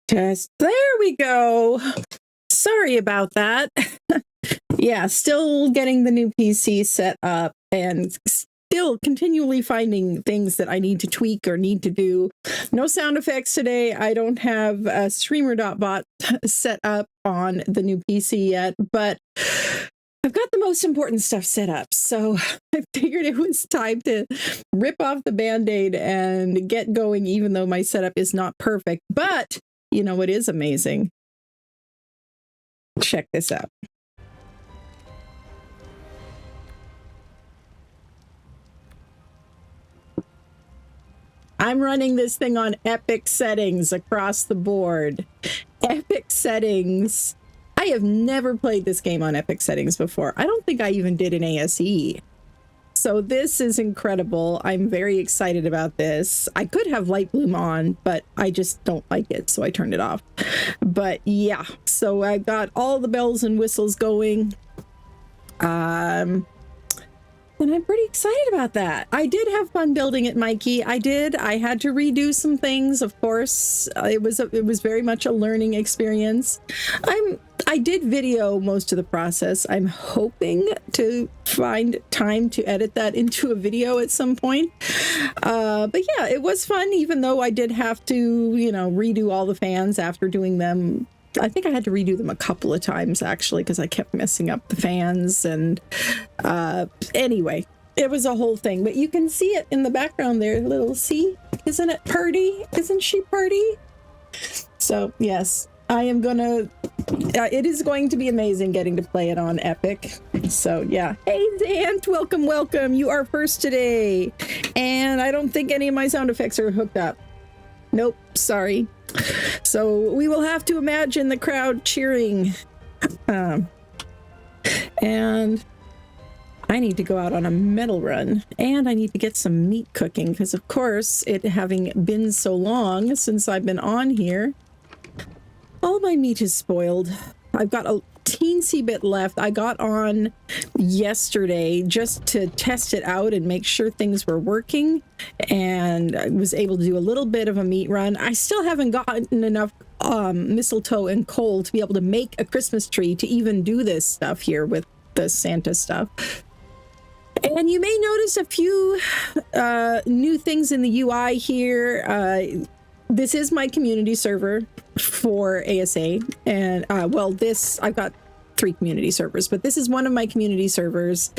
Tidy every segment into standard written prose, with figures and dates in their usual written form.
Test. There we go. Sorry about that. Yeah, still getting the new PC set up and still continually finding things that I need to tweak or need to do. No sound effects today. I don't have a streamer.bot set up on the new PC yet, but I've got the most important stuff set up. So I figured it was time to rip off the Band-Aid and get going, even though my setup is not perfect. But you know what is amazing? Check this out. I'm running this thing on epic settings across the board. Epic settings. I have never played this game on epic settings before. I don't think I even did an ASE. So this is incredible. I'm very excited about this. I could have Light Bloom on, but I just don't like it, so I turned it off. But yeah, so I got all the bells and whistles going. And I'm pretty excited about that. I did have fun building it, Mikey. I did. I had to redo some things, of course. It was very much a learning experience. I did video most of the process. I'm hoping to find time to edit that into a video at some point. But yeah, it was fun, even though I did have to, you know, redo all the fans after doing them. I think I had to redo them a couple of times, actually, because I kept messing up the fans. And anyway, it was a whole thing. But you can see it in the background there, little see? Isn't it pretty? Isn't she pretty? So, yes, I am going to... it is going to be amazing getting to play it on Epic. So, yeah. Hey, Zant, welcome, welcome. You are first today. And I don't think any of my sound effects are hooked up. Nope, sorry. So we will have to imagine the crowd cheering. And I need to go out on a metal run, and I need to get some meat cooking, because of course, it having been so long since I've been on here, all my meat is spoiled. I've got a teensy bit left. I got on yesterday just to test it out and make sure things were working, and I was able to do a little bit of a meat run. I still haven't gotten enough mistletoe and coal to be able to make a Christmas tree to even do this stuff here with the Santa stuff. And you may notice a few new things in the UI here. This is my community server for ASA, and well, this, I've got 3 community servers, but this is one of my community servers,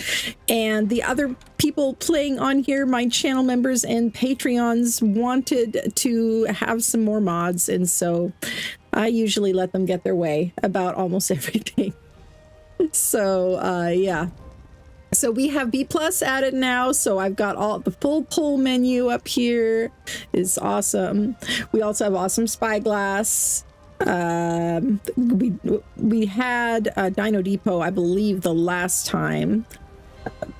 and the other people playing on here, my channel members and Patreons, wanted to have some more mods, and so I usually let them get their way about almost everything. So yeah. So we have B+ added now, so I've got all the full pull menu up here. Is awesome. We also have awesome spyglass. We had Dino Depot, I believe, the last time,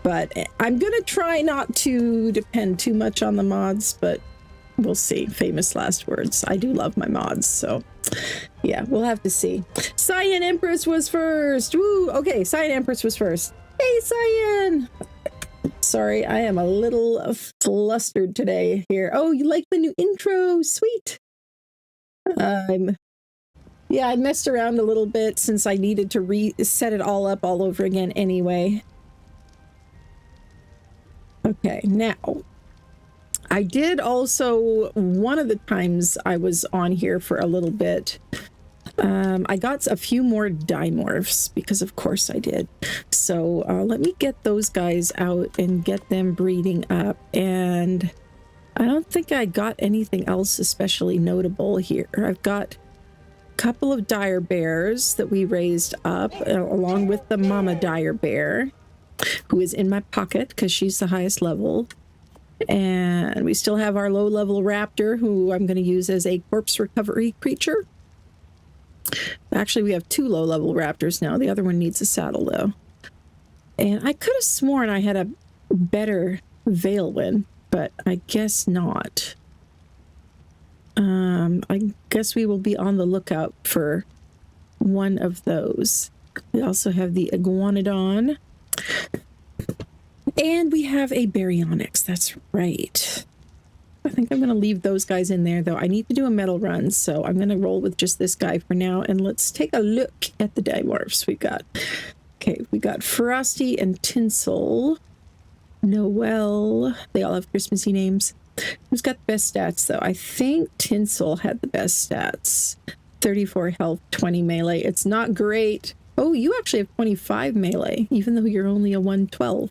but I'm gonna try not to depend too much on the mods, but we'll see. Famous last words. I do love my mods, so yeah, we'll have to see. Cyan Empress was first. Woo! Okay, Cyan Empress was first. Hey, Cyan! Sorry, I am a little flustered today here. Oh, you like the new intro? Sweet! Yeah, I messed around a little bit since I needed to reset it all up all over again anyway. Okay, now, I did also, one of the times I was on here for a little bit, I got a few more dimorphs, because of course I did. So let me get those guys out and get them breeding up. And I don't think I got anything else especially notable here. I've got a couple of dire bears that we raised up, along with the mama dire bear, who is in my pocket because she's the highest level. And we still have our low-level raptor, who I'm going to use as a corpse recovery creature. Actually, we have 2 low-level raptors now. The other one needs a saddle, though. And I could have sworn I had a better Veilwind, but I guess not. I guess we will be on the lookout for one of those. We also have the Iguanodon. And we have a Baryonyx, that's right. I think I'm going to leave those guys in there, though. I need to do a metal run, so I'm going to roll with just this guy for now. And let's take a look at the dimorphs we've got. Okay, we got Frosty and Tinsel. Noel. They all have Christmassy names. Who's got the best stats, though? I think Tinsel had the best stats. 34 health, 20 melee. It's not great. Oh, you actually have 25 melee, even though you're only a 112.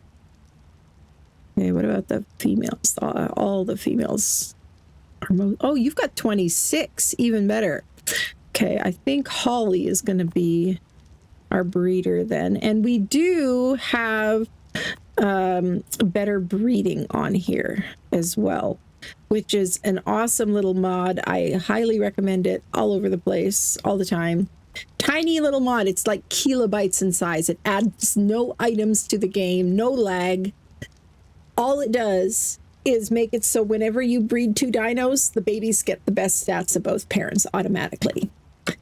Okay, what about the females? All the females are oh, you've got 26, even better. Okay, I think Holly is going to be our breeder then. And we do have better breeding on here as well, which is an awesome little mod. I highly recommend it all over the place, all the time. Tiny little mod. It's like kilobytes in size. It adds no items to the game, no lag. All it does is make it so whenever you breed two dinos, the babies get the best stats of both parents automatically.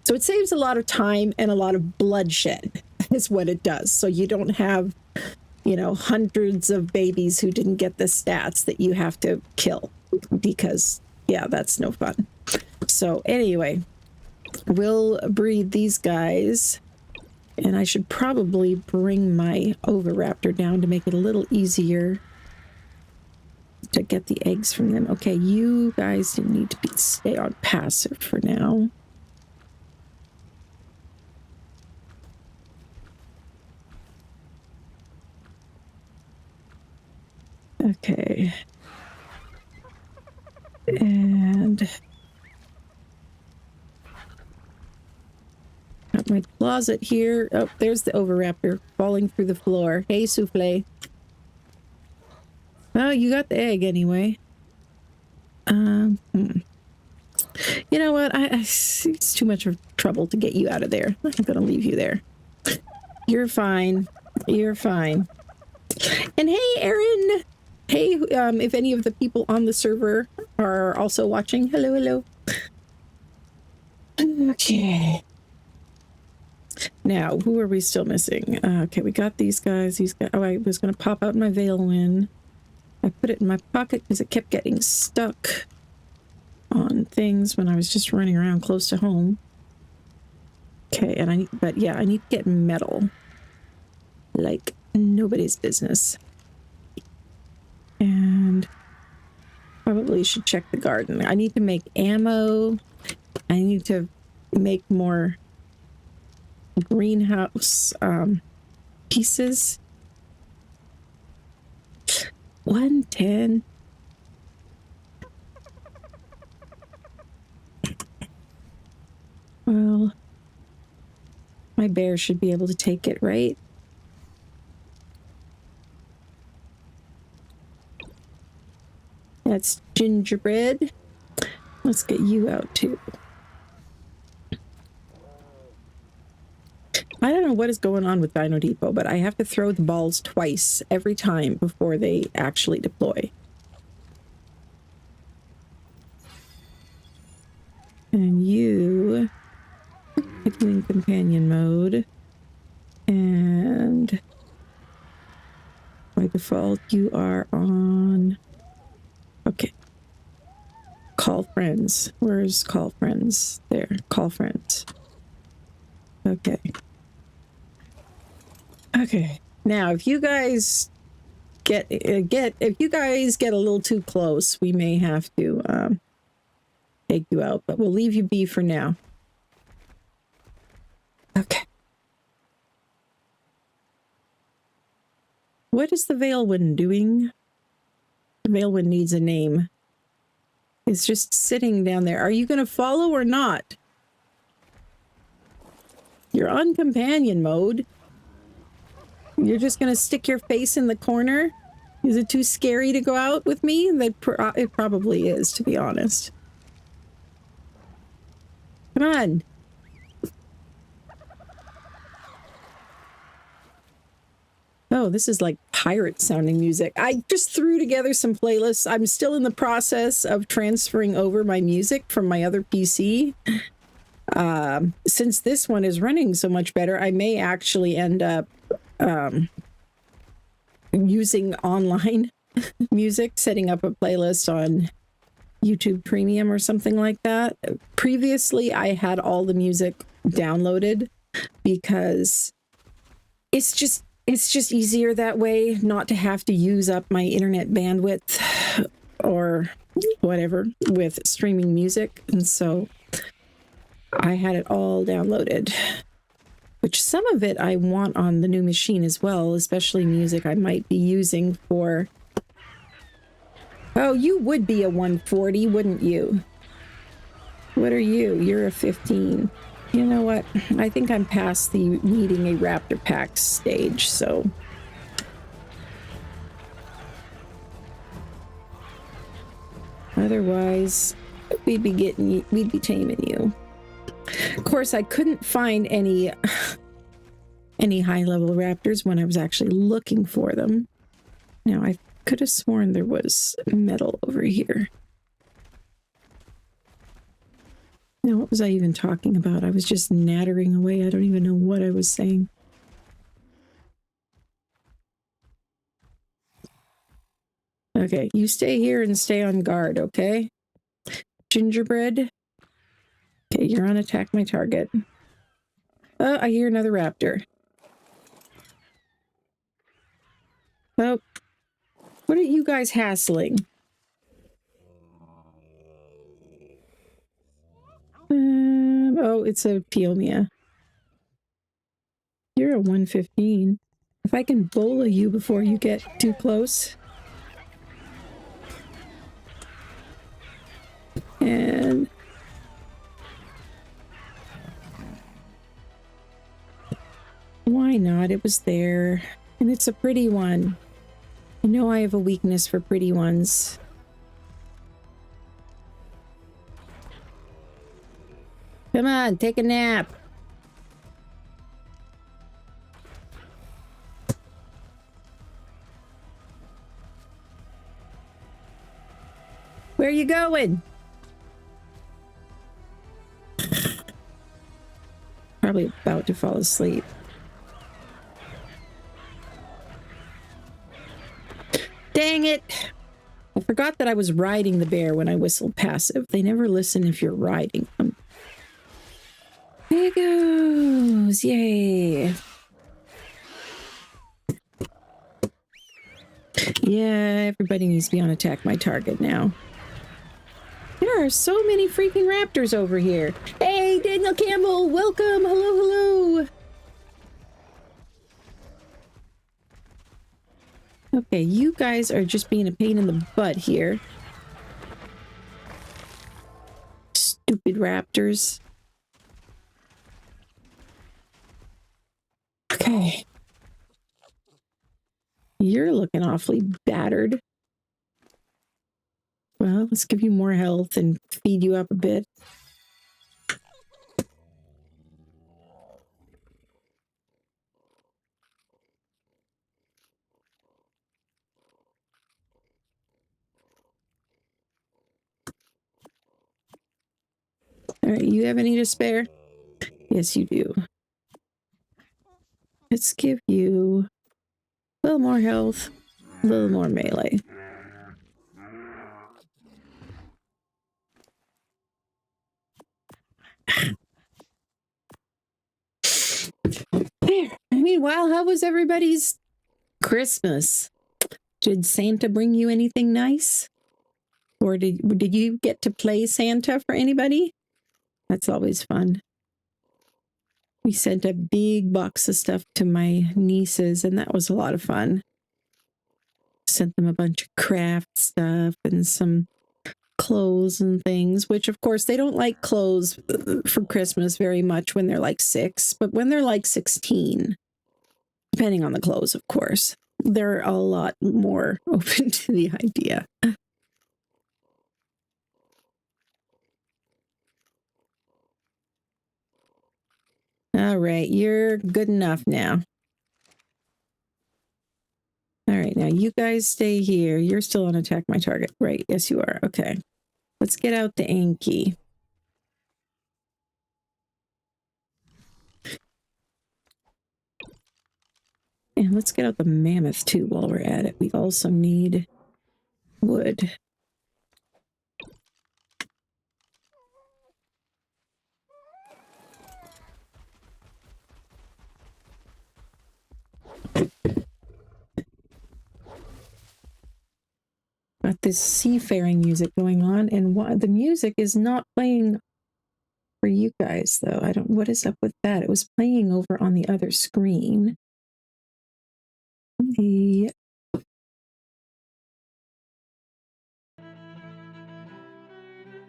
So it saves a lot of time and a lot of bloodshed is what it does. So you don't have, you know, hundreds of babies who didn't get the stats that you have to kill because, yeah, that's no fun. So anyway, we'll breed these guys. And I should probably bring my Oviraptor down to make it a little easier to get the eggs from them. Okay, you guys need to stay on passive for now. Okay. And got my closet here. Oh, there's the Oviraptor falling through the floor. Hey, Souffle. Oh, you got the egg anyway. You know what? It's too much of trouble to get you out of there. I'm gonna leave you there. You're fine. You're fine. And hey, Erin. Hey, if any of the people on the server are also watching, hello, hello. Okay. Now, who are we still missing? Okay, we got these guys. These guys. Oh, I was gonna pop out my Veilwind. I put it in my pocket because it kept getting stuck on things when I was just running around close to home. Okay, and I need to get metal. Like nobody's business. And probably should check the garden. I need to make ammo. I need to make more greenhouse pieces. 110. Well, my bear should be able to take it, right? That's gingerbread. Let's get you out too. I don't know what is going on with Dino Depot, but I have to throw the balls twice every time before they actually deploy. And you are doing companion mode. And by default, you are on... Okay. Call friends. Where's call friends? There. Call friends. Okay. Okay. Now, if you guys get a little too close, we may have to take you out, but we'll leave you be for now. Okay. What is the Veilwind doing? The Veilwind needs a name. It's just sitting down there. Are you going to follow or not? You're on companion mode. You're just going to stick your face in the corner? Is it too scary to go out with me? It probably is, to be honest. Come on. Oh, this is like pirate sounding music. I just threw together some playlists. I'm still in the process of transferring over my music from my other PC. Since this one is running so much better, I may actually end up using online music, setting up a playlist on YouTube Premium or something like that. Previously, I had all the music downloaded because it's just easier that way, not to have to use up my internet bandwidth or whatever with streaming music. And so I had it all downloaded, which some of it I want on the new machine as well, especially music I might be using for... Oh, you would be a 140, wouldn't you? What are you? You're a 15. You know what? I think I'm past the needing a Raptor Pack stage, so... Otherwise, we'd be taming you. Of course, I couldn't find any high-level raptors when I was actually looking for them. Now, I could have sworn there was metal over here. Now, what was I even talking about? I was just nattering away. I don't even know what I was saying. Okay, you stay here and stay on guard, okay? Gingerbread. Okay, you're on attack my target. Oh, I hear another raptor. Oh, what are you guys hassling? Oh, it's a Peomia. You're a 115. If I can bola you before you get too close. And... why not? It was there. And it's a pretty one. I know I have a weakness for pretty ones. Come on, take a nap. Where are you going? Probably about to fall asleep. Dang it! I forgot that I was riding the bear when I whistled passive. They never listen if you're riding them. There it goes! Yay! Yeah, everybody needs to be on attack my target now. There are so many freaking raptors over here. Hey, Daniel Campbell, welcome! Hello, hello! Okay, you guys are just being a pain in the butt here. Stupid raptors. Okay. You're looking awfully battered. Well, let's give you more health and feed you up a bit. All right, you have any to spare? Yes, you do. Let's give you a little more health, a little more melee. There. Meanwhile, how was everybody's Christmas? Did Santa bring you anything nice? Or did you get to play Santa for anybody? That's always fun. We sent a big box of stuff to my nieces, and that was a lot of fun. Sent them a bunch of craft stuff and some clothes and things, which of course they don't like clothes for Christmas very much when they're like 6, but when they're like 16, depending on the clothes, of course, they're a lot more open to the idea. All right, you're good enough now. All right, now you guys stay here. You're still on attack my target. Right, yes you are. Okay. Let's get out the Anki. And let's get out the mammoth too while we're at it. We also need wood. Got this seafaring music going on, and the music is not playing for you guys, though. I don't. What is up with that? It was playing over on the other screen.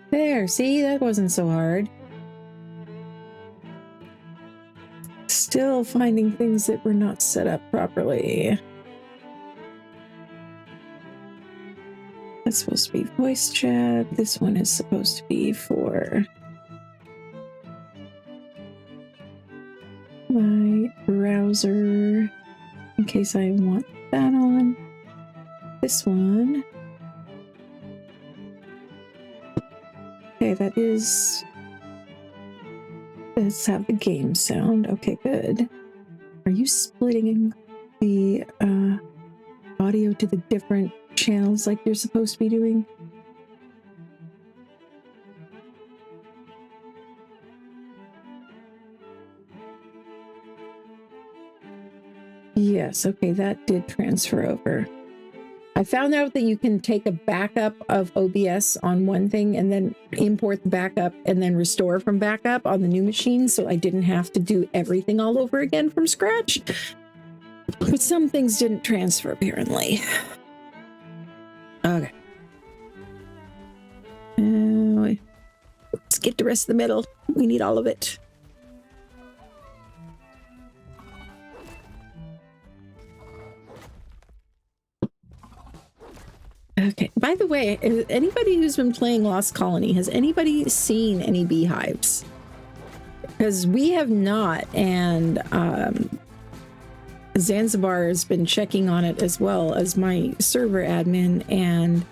There, see, that wasn't so hard. Still finding things that were not set up properly. That's supposed to be voice chat. This one is supposed to be for my browser, in case I want that on. This one. Okay, that is... Let's have the game sound. Okay, good. Are you splitting the audio to the different channels like you're supposed to be doing? Yes, okay, that did transfer over. I found out that you can take a backup of OBS on one thing and then import the backup and then restore from backup on the new machine, so I didn't have to do everything all over again from scratch. But some things didn't transfer, apparently. Okay. Let's get the rest of the metal. We need all of it. Okay. By the way, anybody who's been playing Lost Colony, has anybody seen any beehives? Because we have not, and Zanzibar has been checking on it as well as my server admin, and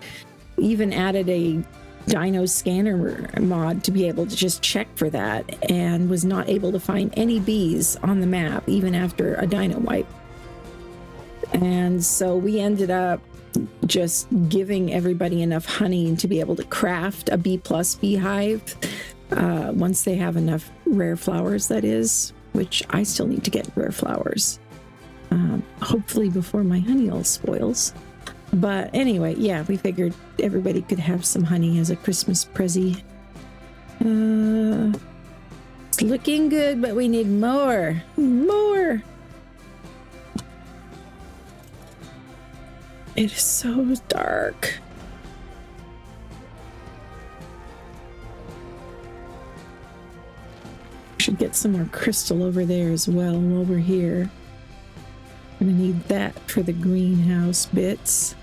even added a dino scanner mod to be able to just check for that, and was not able to find any bees on the map even after a dino wipe. And so we ended up just giving everybody enough honey to be able to craft a B+ beehive once they have enough rare flowers, that is, which I still need to get rare flowers, hopefully before my honey all spoils. But anyway, yeah, we figured everybody could have some honey as a Christmas prezi. It's looking good, but we need more. It is so dark. Should get some more crystal over there as well while we're here. Gonna need that for the greenhouse bits.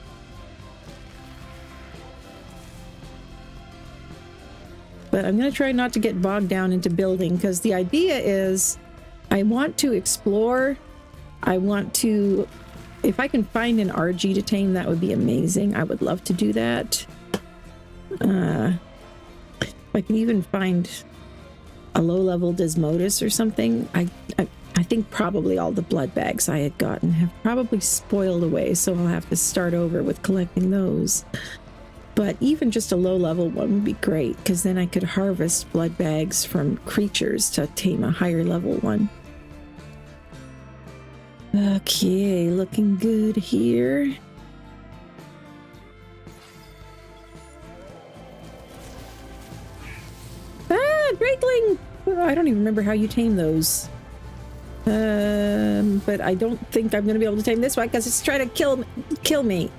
But I'm gonna try not to get bogged down into building, because the idea is I want to explore. I want to... If I can find an RG to tame, that would be amazing. I would love to do that. If I can even find a low-level Desmodus or something. I think probably all the blood bags I had gotten have probably spoiled away, so I'll have to start over with collecting those. But even just a low-level one would be great, because then I could harvest blood bags from creatures to tame a higher-level one. Okay, looking good here. Ah, Drakeling! I don't even remember how you tame those. But I don't think I'm going to be able to tame this one because it's trying to kill me.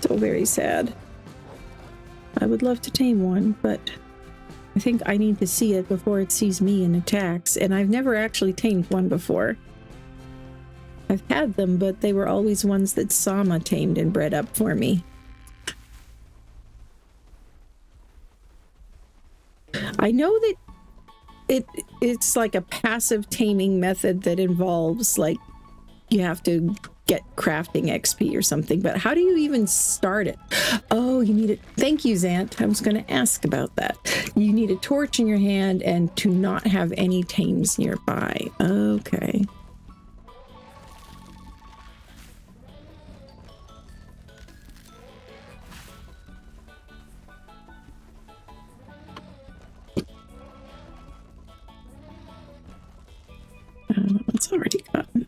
So very sad. I would love to tame one, but I think I need to see it before it sees me and attacks, and I've never actually tamed one before. I've had them, but they were always ones that Sama tamed and bred up for me. I know that it's like a passive taming method that involves, like, you have to get crafting XP or something, but how do you even start it? Oh, you need it. Thank you, Zant. I was going to ask about that. You need a torch in your hand and to not have any tames nearby. Okay. It's already gotten.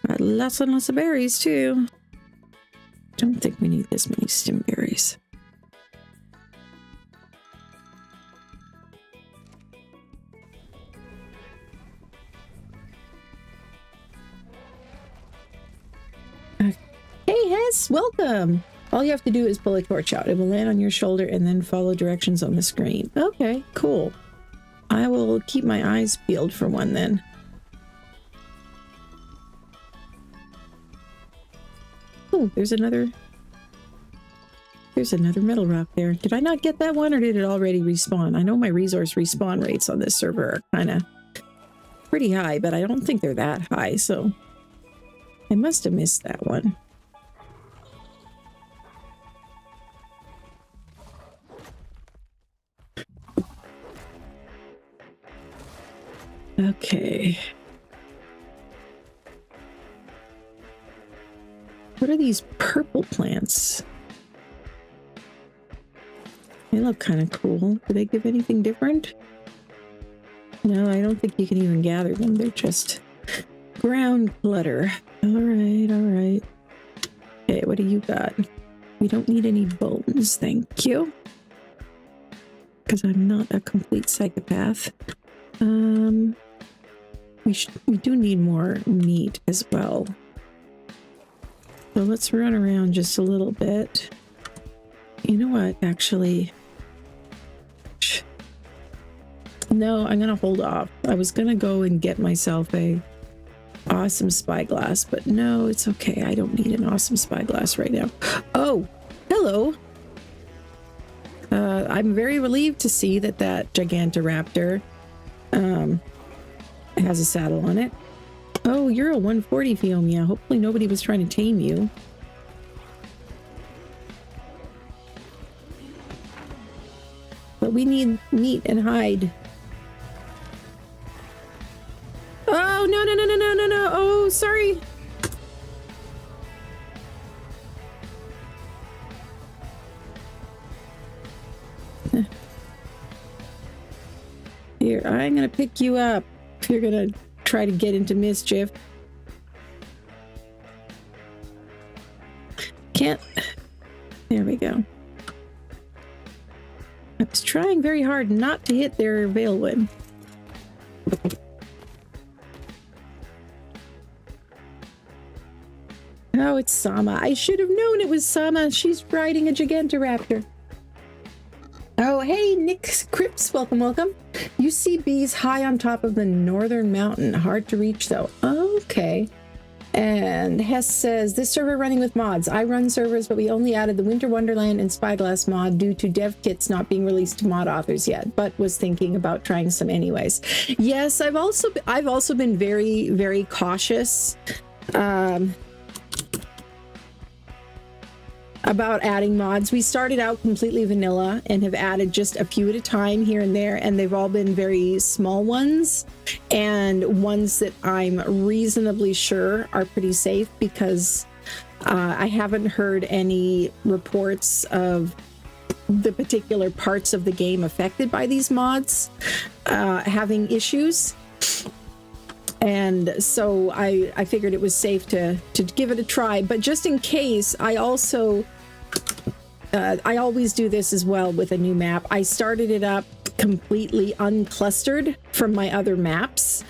Got lots and lots of berries too. Don't think we need this many stimberries. Hey Hess, welcome! All you have to do is pull a torch out. It will land on your shoulder and then follow directions on the screen. Okay, cool. I will keep my eyes peeled for one then. Oh, there's another metal rock there. Did I not get that one or did it already respawn? I know my resource respawn rates on this server are kind of pretty high, but I don't think they're that high, so I must have missed that one. Okay. What are these purple plants? They look kind of cool. Do they give anything different? No, I don't think you can even gather them. They're just ground clutter. All right, all right. Okay, what do you got? We don't need any bones, thank you. Because I'm not a complete psychopath. We do need more meat as well. So let's run around just a little bit. You know what, actually? No, I'm gonna hold off. I was gonna go and get myself a awesome spyglass, but no, it's okay. I don't need an awesome spyglass right now. Oh, hello. I'm very relieved to see that Gigantoraptor has a saddle on it. Oh, you're a 140 Phiomia. Hopefully nobody was trying to tame you. But we need meat and hide. Oh, no, no, no, no, no, no, no. Oh, sorry. Here, I'm gonna pick you up if you're gonna try to get into mischief. Can't. There we go. I was trying very hard not to hit their Veilwood. Oh, it's Sama. I should have known it was Sama. She's riding a Gigantoraptor. Oh, hey, Nick Cripps. Welcome, welcome. You see bees high on top of the northern mountain. Hard to reach, though. Okay. And Hess says, this server running with mods. I run servers, but we only added the Winter Wonderland and Spyglass mod due to dev kits not being released to mod authors yet, but was thinking about trying some anyways. Yes, I've also been very, very cautious about adding mods. We started out completely vanilla and have added just a few at a time here and there, and they've all been very small ones and ones that I'm reasonably sure are pretty safe because I haven't heard any reports of the particular parts of the game affected by these mods having issues. And so I figured it was safe to give it a try. But just in case, I also, I always do this as well with a new map. I started it up completely unclustered from my other maps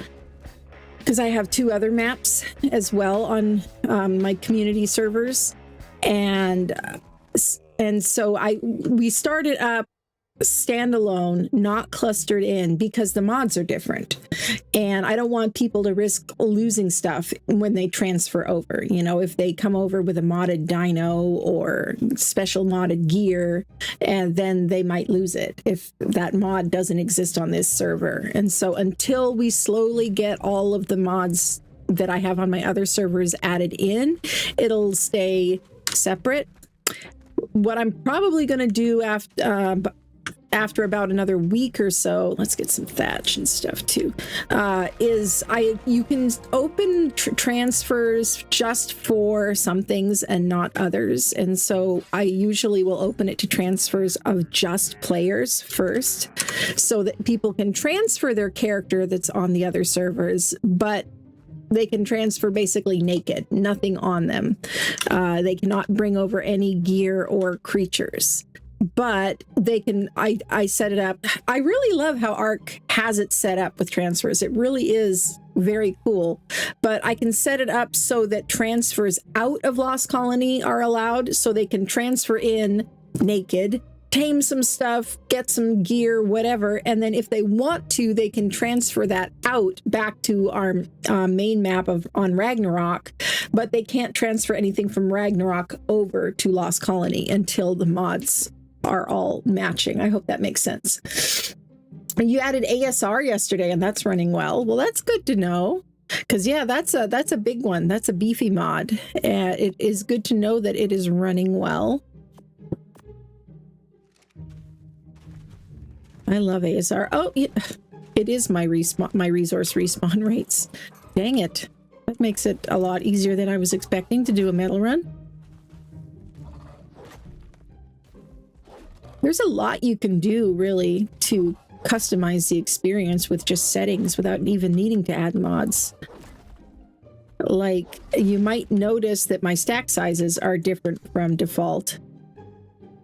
because I have two other maps as well on my community servers. And so we started up standalone, not clustered in, because the mods are different and I don't want people to risk losing stuff when they transfer over. You know, if they come over with a modded dino or special modded gear, and then they might lose it if that mod doesn't exist on this server. And so until we slowly get all of the mods that I have on my other servers added in, it'll stay separate. What I'm probably going to do after after about another week or so, let's get some thatch and stuff too, you can open transfers just for some things and not others. And so I usually will open it to transfers of just players first, so that people can transfer their character that's on the other servers, but they can transfer basically naked, nothing on them. They cannot bring over any gear or creatures. But they can, I set it up. I really love how Arc has it set up with transfers. It really is very cool. But I can set it up so that transfers out of Lost Colony are allowed, so they can transfer in naked, tame some stuff, get some gear, whatever. And then if they want to, they can transfer that out back to our main map on Ragnarok. But they can't transfer anything from Ragnarok over to Lost Colony until the mods are all matching. I hope that makes sense. You added ASR yesterday and that's running well. Well, that's good to know, because yeah, that's a big one. That's a beefy mod. It is good to know that it is running well. I love ASR. Oh, yeah. It is my resource respawn rates. Dang it. That makes it a lot easier than I was expecting to do a metal run. There's a lot you can do, really, to customize the experience with just settings without even needing to add mods. Like, you might notice that my stack sizes are different from default.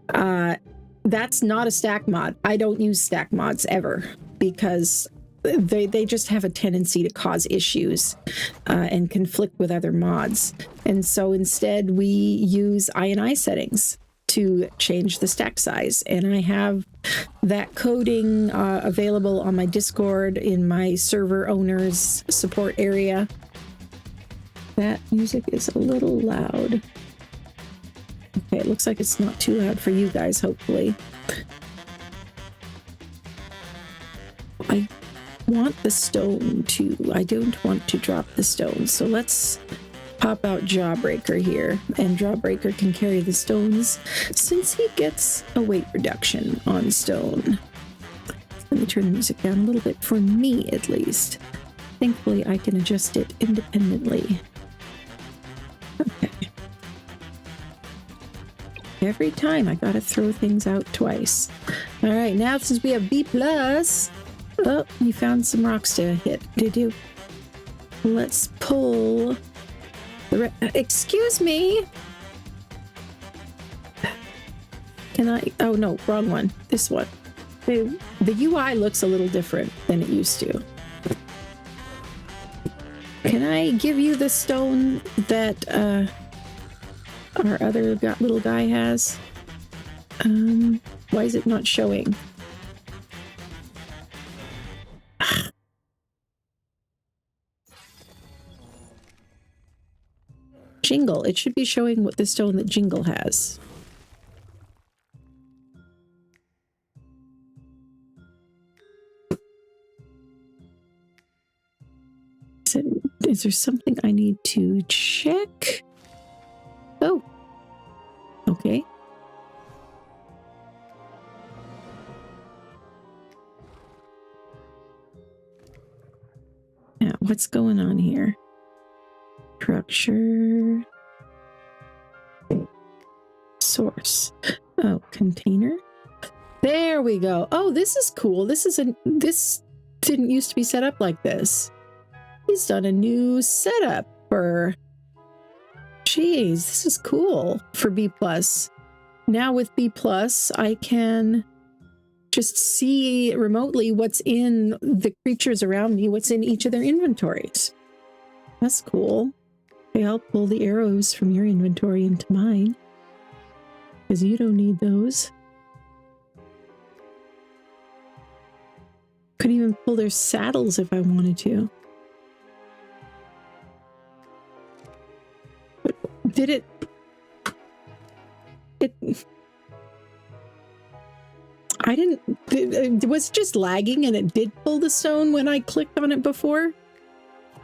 That's not a stack mod. I don't use stack mods ever, because they just have a tendency to cause issues and conflict with other mods. And so instead we use INI settings to change the stack size, and I have that coding available on my Discord in my server owners support area. That music is a little loud. Okay, it looks like it's not too loud for you guys, hopefully. I want the stone too. I don't want to drop the stone, so let's pop out Jawbreaker here, and Jawbreaker can carry the stones since he gets a weight reduction on stone. Let me turn the music down a little bit, for me at least. Thankfully I can adjust it independently. Okay. Every time I gotta throw things out twice. All right, now since we have B+, oh, you found some rocks to hit. Did you? Let's pull excuse me. Can I? Oh no, wrong one. This one. The UI looks a little different than it used to. Can I give you the stone that our other little guy has? Why is it not showing? Jingle. It should be showing what the stone that Jingle has. Is there something I need to check? Oh. Okay. Now, what's going on here? Structure. Source. Oh, container. There we go. Oh, this is cool. This didn't used to be set up like this. He's done a new setup for... Jeez, this is cool for B+. Now with B+, I can just see remotely what's in the creatures around me, what's in each of their inventories. That's cool. Okay, I'll pull the arrows from your inventory into mine, because you don't need those. Could even pull their saddles if I wanted to. But did it... I didn't... It was just lagging and it did pull the stone when I clicked on it before?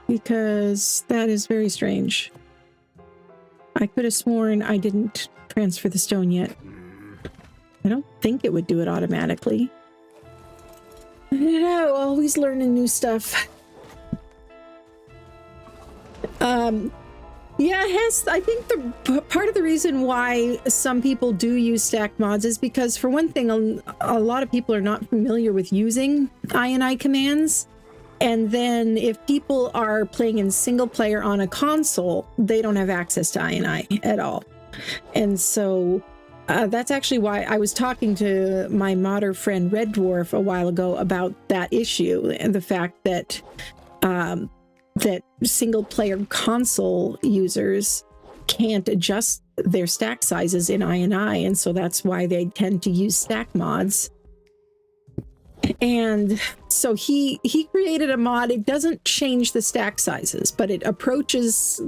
Because that is very strange. I could have sworn I didn't transfer the stone yet. I don't think it would do it automatically. I don't know, always learning new stuff. Yeah, I think the part of the reason why some people do use stack mods is because, for one thing, a lot of people are not familiar with using INI commands. And then if people are playing in single player on a console, they don't have access to INI at all. And so that's actually why I was talking to my modder friend Red Dwarf a while ago about that issue, and the fact that that single player console users can't adjust their stack sizes in INI, and so that's why they tend to use stack mods. And so he created a mod. It doesn't change the stack sizes, but it approaches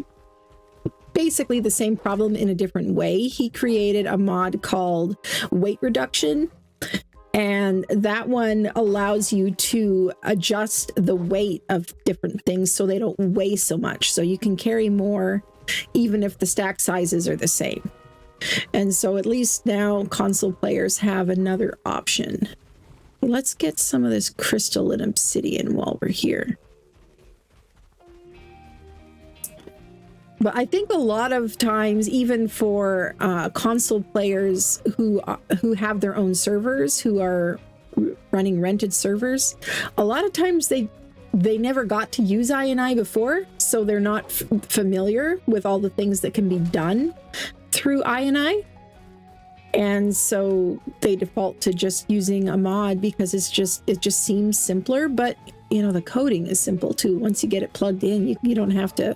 basically the same problem in a different way. He created a mod called weight reduction, and that one allows you to adjust the weight of different things so they don't weigh so much. So you can carry more even if the stack sizes are the same. And so at least now console players have another option. Let's get some of this crystal and obsidian while we're here. But I think a lot of times, even for console players who have their own servers, who are running rented servers, a lot of times they never got to use INI before, so they're not familiar with all the things that can be done through INI. And so they default to just using a mod because it just seems simpler. But you know, the coding is simple too. Once you get it plugged in, you don't have to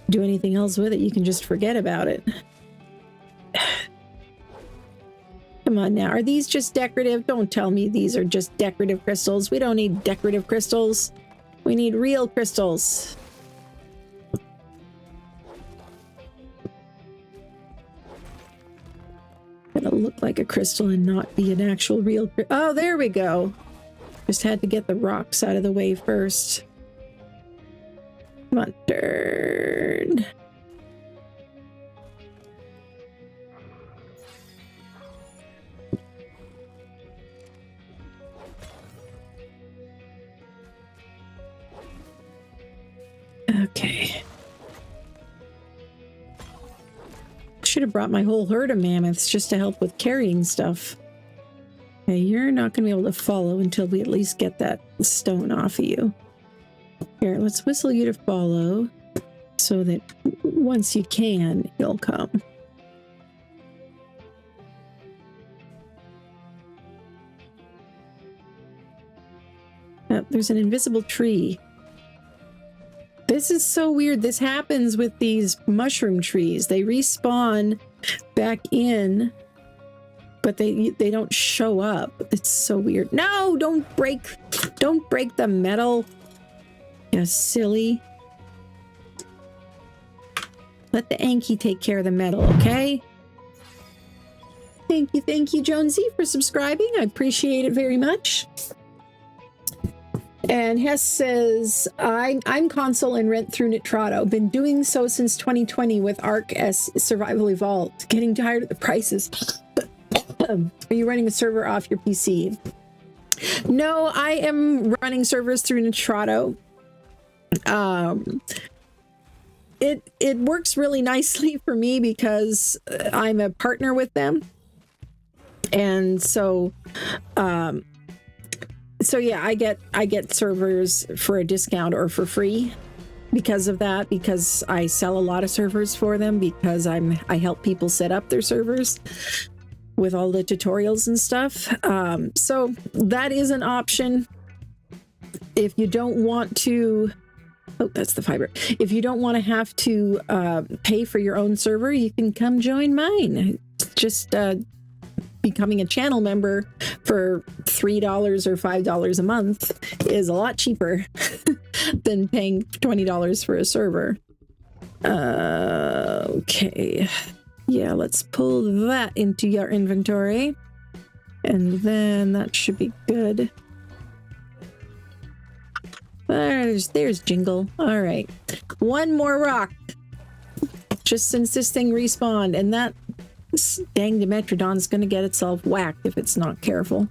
do anything else with it. You can just forget about it. Come on now, are these just decorative? Don't tell me these are just decorative crystals. We don't need decorative crystals. We need real crystals. Gonna look like a crystal and not be an actual real oh, there we go. Just had to get the rocks out of the way first. Come on, turn. Okay. Should have brought my whole herd of mammoths just to help with carrying stuff. Okay, you're not going to be able to follow until we at least get that stone off of you. Here, let's whistle you to follow so that once you can, you'll come. Oh, there's an invisible tree. This is so weird. This happens with these mushroom trees. They respawn back in, but they don't show up. It's so weird. No, don't break the metal. You silly. Let the Anki take care of the metal, okay? Thank you, Jonesy, for subscribing. I appreciate it very much. And Hess says, I'm console and rent through Nitrado. Been doing so since 2020 with Ark as Survival Evolved. Getting tired of the prices. Are you running a server off your PC? No, I am running servers through Nitrado. It works really nicely for me because I'm a partner with them. And so yeah, I get servers for a discount or for free because of that, because I sell a lot of servers for them, because I help people set up their servers with all the tutorials and stuff. So that is an option. If you don't want to, oh, that's the fiber. If you don't want to have to pay for your own server, you can come join mine. Just becoming a channel member for $3 or $5 a month is a lot cheaper than paying $20 for a server. Okay. Yeah, let's pull that into your inventory. And then that should be good. There's Jingle. All right. One more rock. Just since this thing respawned, and This dang Dimetrodon's gonna get itself whacked if it's not careful.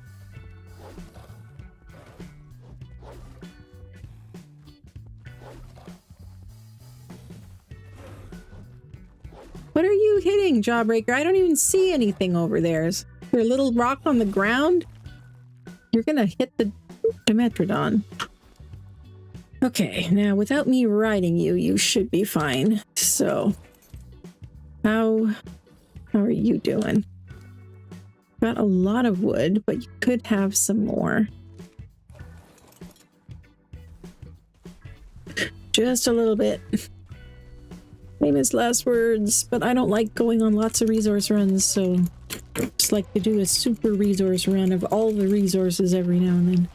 What are you hitting, Jawbreaker? I don't even see anything over there. Is there a little rock on the ground? You're gonna hit the Dimetrodon. Okay, now without me riding you, you should be fine. So, how are you doing? Got a lot of wood, but you could have some more. Just a little bit. Famous last words, but I don't like going on lots of resource runs, so I just like to do a super resource run of all the resources every now and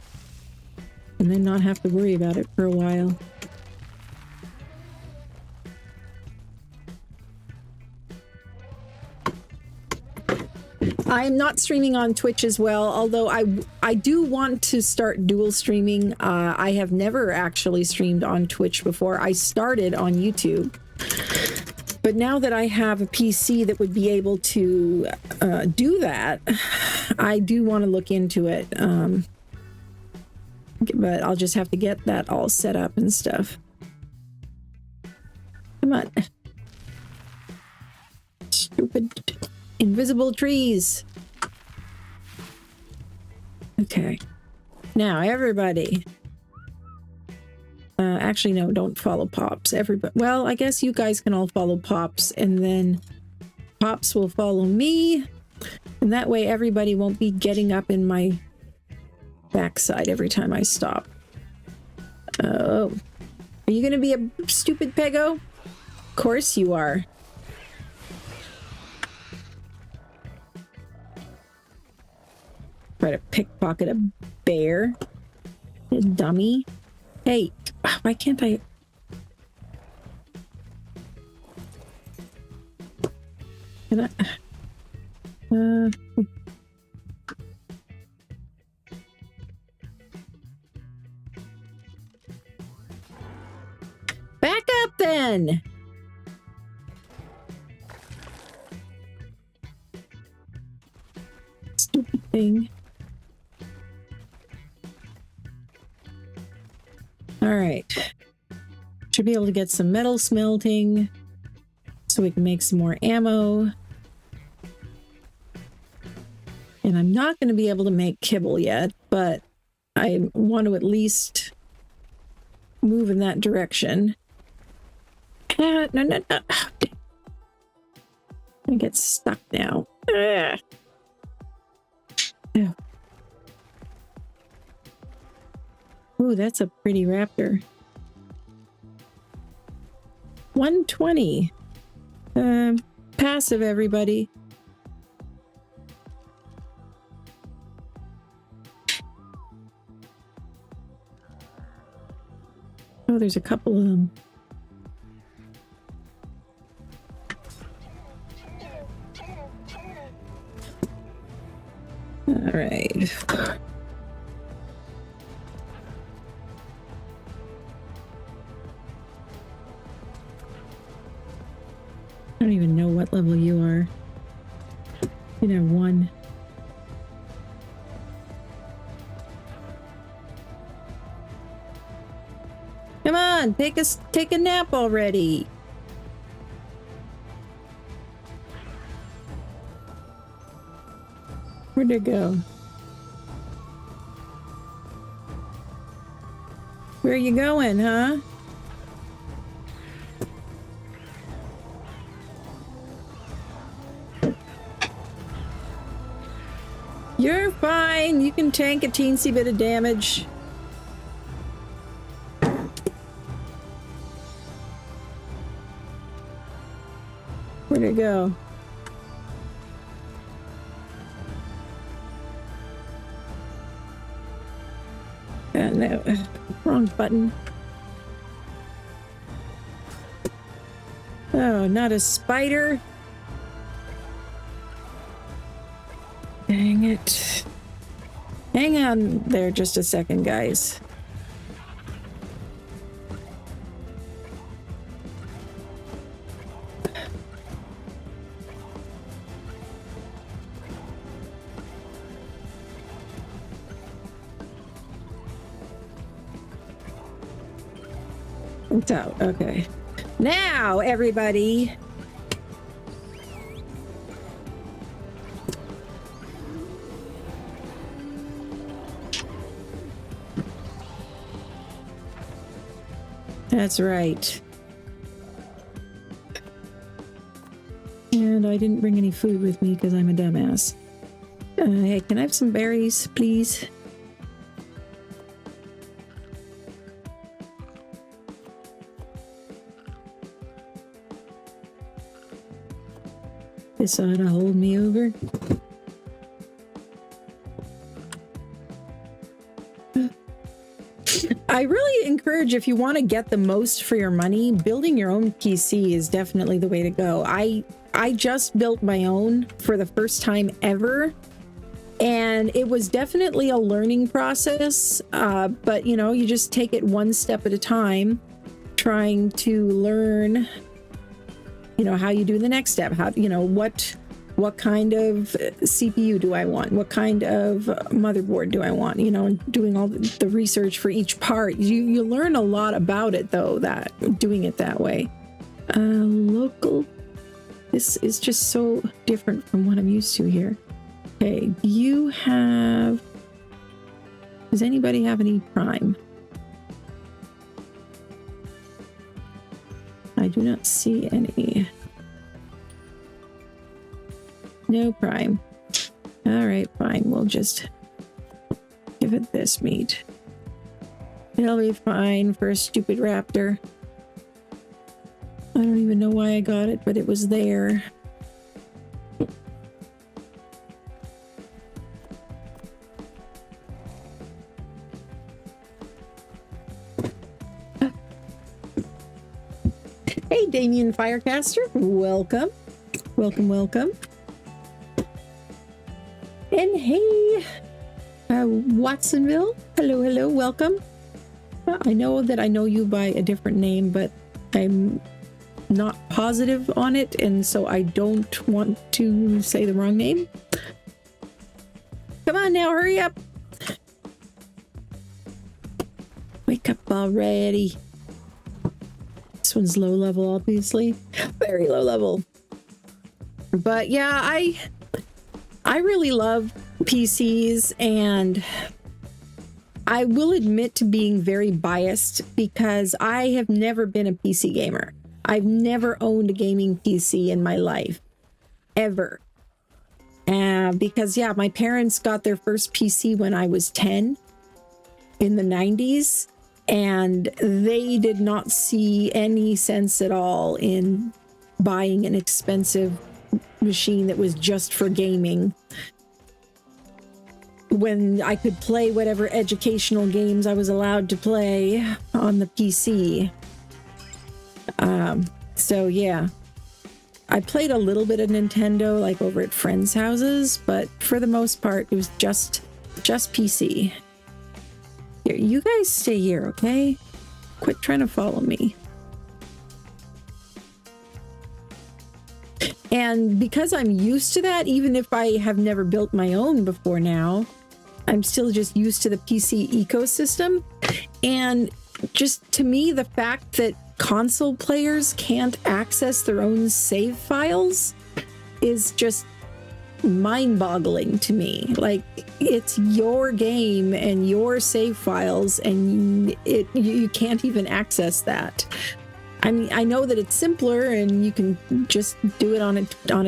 then not have to worry about it for a while. I'm not streaming on Twitch as well, although I do want to start dual streaming. I have never actually streamed on Twitch before. I started on YouTube. But now that I have a PC that would be able to do that, I do want to look into it. But I'll just have to get that all set up and stuff. Come on. Stupid invisible trees. Okay. Now, everybody. Actually, no, don't follow Pops. Everybody. Well, I guess you guys can all follow Pops, and then Pops will follow me. And that way everybody won't be getting up in my backside every time I stop. Oh. Are you going to be a stupid peggo? Of course you are. Try to pickpocket a bear. You dummy. Hey, why can't I? Can I? Back up then. Stupid thing. All right. Should be able to get some metal smelting so we can make some more ammo. And I'm not going to be able to make kibble yet, but I want to at least move in that direction. No. I get stuck now. Oh. Ooh, that's a pretty raptor. 120. Passive, everybody. Oh, there's a couple of them. All right. I don't even know what level you are. You can have one. Come on, take a nap already. Where'd it go? Where are you going, huh? You're fine. You can tank a teensy bit of damage. Where'd it go? No, wrong button. Oh, not a spider. Dang it. Hang on there just a second, guys. It's out. Okay. Now, everybody. That's right. And I didn't bring any food with me because I'm a dumbass. Hey, can I have some berries, please? This ought to hold me over. I really encourage, if you want to get the most for your money, building your own PC is definitely the way to go. I just built my own for the first time ever, and it was definitely a learning process, but you know, you just take it one step at a time, trying to learn, you know, how you do the next step, how, you know, what kind of CPU do I want? What kind of motherboard do I want? You know, and doing all the research for each part. You learn a lot about it, though, that doing it that way. Local. This is just so different from what I'm used to here. Okay, you have... Does anybody have any Prime? I do not see any. No Prime. All right, fine. We'll just give it this meat. It'll be fine for a stupid raptor. I don't even know why I got it, but it was there. Hey, Damien Firecaster. Welcome. Welcome, welcome. And hey, Watsonville. Hello, hello, welcome. I know that I know you by a different name, but I'm not positive on it, and so I don't want to say the wrong name. Come on now, hurry up. Wake up already. This one's low level, obviously. Very low level. But yeah, I really love PCs, and I will admit to being very biased because I have never been a PC gamer. I've never owned a gaming PC in my life, ever. Because yeah, my parents got their first PC when I was 10 in the 90s, and they did not see any sense at all in buying an expensive machine that was just for gaming when I could play whatever educational games I was allowed to play on the PC. So yeah, I played a little bit of Nintendo like over at friends' houses, but for the most part it was just PC. Here, you guys stay here, okay? Quit trying to follow me. And because I'm used to that, even if I have never built my own before now, I'm still just used to the PC ecosystem. And just to me, the fact that console players can't access their own save files is just mind-boggling to me. Like, it's your game and your save files, and you can't even access that. I mean, I know that it's simpler and you can just do it on a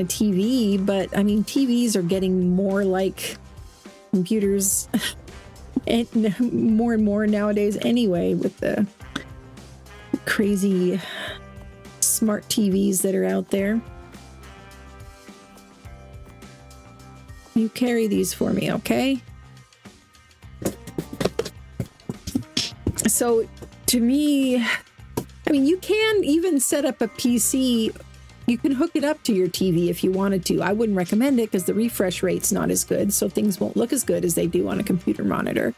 TV, but I mean, TVs are getting more like computers and more nowadays anyway, with the crazy smart TVs that are out there. You carry these for me, okay? So to me, I mean, you can even set up a PC. You can hook it up to your TV if you wanted to. I wouldn't recommend it because the refresh rate's not as good, so things won't look as good as they do on a computer monitor.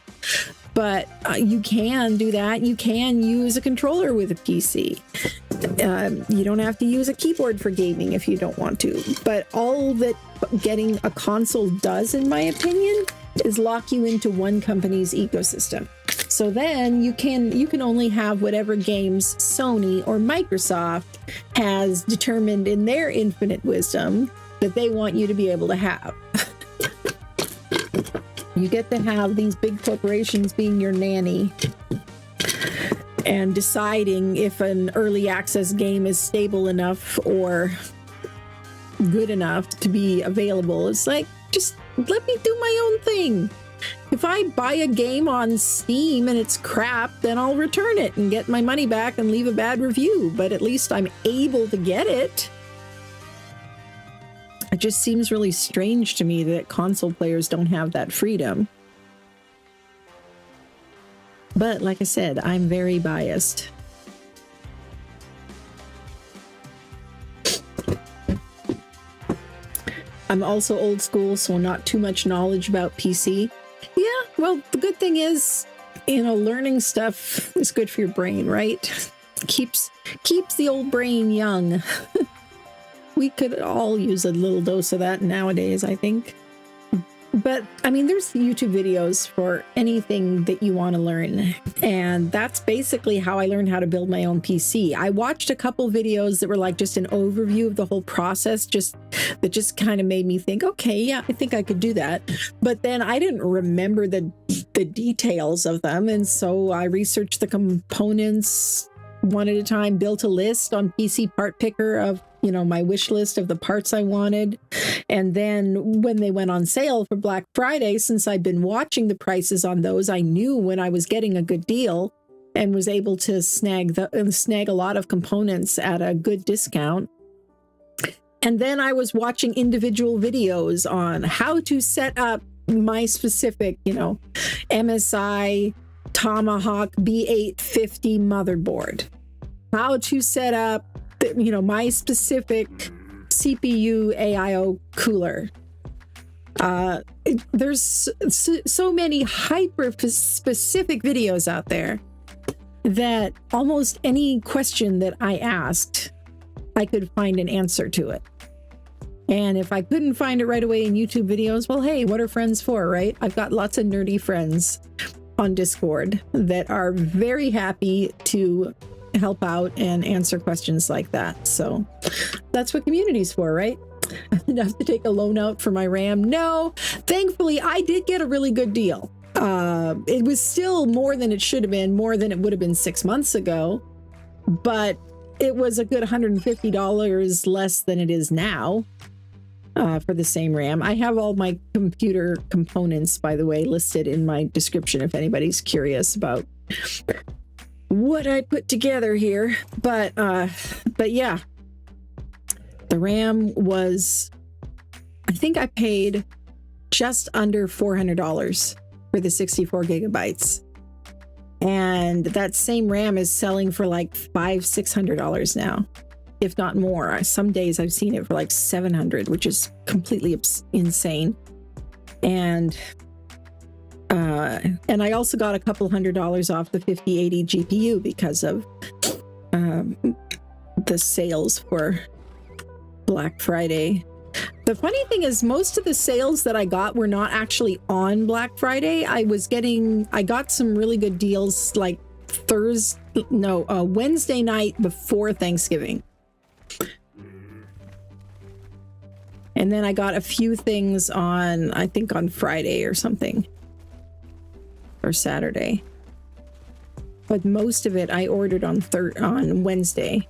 But you can do that. You can use a controller with a PC. You don't have to use a keyboard for gaming if you don't want to. But all that getting a console does, in my opinion, is lock you into one company's ecosystem. So then you can only have whatever games Sony or Microsoft has determined in their infinite wisdom that they want you to be able to have. You get to have these big corporations being your nanny and deciding if an early access game is stable enough or good enough to be available. It's like, just let me do my own thing. If I buy a game on Steam and it's crap, then I'll return it and get my money back and leave a bad review, but at least I'm able to get it. It just seems really strange to me that console players don't have that freedom. But like I said, I'm very biased. I'm also old school, so not too much knowledge about PC. Yeah, well, the good thing is, learning stuff is good for your brain, right? Keeps the old brain young. We could all use a little dose of that nowadays, I think. But, I mean, there's YouTube videos for anything that you want to learn. And that's basically how I learned how to build my own PC. I watched a couple videos that were like just an overview of the whole process, that just kind of made me think, okay, yeah, I think I could do that. But then I didn't remember the details of them. And so I researched the components one at a time, built a list on PC Part Picker of, my wish list of the parts I wanted. And then when they went on sale for Black Friday, since I'd been watching the prices on those, I knew when I was getting a good deal and was able to snag a lot of components at a good discount. And then I was watching individual videos on how to set up my specific, MSI Tomahawk B850 motherboard, how to set up my specific CPU AIO cooler. There's so many hyper specific videos out there that almost any question that I asked, I could find an answer to it. And if I couldn't find it right away in YouTube videos, well, hey, what are friends for, right? I've got lots of nerdy friends on Discord that are very happy to help out and answer questions like that. So that's what community's for, right? I have to take a loan out for my RAM. No, thankfully I did get a really good deal. It was still more than it should have been, more than it would have been 6 months ago, but it was a good $150 less than it is now for the same RAM. I have all my computer components, by the way, listed in my description if anybody's curious about what I put together here. But yeah, the RAM was, I think I paid just under $400 for the 64 gigabytes. And that same RAM is selling for like $500-$600 now, if not more. Some days I've seen it for like $700, which is completely insane. And I also got a couple $100 off the 5080 GPU because of the sales for Black Friday. The funny thing is, most of the sales that I got were not actually on Black Friday. I got some really good deals like Wednesday night before Thanksgiving. And then I got a few things I think on Friday or something. Or Saturday. But most of it I ordered on Wednesday.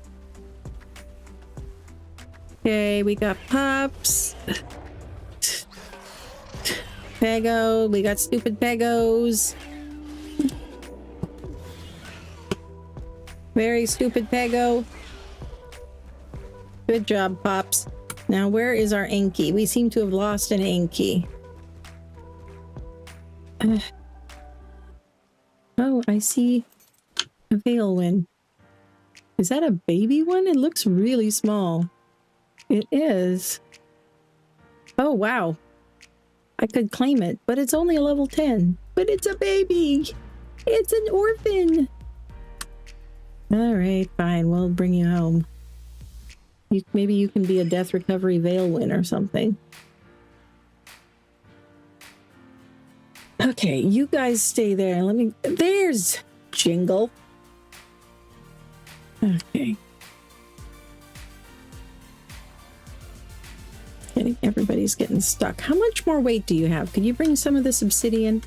Okay, we got pups. Pego, we got stupid Pegos. Very stupid Pego. Good job, Pops. Now, where is our Anki? We seem to have lost an Anki. Oh, I see a Veilwyn. Is that a baby one? It looks really small. It is. Oh, wow. I could claim it, but it's only a level 10. But it's a baby. It's an orphan. All right, fine. We'll bring you home. Maybe you can be a death recovery Veilwyn or something. Okay, you guys stay there. Let me... There's Jingle. Okay. Everybody's getting stuck. How much more weight do you have? Could you bring some of this obsidian?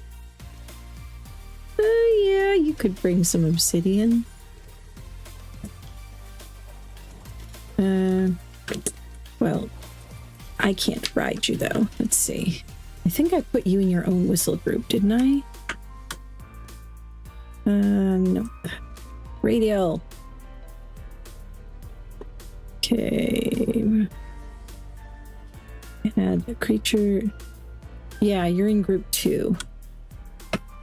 Yeah, you could bring some obsidian. Well, I can't ride you though. Let's see. I think I put you in your own whistle group, didn't I? No. Radial. Okay. Add a creature. Yeah, you're in group 2.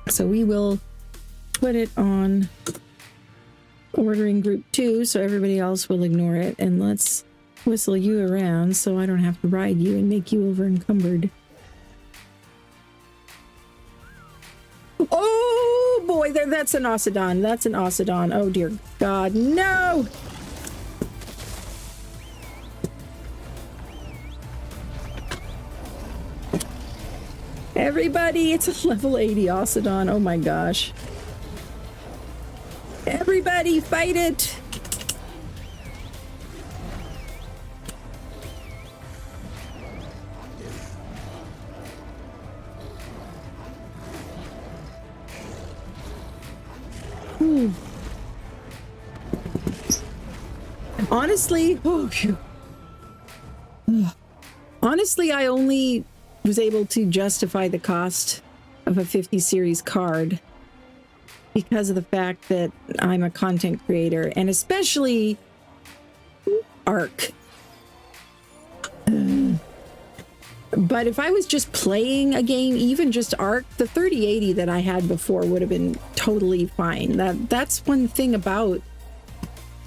So we will put it on ordering group 2 so everybody else will ignore it. And let's whistle you around so I don't have to ride you and make you over encumbered. Oh boy, that's an Ocedon. That's an Ocedon. Oh dear God, no! Everybody, it's a level 80 Ocedon. Oh my gosh. Everybody, fight it! Honestly, oh, phew. Honestly, I only was able to justify the cost of a 50 series card because of the fact that I'm a content creator, and especially Arc. But if I was just playing a game, even just Arc, the 3080 that I had before would have been totally fine. That's one thing about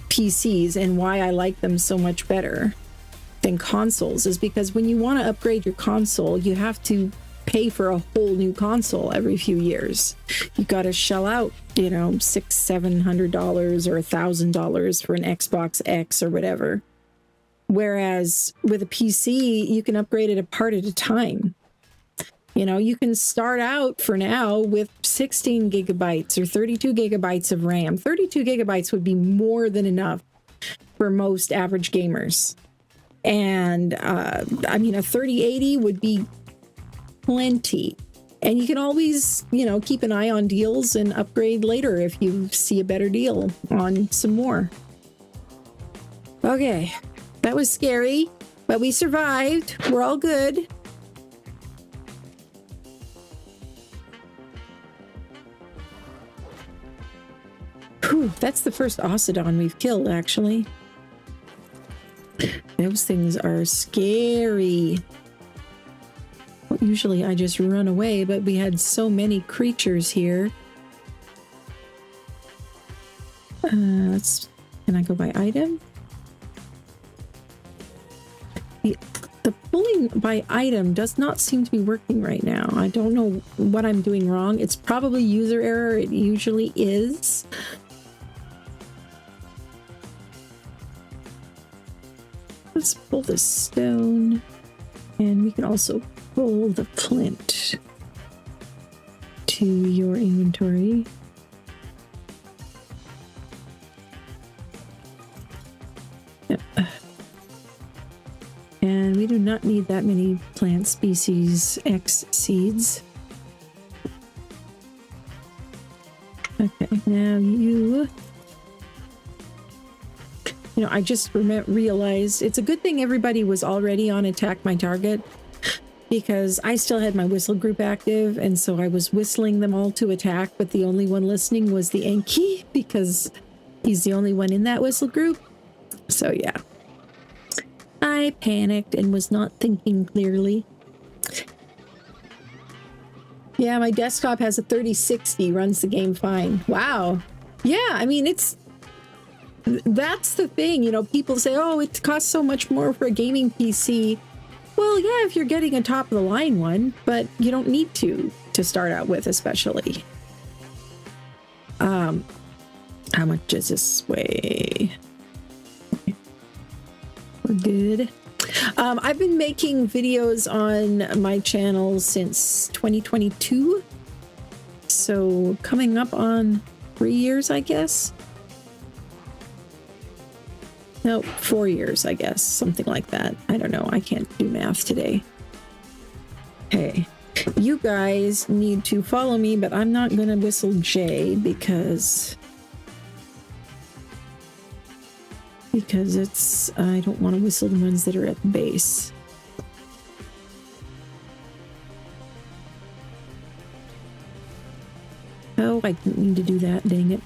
PCs and why I like them so much better than consoles, is because when you want to upgrade your console, you have to pay for a whole new console every few years. You got to shell out, you know, $600-700 or $1,000 for an Xbox X or whatever. Whereas with a PC, you can upgrade it a part at a time. You know, you can start out for now with 16 gigabytes or 32 gigabytes of RAM. 32 gigabytes would be more than enough for most average gamers. And I mean, a 3080 would be plenty. And you can always, you know, keep an eye on deals and upgrade later if you see a better deal on some more. Okay, that was scary, but we survived. We're all good. Whew, that's the first Ocedon we've killed, actually. Those things are scary. Well, usually I just run away, but we had so many creatures here. Can I go by item? The pulling by item does not seem to be working right now. I don't know what I'm doing wrong. It's probably user error. It usually is. Let's pull the stone, and we can also pull the flint to your inventory. Yep. And we do not need that many plant species X seeds. Okay, now you know, I just realized it's a good thing everybody was already on Attack My Target, because I still had my whistle group active, and so I was whistling them all to attack, but the only one listening was the Enki, because he's the only one in that whistle group. So yeah, I panicked and was not thinking clearly. Yeah, my desktop has a 3060, runs the game fine. Wow. Yeah, I mean, that's the thing, you know, people say, oh, it costs so much more for a gaming PC. Well, yeah, if you're getting a top of the line one, but you don't need to start out with, especially. How much does this weigh? We're good. I've been making videos on my channel since 2022. so coming up on 3 years, I guess. No, 4 years, I guess. Something like that. I don't know. I can't do math today. Hey, you guys need to follow me, but I'm not going to whistle J because it's, I don't want to whistle the ones that are at the base. Oh, I didn't mean to do that, dang it.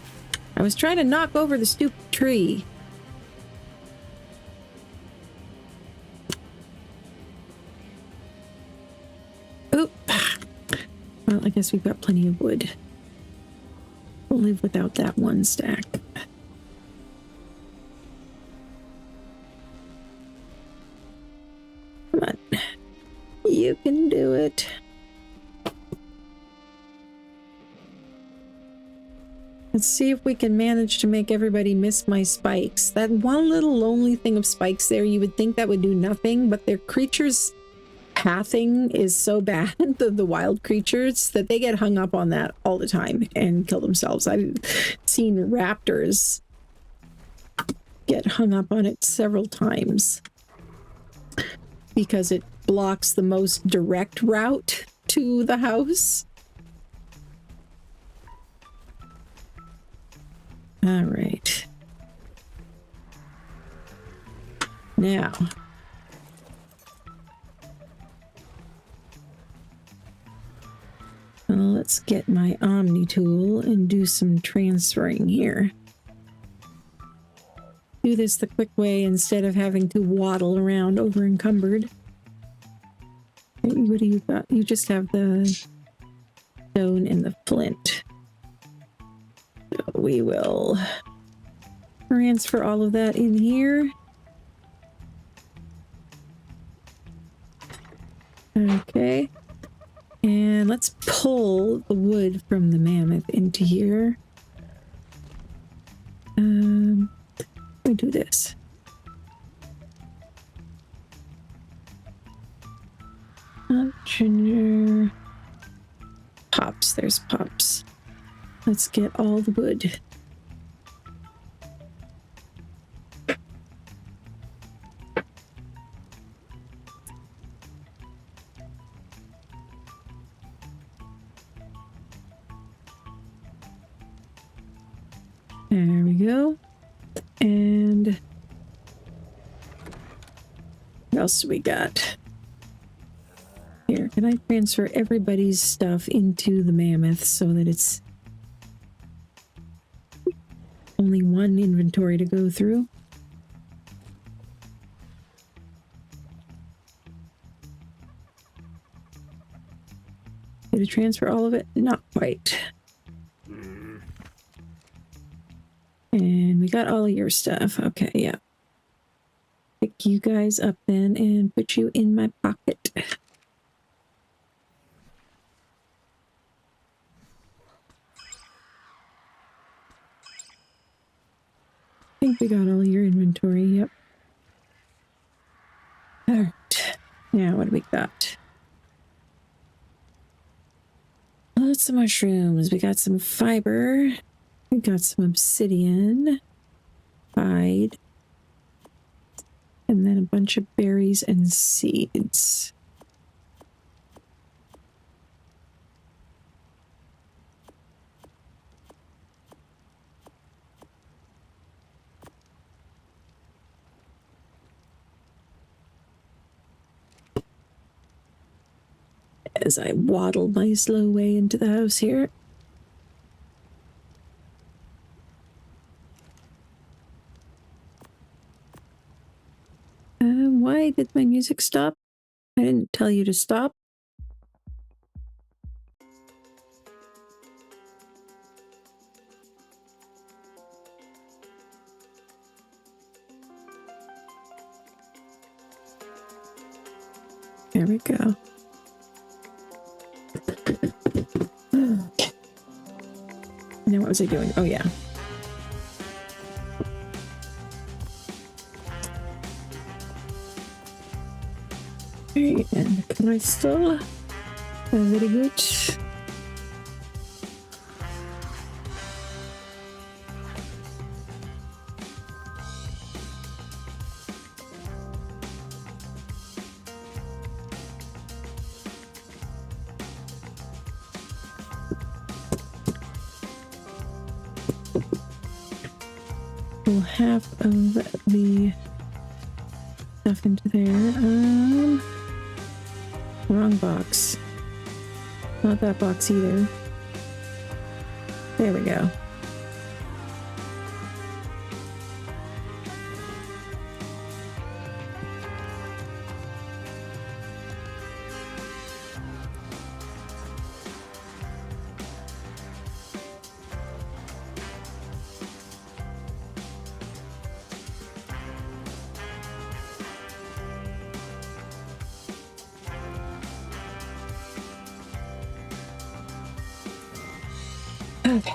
I was trying to knock over the stupid tree. Oop. Well, I guess we've got plenty of wood. We'll live without that one stack. Come on. You can do it. Let's see if we can manage to make everybody miss my spikes. That one little lonely thing of spikes there, you would think that would do nothing, but their creatures' pathing is so bad, the wild creatures, that they get hung up on that all the time and kill themselves. I've seen raptors get hung up on it several times because it blocks the most direct route to the house. All right. Now, let's get my Omni tool and do some transferring here. Do this the quick way instead of having to waddle around over encumbered. What do you got? You just have the stone and the flint. So we will transfer all of that in here. Okay. And let's pull the wood from the mammoth into here. Let me do this. Ginger. Pops, there's pops. Let's get all the wood. There we go. And what else do we got? Here, can I transfer everybody's stuff into the mammoth so that it's only one inventory to go through? Did it transfer all of it? Not quite. And we got all of your stuff. Okay, yeah. Pick you guys up then and put you in my pocket. I think we got all your inventory, yep. Alright. Now what do we got? Lots of mushrooms. We got some fiber. We got some obsidian. Hide. And then a bunch of berries and seeds. As I waddle my slow way into the house here. Why did my music stop? I didn't tell you to stop. There we go. Now what was I doing? Oh yeah. Alright, and crystal. Very good. pull half of the stuff into there. Wrong box. Not that box either. There we go. Okay.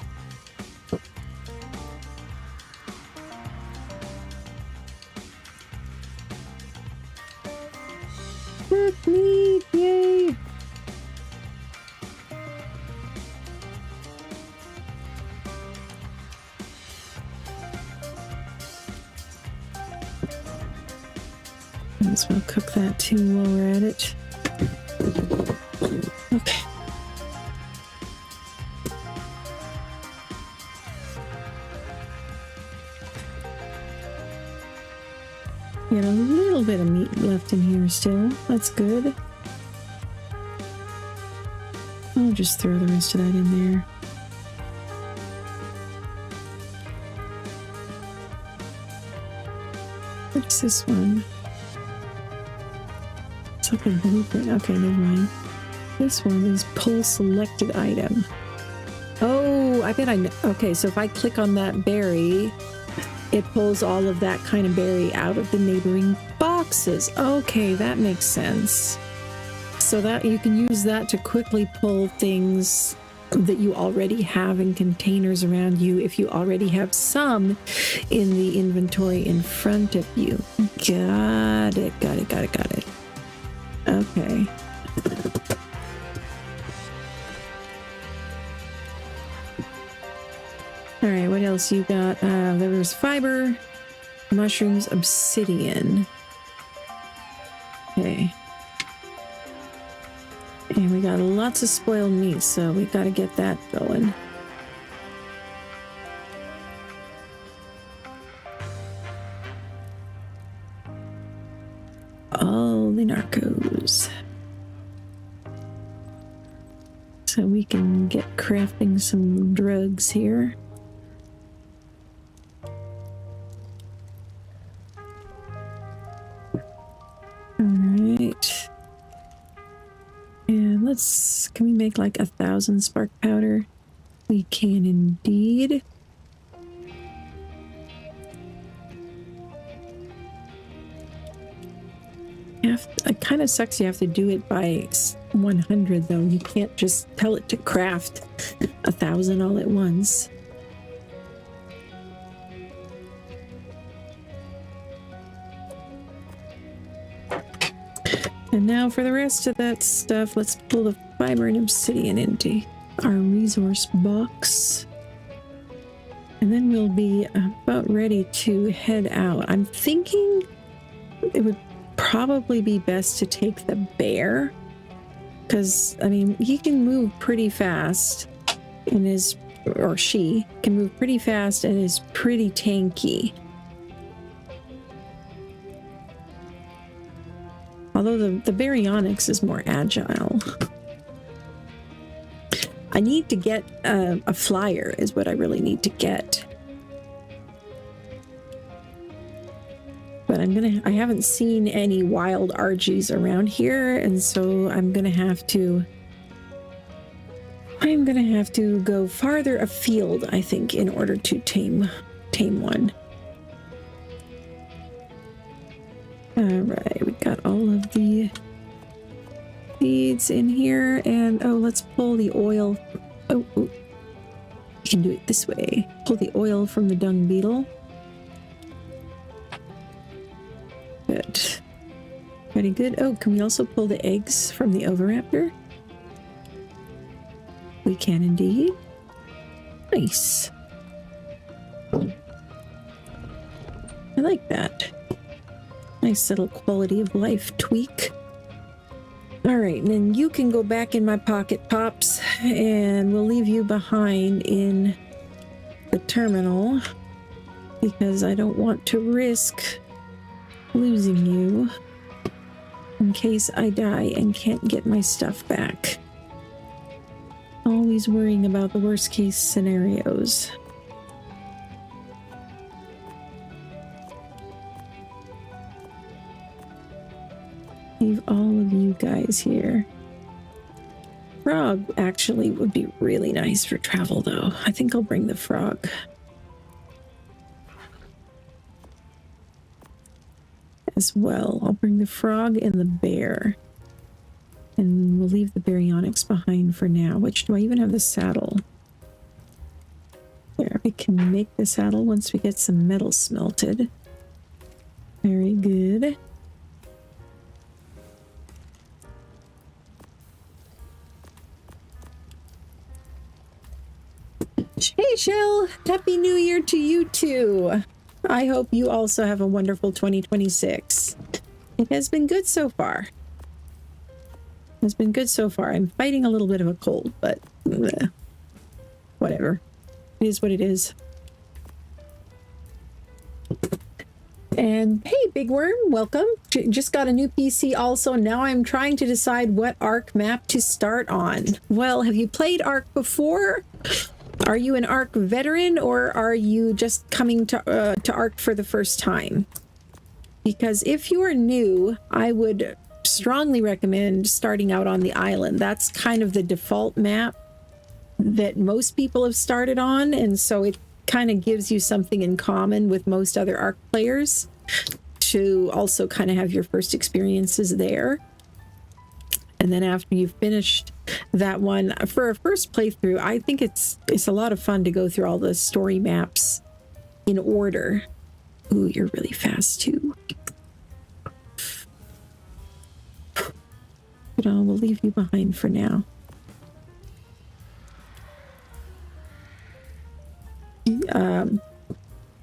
Cook meat, yay! Might as well cook that too while we're at it. Okay. Got a little bit of meat left in here still. That's good. I'll just throw the rest of that in there. What's this one? It's like a blueprint. Okay, never mind. This one is pull selected item. Oh, I bet I know. Okay, so if I click on that berry, it pulls all of that kind of berry out of the neighboring boxes. Okay, that makes sense. So that you can use that to quickly pull things that you already have in containers around you if you already have some in the inventory in front of you. Got it, got it, got it, got it. Okay. All right, what else you got? There was fiber, mushrooms, obsidian. Okay. And we got lots of spoiled meat, so we got to get that going. All the narcos. So we can get crafting some drugs here. Alright. And let's, can we make like 1,000 spark powder? We can indeed. It kind of sucks you have to do it by 100 though. You can't just tell it to craft 1,000 all at once. And now for the rest of that stuff, let's pull the fiber and obsidian into our resource box. And then we'll be about ready to head out. I'm thinking it would probably be best to take the bear, because I mean he can move pretty fast and is, or she can move pretty fast and is pretty tanky. Although the Baryonyx is more agile. I need to get a flyer is what I really need to get. But I haven't seen any wild Argies around here, and so I'm gonna have to go farther afield, I think, in order to tame one. Alright, we got all of the seeds in here, and oh, let's pull the oil. Oh, you can do it this way. Pull the oil from the dung beetle. Good. Pretty good. Oh, can we also pull the eggs from the oviraptor? We can indeed. Nice. I like that. Nice little quality of life tweak. All right, and then you can go back in my pocket, Pops, and we'll leave you behind in the terminal. because I don't want to risk losing you in case I die and can't get my stuff back. Always worrying about the worst case scenarios. Leave all of you guys here. Frog actually would be really nice for travel, though. I think I'll bring the frog. As well. I'll bring the frog and the bear. And we'll leave the Baryonyx behind for now. Which, do I even have the saddle? There, we can make the saddle once we get some metal smelted. Very good. Hey, Shell! Happy New Year to you too! I hope you also have a wonderful 2026. It has been good so far. It's been good so far. I'm fighting a little bit of a cold, but whatever. It is what it is. And hey, Big Worm, welcome. Just got a new PC also. Now I'm trying to decide what Ark map to start on. Well, have you played Ark before? Are you an Ark veteran, or are you just coming to Ark for the first time? Because if you are new, I would strongly recommend starting out on the island. That's kind of the default map that most people have started on, and so it kind of gives you something in common with most other Ark players to also kind of have your first experiences there. And then after you've finished that one, for a first playthrough, I think it's a lot of fun to go through all the story maps in order. Ooh, you're really fast too. But we'll leave you behind for now.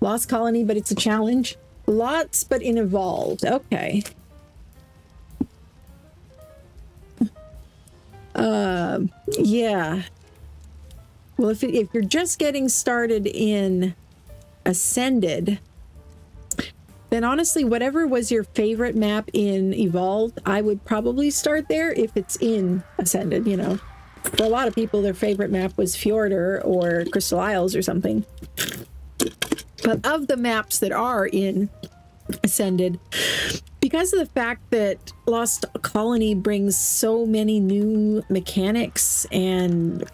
Lost Colony, but it's a challenge. Lots, but in Evolved. Okay. Yeah. Well, if you're just getting started in Ascended, then honestly, whatever was your favorite map in Evolved, I would probably start there if it's in Ascended, you know. For a lot of people, their favorite map was Fjordur or Crystal Isles or something. But of the maps that are in Ascended, because of the fact that Lost Colony brings so many new mechanics and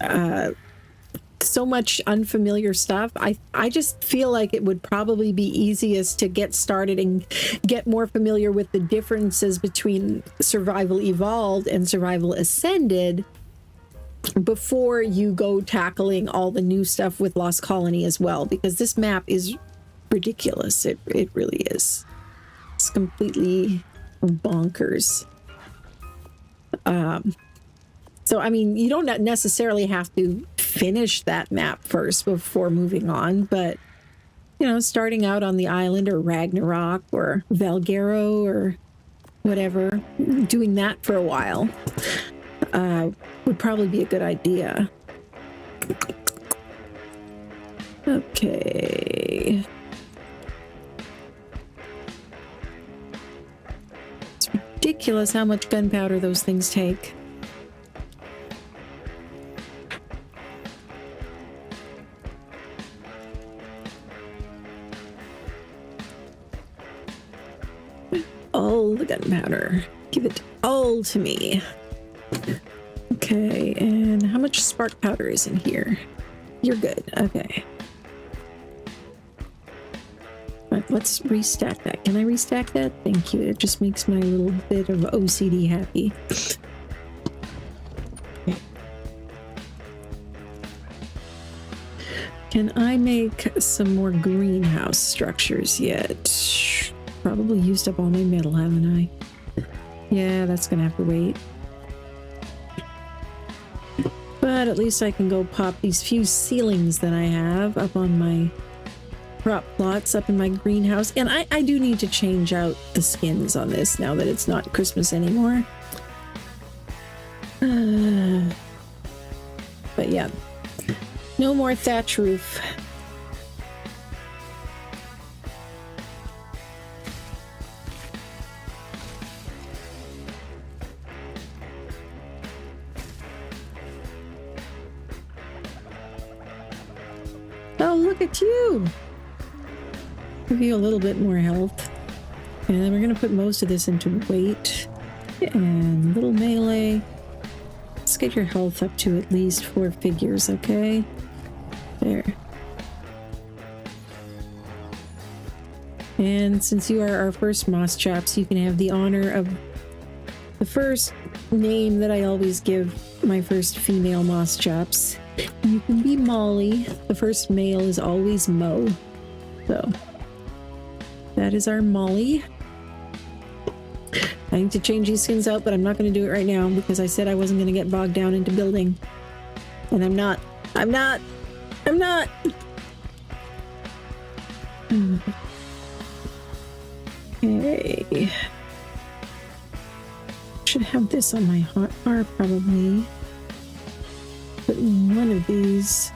so much unfamiliar stuff, I just feel like it would probably be easiest to get started and get more familiar with the differences between Survival Evolved and Survival Ascended before you go tackling all the new stuff with Lost Colony as well, because this map is ridiculous. It really is. It's completely bonkers. So, I mean, you don't necessarily have to finish that map first before moving on, but, you know, starting out on the island or Ragnarok or Valgero or whatever, doing that for a while would probably be a good idea. Okay. It's ridiculous how much gunpowder those things take. All the gunpowder. Give it all to me. Okay, and how much spark powder is in here? You're good. Okay. Right, let's restack that. Can I restack that? Thank you. It just makes my little bit of OCD happy. Okay. Can I make some more greenhouse structures yet? Probably used up all my metal, haven't I? Yeah, that's gonna have to wait. But at least I can go pop these few ceilings that I have up on my prop plots up in my greenhouse. And I do need to change out the skins on this now that it's not Christmas anymore. But yeah, no more thatch roof. Oh, look at you! Give you a little bit more health. And then we're going to put most of this into weight and little melee. Let's get your health up to at least 4 figures, okay? There. And since you are our first Moss Chaps, you can have the honor of the first name that I always give my first female Moss Chaps. You can be Molly. The first male is always Mo. So, that is our Molly. I need to change these skins out, but I'm not going to do it right now because I said I wasn't going to get bogged down into building. And I'm not. I'm not. I'm not. Okay. Should have this on my hot bar probably. Put one of these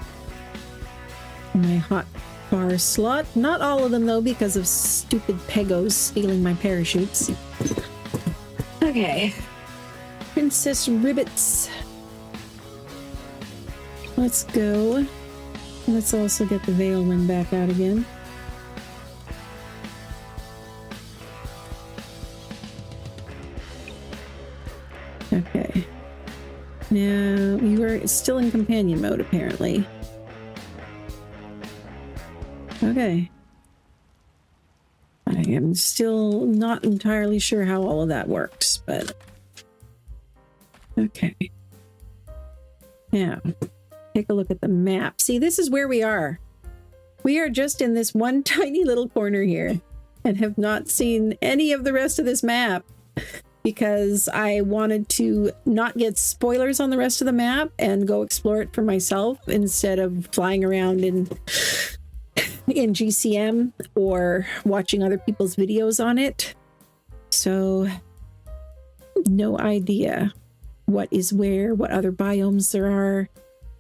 in my hot bar slot. Not all of them though, because of stupid pegos stealing my parachutes. Okay. Princess Ribbits. Let's go. Let's also get the veil one back out again. Okay. Now, you are still in companion mode, apparently. Okay. I am still not entirely sure how all of that works, but... Okay. Now, take a look at the map. See, this is where we are. We are just in this one tiny little corner here and have not seen any of the rest of this map because I wanted to not get spoilers on the rest of the map and go explore it for myself instead of flying around in GCM or watching other people's videos on it. So, no idea what is where, what other biomes there are,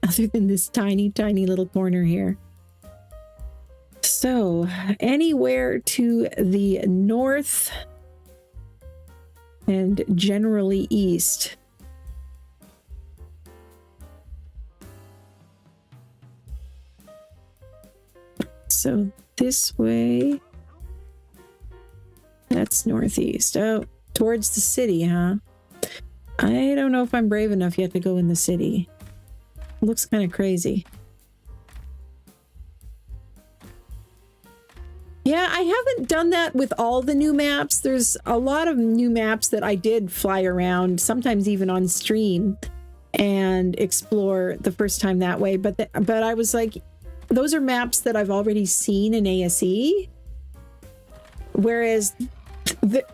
other than this tiny, tiny little corner here. So, anywhere to the north and generally east. So this way, that's northeast. Oh, towards the city, huh? I don't know if I'm brave enough yet to go in the city. Looks kind of crazy. Yeah, I haven't done that with all the new maps. There's a lot of new maps that I did fly around, sometimes even on stream, and explore the first time that way. But I was like, those are maps that I've already seen in ASE, whereas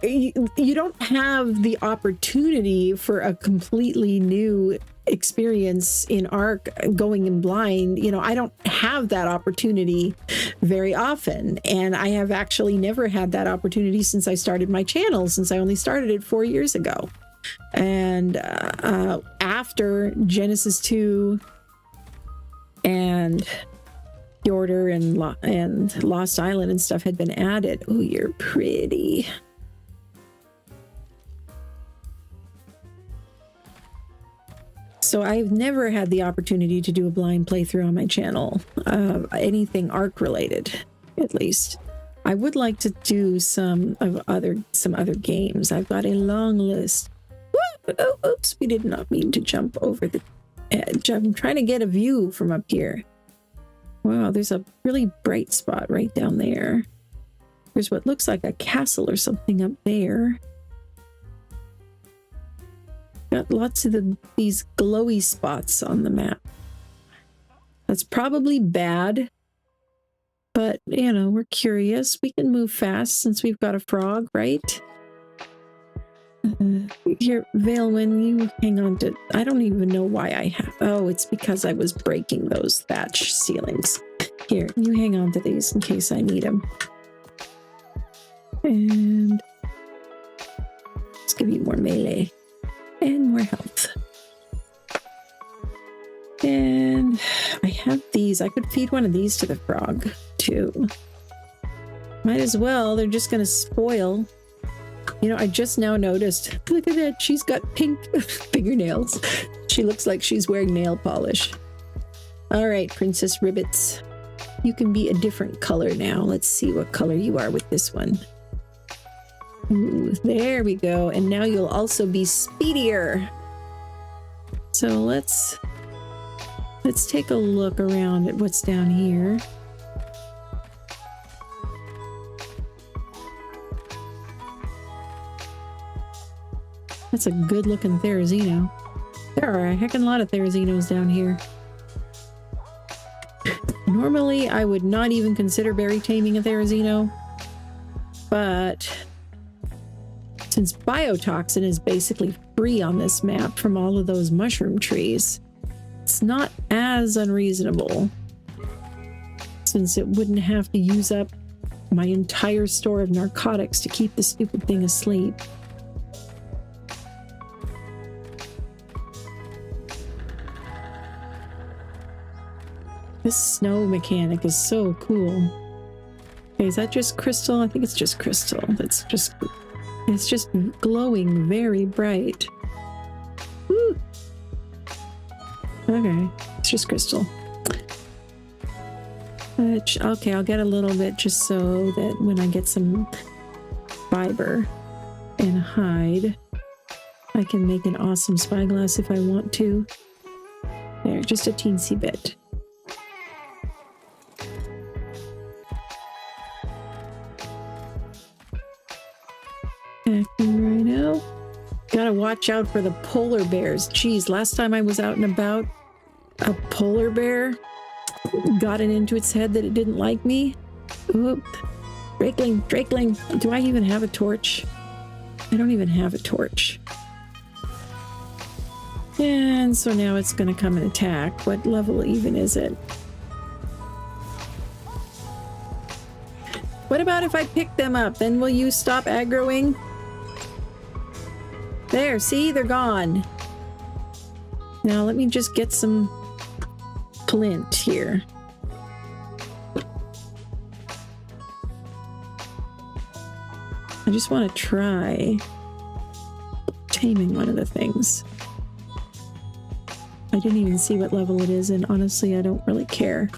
you don't have the opportunity for a completely new experience in ARC going in blind. You know, I don't have that opportunity very often, and I have actually never had that opportunity since I started my channel, since I only started it 4 years ago. And after Genesis 2 and the Order and Lost Island and stuff had been added. Oh, you're pretty. So I've never had the opportunity to do a blind playthrough on my channel, anything ARC related, at least. I would like to do some other games. I've got a long list. Oh, oops, we did not mean to jump over the edge. I'm trying to get a view from up here. Wow, there's a really bright spot right down there. There's what looks like a castle or something up there. Got lots of these glowy spots on the map. That's probably bad, but you know, we're curious. We can move fast since we've got a frog, right? Here, Veilwyn, you hang on to... I don't even know why I have... Oh, it's because I was breaking those thatch ceilings. Here, you hang on to these in case I need them. And... let's give you more melee. And more health. And I have these. I could feed one of these to the frog, too. Might as well. They're just going to spoil. You know, I just now noticed. Look at that. She's got pink fingernails. She looks like she's wearing nail polish. All right, Princess Ribbits. You can be a different color now. Let's see what color you are with this one. Ooh, there we go. And now you'll also be speedier. So let's take a look around at what's down here. That's a good looking Therizino. There are a heckin' lot of Therizinos down here. Normally, I would not even consider berry taming a Therizino, but since biotoxin is basically free on this map from all of those mushroom trees, it's not as unreasonable, since it wouldn't have to use up my entire store of narcotics to keep the stupid thing asleep. This snow mechanic is so cool. Okay, is that just crystal? I think it's just crystal. It's just glowing very bright. Woo! Okay, it's just crystal. Okay, I'll get a little bit just so that when I get some fiber and hide, I can make an awesome spyglass if I want to. There, just a teensy bit. Right now, gotta watch out for the polar bears. Geez, last time I was out and about, a polar bear got it into its head that it didn't like me. Oop. Drakeling. Do I even have a torch? I don't even have a torch. And so now it's gonna come and attack. What level even is it? What about if I pick them up? Then will you stop aggroing? There, see? They're gone. Now let me just get some flint here. I just want to try taming one of the things. I didn't even see what level it is, and honestly, I don't really care.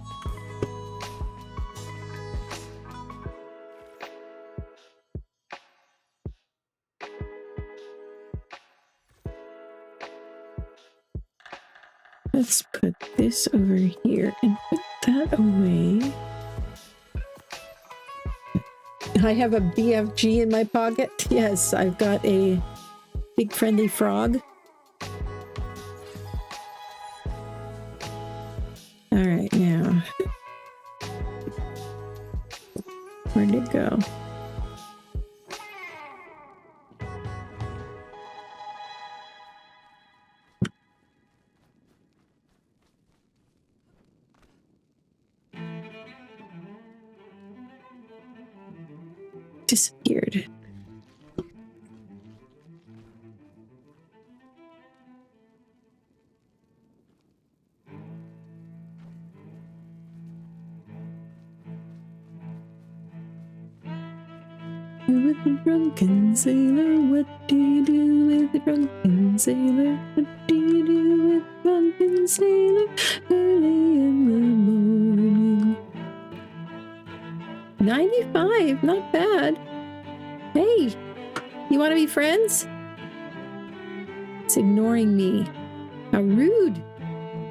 Let's put this over here and put that away. I have a BFG in my pocket. Yes, I've got a big friendly frog. All right, now. Where'd it go? Disappeared. With the drunken sailor, what do you do with the drunken sailor? What do you do with the drunken sailor early in the morning? 95, not bad. Hey, you want to be friends? It's ignoring me. How rude.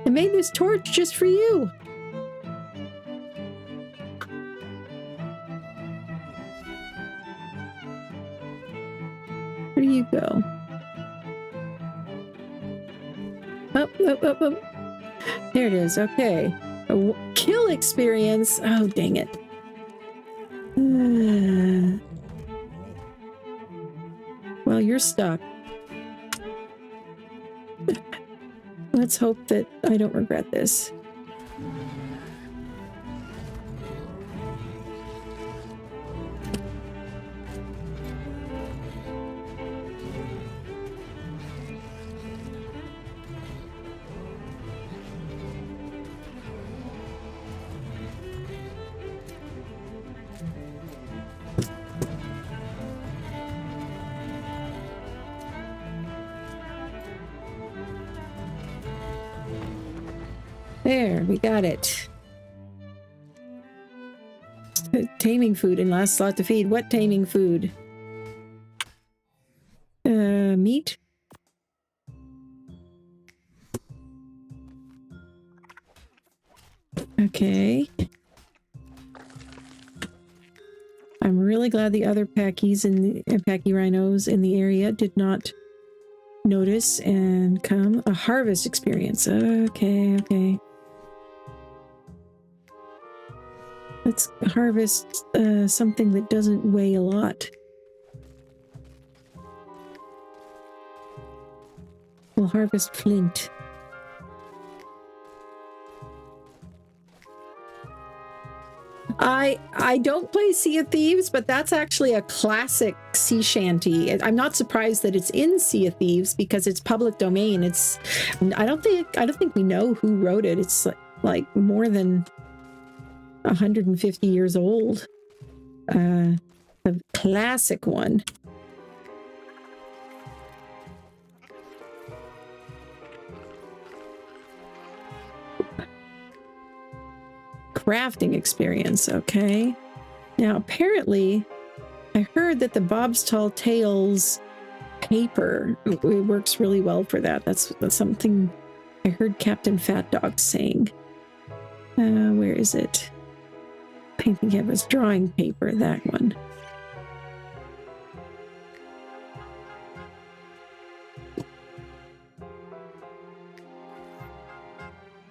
I made this torch just for you. Where do you go? Oh. There it is. Okay. A kill experience. Oh, dang it. Well, you're stuck. Let's hope that I don't regret this. There, we got it. Taming food and last slot to feed. What taming food? Meat? Okay. I'm really glad the other packies and the packy rhinos in the area did not notice and come. A harvest experience. Okay, okay. Let's harvest something that doesn't weigh a lot. We'll harvest flint. I don't play Sea of Thieves, but that's actually a classic sea shanty. I'm not surprised that it's in Sea of Thieves because it's public domain. It's I don't think we know who wrote it. It's like more than 150 years old. A classic one. Crafting experience, okay. Now apparently I heard that the Bob's Tall Tales paper, it works really well for that. That's something I heard Captain Fat Dog saying. Where is it? Painting canvas, drawing paper, that one.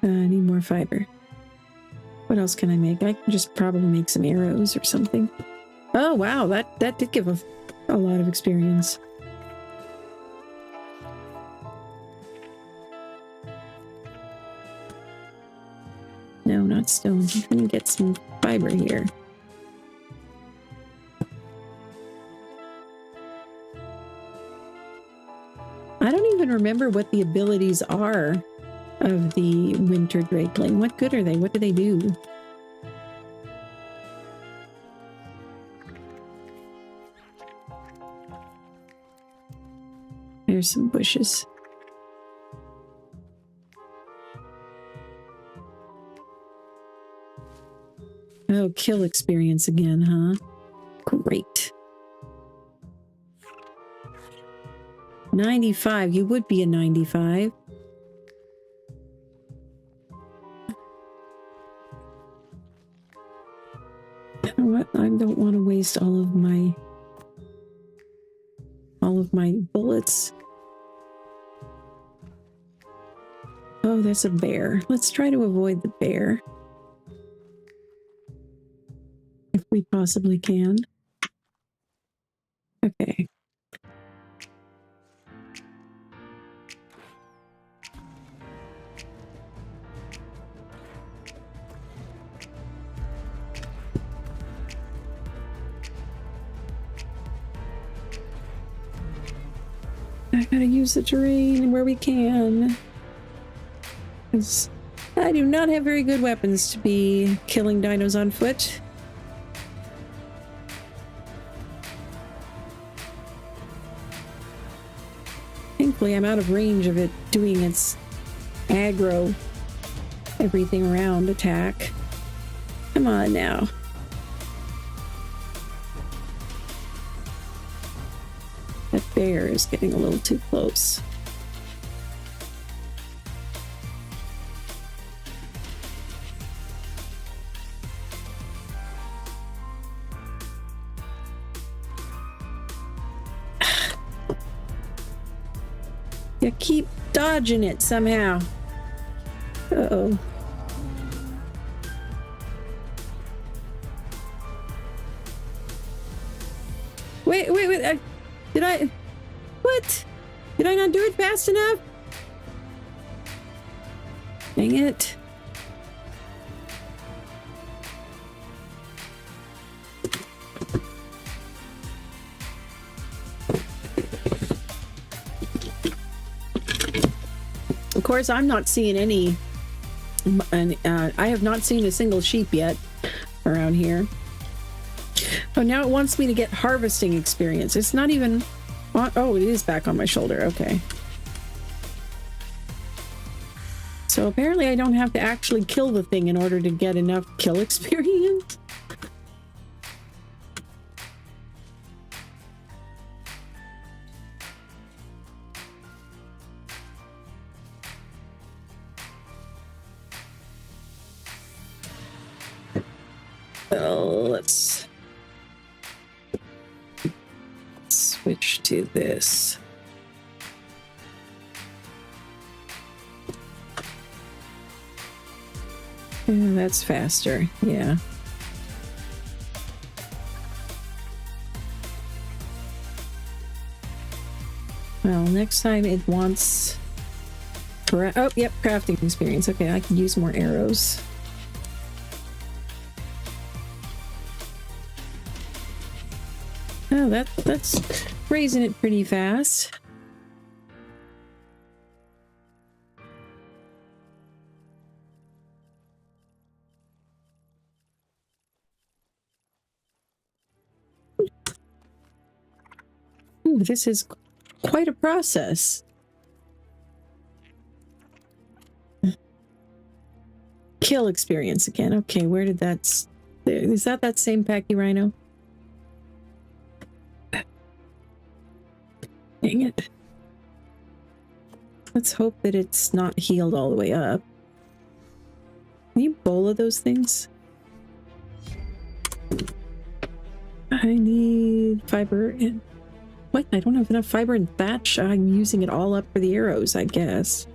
I need more fiber. What else can I make? I can just probably make some arrows or something. Oh, wow. That did give a lot of experience. No, not stone. I'm going to get some fiber here. I don't even remember what the abilities are of the winter drakeling. What good are they? What do they do? There's some bushes. Oh, kill experience again, huh? Great. 95. You would be a 95. What? I don't want to waste all of my bullets. Oh, there's a bear. Let's try to avoid the bear. If we possibly can. Okay. I gotta use the terrain where we can. Because I do not have very good weapons to be killing dinos on foot. Thankfully, I'm out of range of it doing its aggro, everything around attack. Come on now. That bear is getting a little too close. You keep dodging it somehow. Uh-oh. Wait, did I... What? Did I not do it fast enough? Dang it. Of course, I'm not seeing any... I have not seen a single sheep yet around here. Oh, now it wants me to get harvesting experience. It's not even... Oh, it is back on my shoulder. Okay. So apparently I don't have to actually kill the thing in order to get enough kill experience. Let's switch to this. Yeah, that's faster. Yeah. Well, next time it wants... Oh, yep, crafting experience. Okay, I can use more arrows. Oh, that's raising it pretty fast. Ooh, this is quite a process. Kill experience again. Okay, where did that... Is that same Pachyrhino? Dang it. Let's hope that it's not healed all the way up. Can you bola those things? I need fiber and... What? I don't have enough fiber and thatch. I'm using it all up for the arrows, I guess.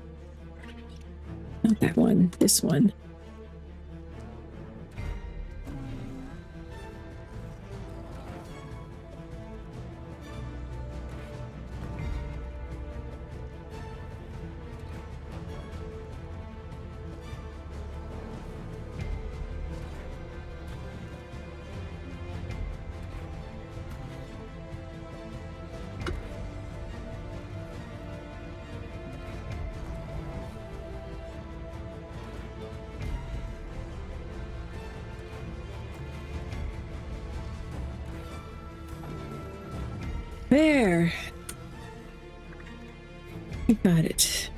Not that one. This one. There. I got it.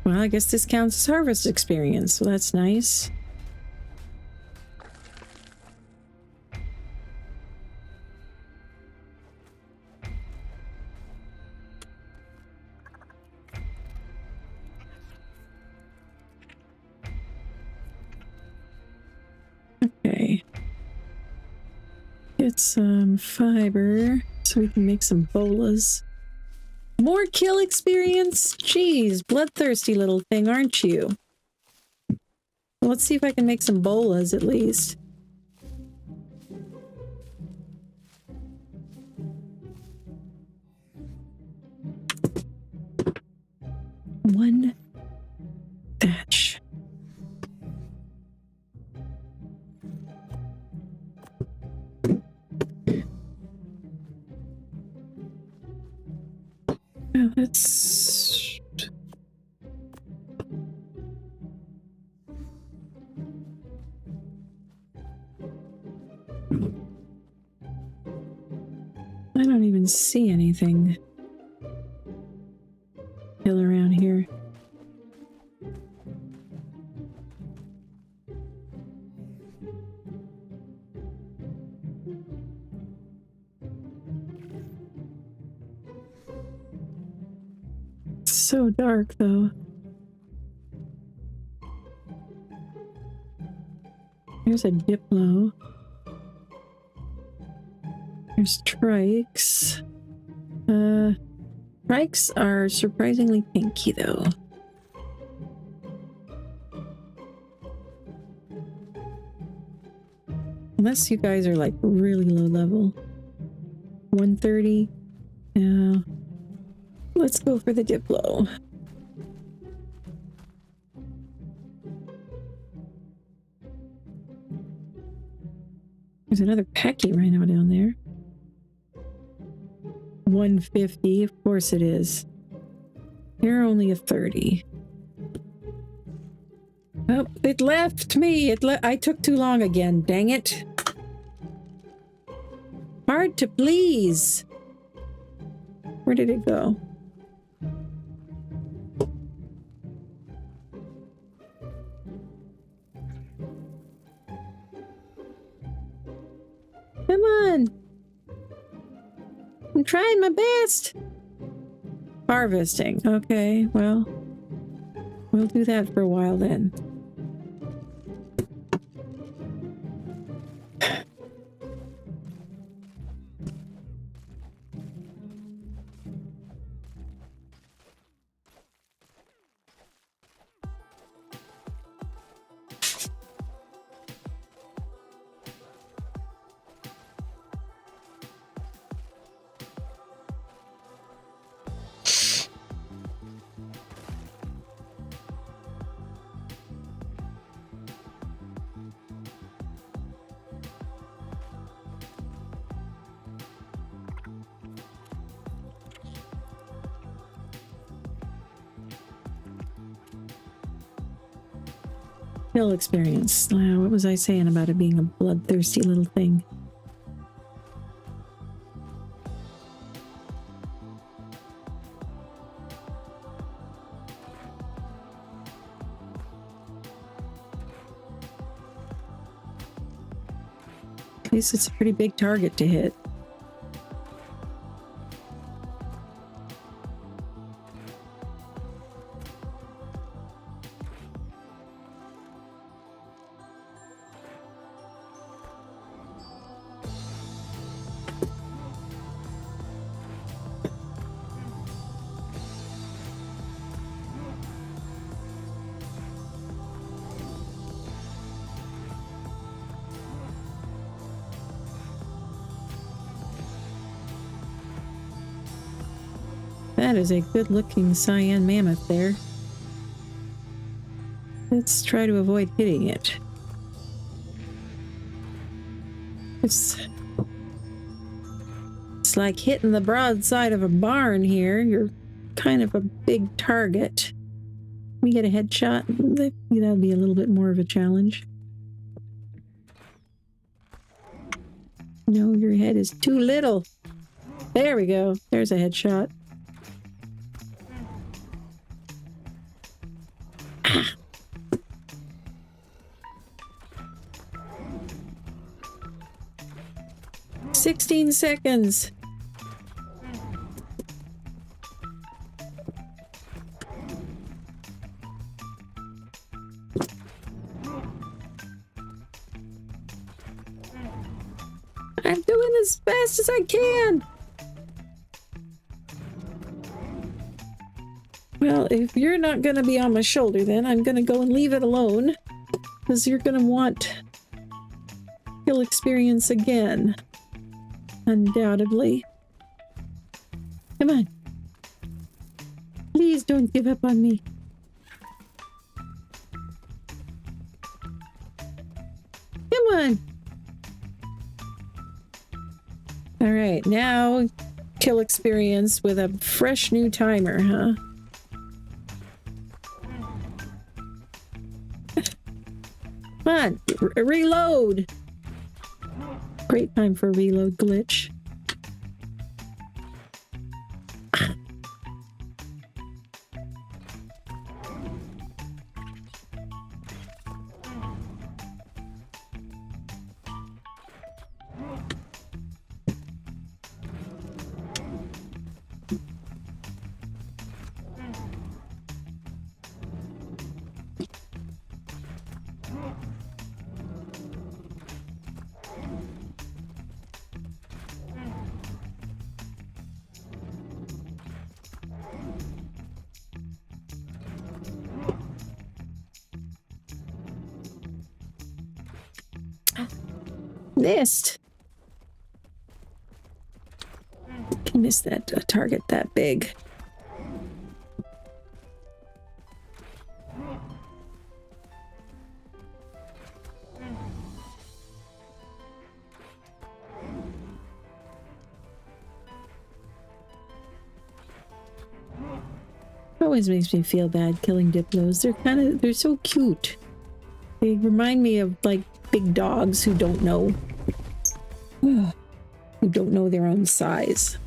Well, I guess this counts as harvest experience, so that's nice. Okay. Get some fiber so we can make some bolas. More kill experience? Jeez, bloodthirsty little thing, aren't you? Well, let's see if I can make some bolas at least. One thatch. Well, that's... I don't even see anything kill around here. So dark, though. There's a Diplo. There's trikes. Trikes are surprisingly pinky, though. Unless you guys are like really low level. 130. Yeah. Let's go for the Diplo. There's another Pachyrhino down there. 150, of course it is. You're only a 30. Oh, it left me. I took too long again. Dang it. Hard to please. Where did it go? Come on. I'm trying my best. Harvesting. Okay, well. We'll do that for a while then. Kill experience. What was I saying about it being a bloodthirsty little thing? At least it's a pretty big target to hit. That is a good-looking cyan mammoth there. Let's try to avoid hitting it. It's like hitting the broadside of a barn here. You're kind of a big target. We get a headshot. That'll be a little bit more of a challenge. No, your head is too little. There we go. There's a headshot. 16 seconds. I'm doing as fast as I can. Well, if you're not going to be on my shoulder, then I'm going to go and leave it alone, because you're going to want kill experience again. Undoubtedly. Come on. Please don't give up on me. Come on. All right, now kill experience with a fresh new timer, huh? Come on, reload. Great time for a reload glitch. Missed. Can miss that target that big. Always makes me feel bad killing Diplos. They're so cute. They remind me of like big dogs who don't know their own size.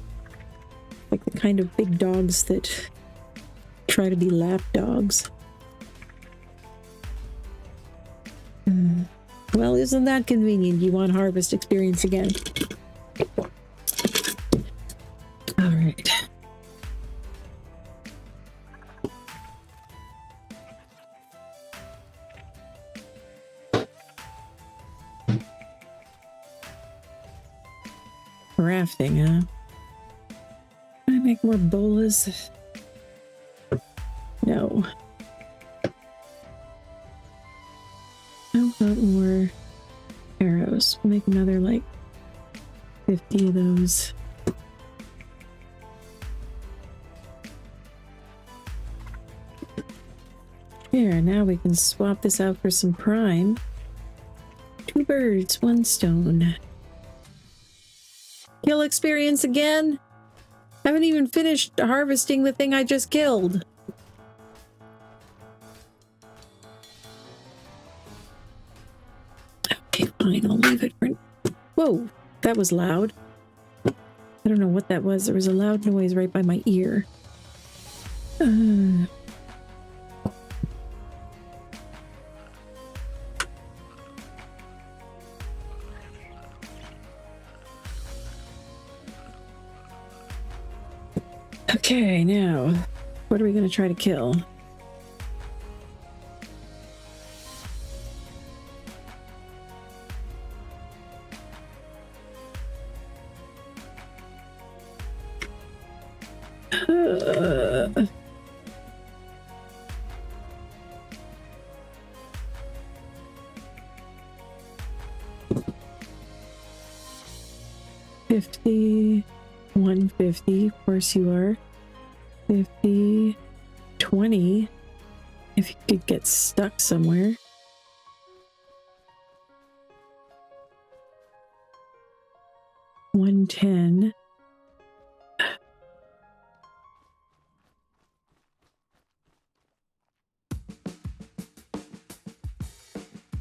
Like the kind of big dogs that try to be lap dogs. Well, isn't that convenient? You want harvest experience again. All right. crafting, huh? Can I make more bolas? No. How about more arrows? We'll make another like 50 of those. Here, now we can swap this out for some prime. 2 birds, 1 stone. Kill experience again? Haven't even finished harvesting the thing I just killed. Okay, fine, I'll leave it for... Whoa, that was loud. I don't know what that was. There was a loud noise right by my ear. Okay, now, what are we going to try to kill? Uh, 50, 150, of course you are. 50, 20, if you could get stuck somewhere. $110.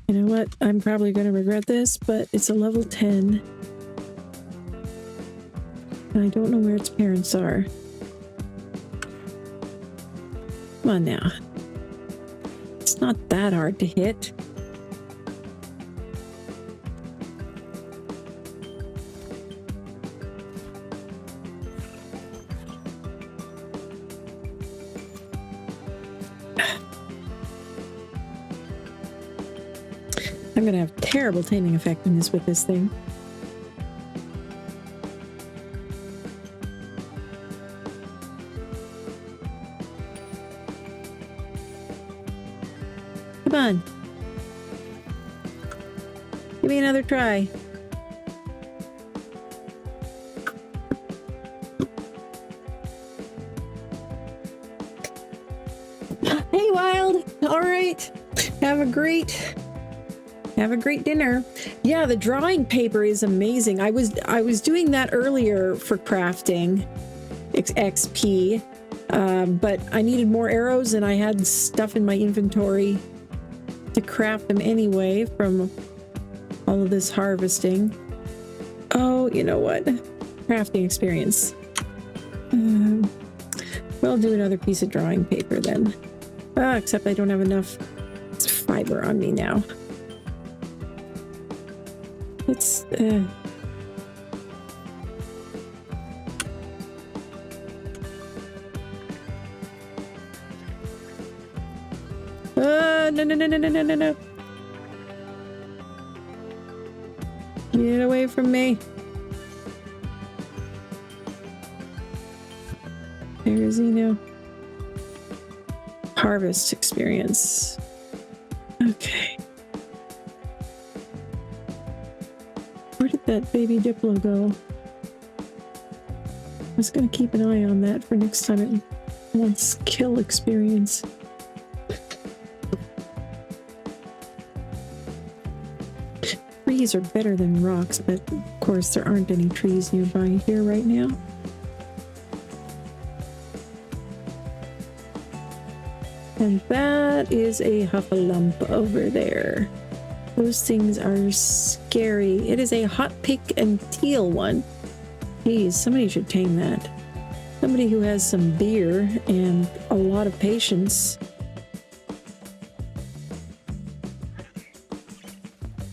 You know what? I'm probably going to regret this, but it's a level 10. And I don't know where its parents are. Come on now. It's not that hard to hit. I'm gonna have terrible taming effectiveness with this thing. Come on. Give me another try. Hey, Wild. All right. Have a great dinner. Yeah, the drawing paper is amazing. I was doing that earlier for crafting XP, but I needed more arrows and I had stuff in my inventory to craft them anyway from all of this harvesting. Oh, you know what? Crafting experience. We'll do another piece of drawing paper then. Except I don't have enough fiber on me now. It's, no. Get away from me. There's Zeno. Harvest experience. Okay. Where did that baby Diplo go? I was going to keep an eye on that for next time it wants kill experience. Trees are better than rocks, but of course there aren't any trees nearby here right now. And that is a Huffalump over there. Those things are scary. It is a hot pink and teal one. Geez, somebody should tame that. Somebody who has some beer and a lot of patience.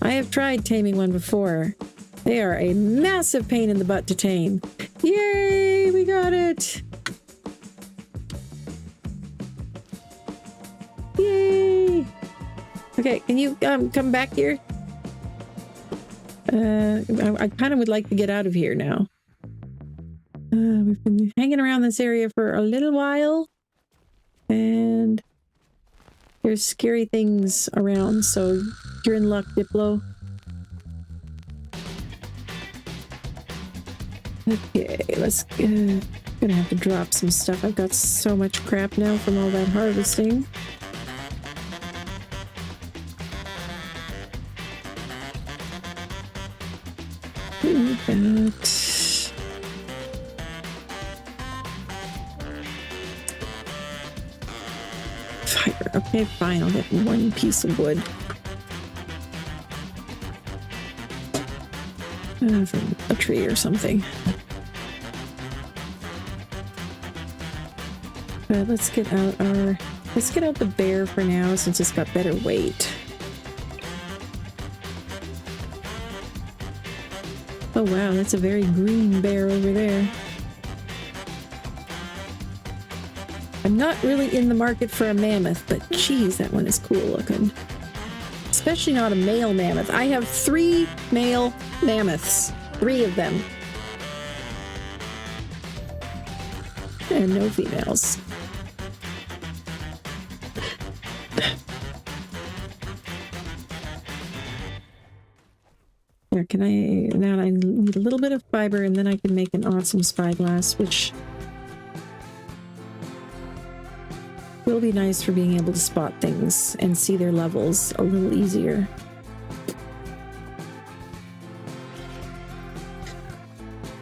I have tried taming one before. They are a massive pain in the butt to tame. Yay, we got it! Yay! Okay, can you come back here? I kind of would like to get out of here now. We've been hanging around this area for a little while, and there's scary things around, so you're in luck, Diplo. Okay, let's gonna have to drop some stuff. I've got so much crap now from all that harvesting. We've got fire. Okay, fine. I'll get one piece of wood. From a tree or something. But let's get out the bear for now, since it's got better weight. Oh wow, that's a very green bear over there. I'm not really in the market for a mammoth, but geez, that one is cool looking. Especially not a male mammoth. I have 3 male mammoths. 3 of them. And no females. Here, now I need a little bit of fiber, and then I can make an awesome spyglass, which will be nice for being able to spot things and see their levels a little easier.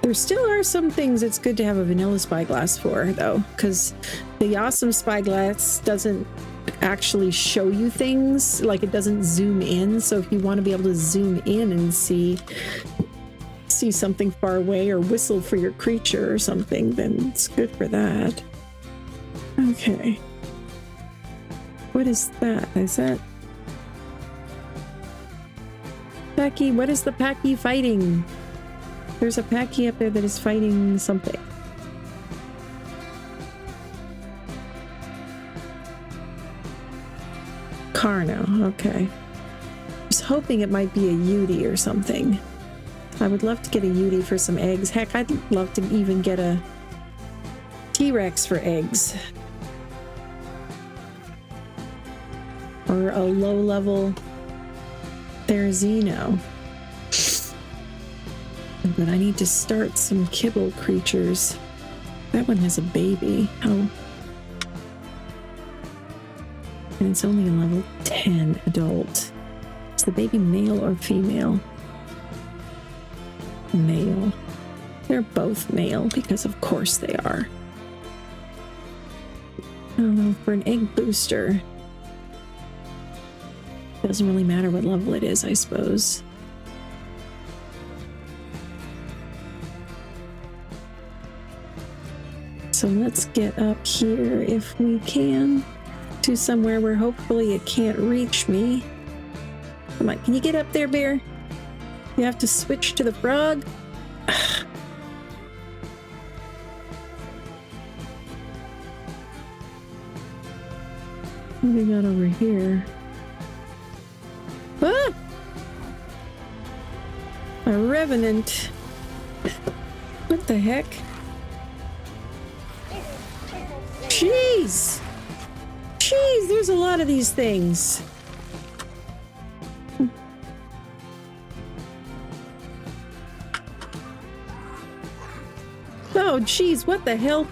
There still are some things it's good to have a vanilla spyglass for, though, because the awesome spyglass doesn't actually show you things, like it doesn't zoom in. So if you want to be able to zoom in and see something far away or whistle for your creature or something, then it's good for that. Okay. What is that? Is that Packy? What is the Packy fighting? There's a Packy up there that is fighting something. Carno, okay. I was hoping it might be a Yudi or something. I would love to get a Yudi for some eggs. Heck, I'd love to even get a T-Rex for eggs. Or a low-level Therizino. But I need to start some kibble creatures. That one has a baby. Oh. And it's only a level 10 adult. Is the baby male or female? Male. They're both male, because of course they are. Oh, for an egg booster. Doesn't really matter what level it is, I suppose. So let's get up here if we can to somewhere where hopefully it can't reach me. Come on, can you get up there, bear? You have to switch to the frog? What do we got over here? Ah! A revenant. What the heck? Jeez! Jeez, there's a lot of these things. Oh, jeez, what the hell?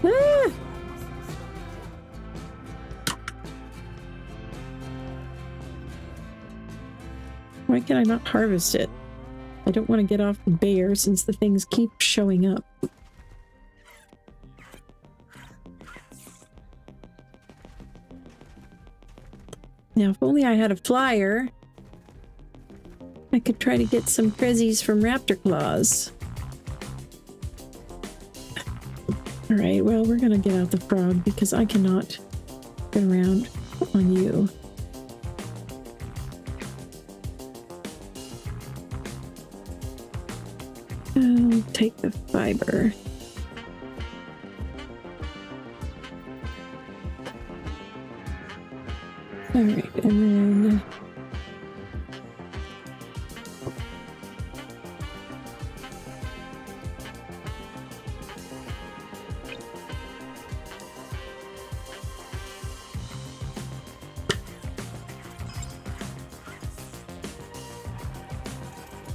Ah! Why can I not harvest it? I don't want to get off the bear since the things keep showing up. Now, if only I had a flyer, I could try to get some prezzies from Raptor Claws. Alright, well, we're gonna get out the frog because I cannot get around on you. I'll take the fiber. Alright, and then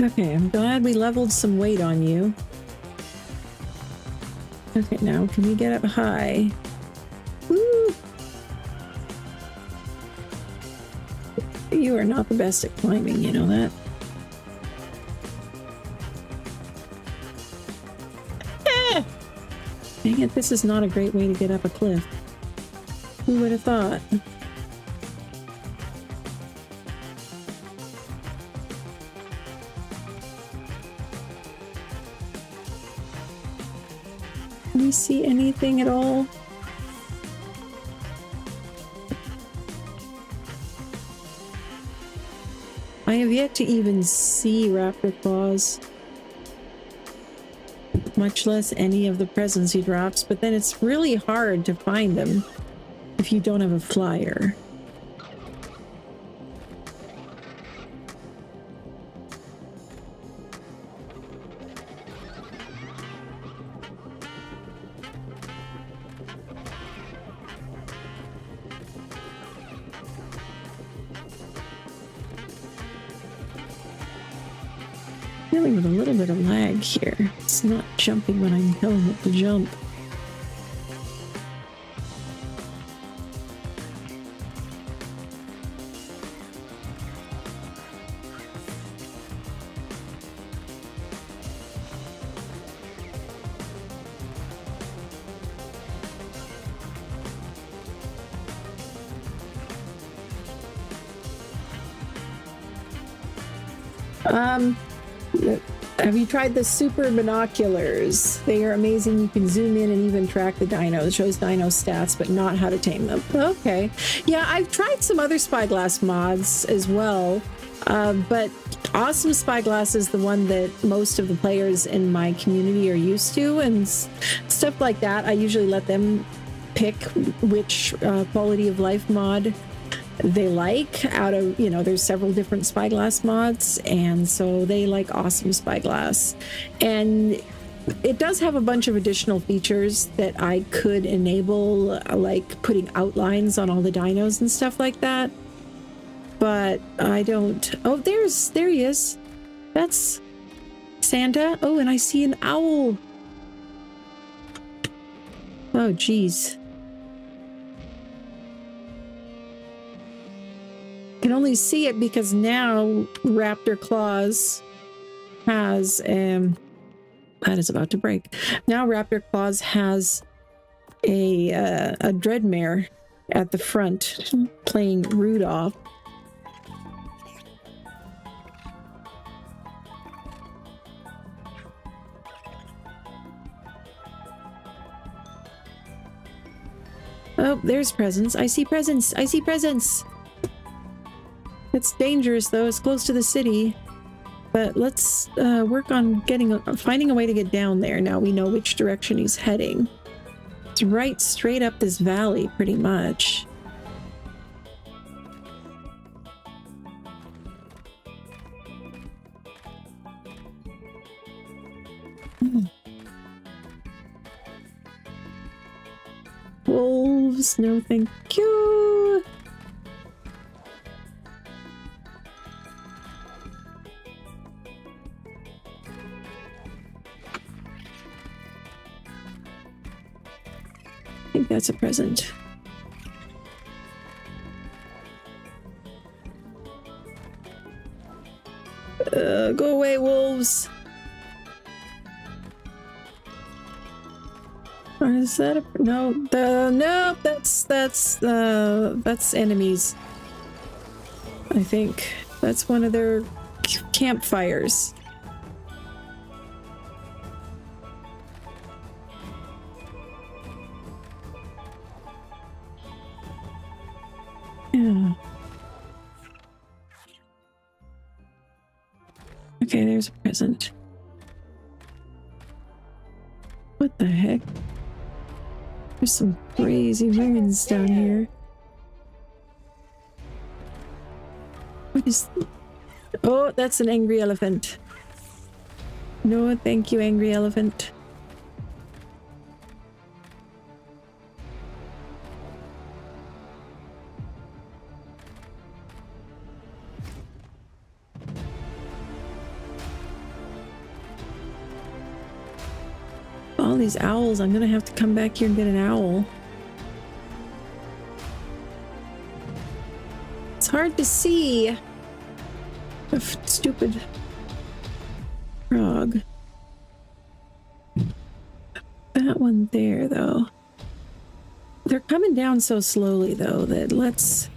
Okay, I'm glad we leveled some weight on you. Okay, now can we get up high? Woo! You are not the best at climbing, you know that? Ah! Dang it, this is not a great way to get up a cliff. Who would have thought? Can we see anything at all? I have yet to even see raptor claws, much less any of the presents he drops, but then it's really hard to find them if you don't have a flyer. Dealing with a little bit of lag here. It's not jumping when I'm telling it to jump. Have you tried the super binoculars? They are amazing. You can zoom in and even track the dino. It shows dino stats, but not how to tame them. Okay. Yeah, I've tried some other Spyglass mods as well, but Awesome Spyglass is the one that most of the players in my community are used to, and stuff like that. I usually let them pick which quality of life mod they like out of, you know, there's several different Spyglass mods, and so they like Awesome Spyglass. And it does have a bunch of additional features that I could enable, like putting outlines on all the dinos and stuff like that. But I don't. Oh, there he is. That's Santa. Oh, and I see an owl. Oh, geez. I can only see it because now Raptor Claws has that is about to break. Now Raptor Claws has a dreadmare at the front playing Rudolph. Oh, there's presents. I see presents. I see presents. It's dangerous though. It's close to the city, but let's work on finding a way to get down there. Now we know which direction he's heading. It's right straight up this valley, pretty much. Wolves, no thank you. I think that's a present. Go away, wolves. Or is that a no? No, that's enemies. I think that's one of their campfires. Yeah. Okay, there's a present. What the heck? There's some crazy ruins down here. What is... Oh, that's an angry elephant. No, thank you, angry elephant. these owls. I'm gonna have to come back here and get an owl. It's hard to see. A stupid frog. That one there, though. They're coming down so slowly, though, that let's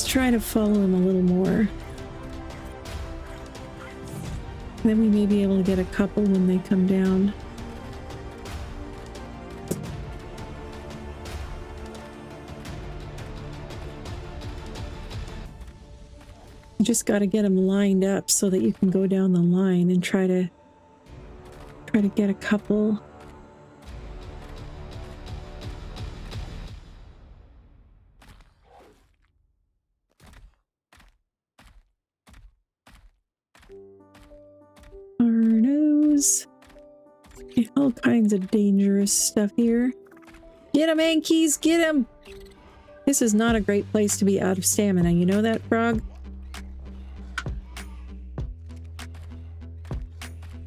try to follow them a little more. Then we may be able to get a couple when they come down. You just got to get them lined up so that you can go down the line and try to get a couple. Arnos. All kinds of dangerous stuff here. Get him, Ankies, get him! This is not a great place to be out of stamina, you know that, frog?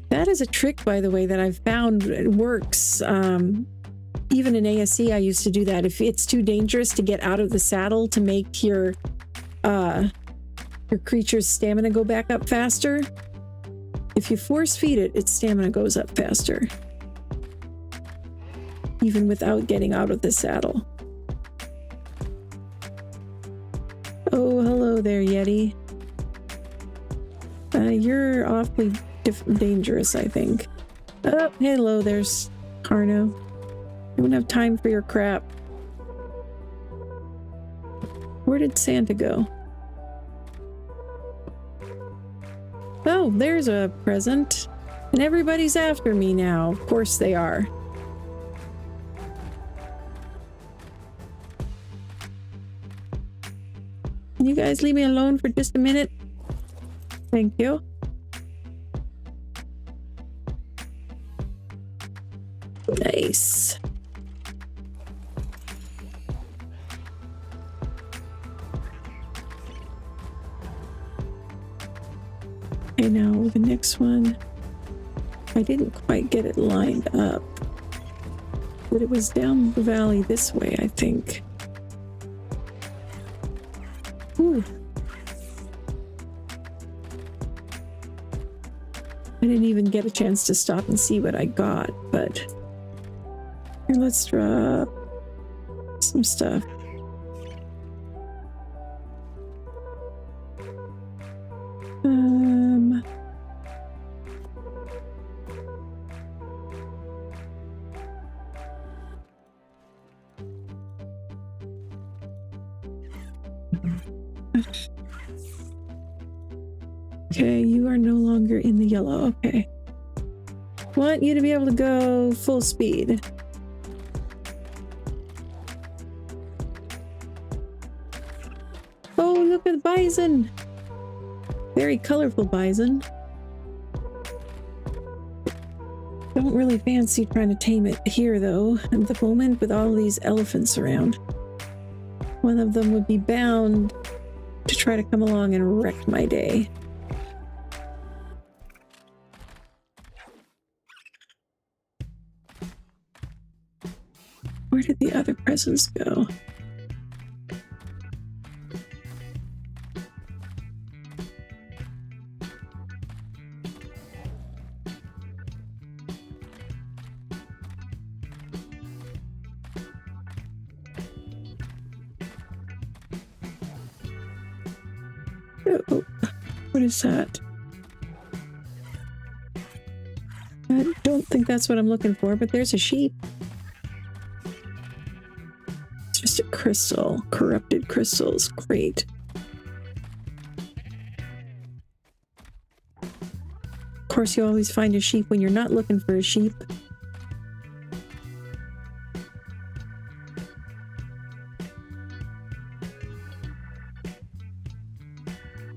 That is a trick, by the way, that I've found works. Even in ASC, I used to do that. If it's too dangerous to get out of the saddle to make your creature's stamina go back up faster, if you force feed it, its stamina goes up faster. Even without getting out of the saddle. Oh, hello there, Yeti. You're awfully dangerous, I think. Oh, hello, there's Carno. I don't have time for your crap. Where did Santa go? Oh, there's a present. And everybody's after me now. Of course they are. Can you guys leave me alone for just a minute? Thank you. Nice. Okay, now the next one. I didn't quite get it lined up, but it was down the valley this way, I think. Ooh. I didn't even get a chance to stop and see what I got, but here, let's drop some stuff. Okay, you are no longer in the yellow. Okay. Want you to be able to go full speed. Oh, look at the bison! Very colorful bison. Don't really fancy trying to tame it here, though, at the moment with all these elephants around. One of them would be bound to try to come along and wreck my day. Where did the other presents go? Oh, what is that? I don't think that's what I'm looking for, but there's a sheep. It's just a crystal. Corrupted crystals. Great. Of course, you always find a sheep when you're not looking for a sheep.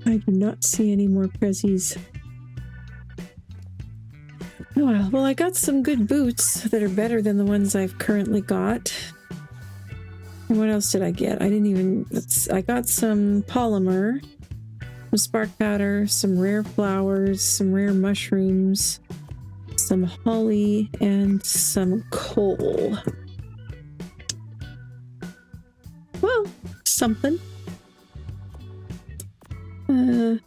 I do not see any more prezzies. Oh, well, I got some good boots that are better than the ones I've currently got. And what else did I get? I didn't even... I got some polymer, some spark powder, some rare flowers, some rare mushrooms. some holly, and some coal. Well, something. Not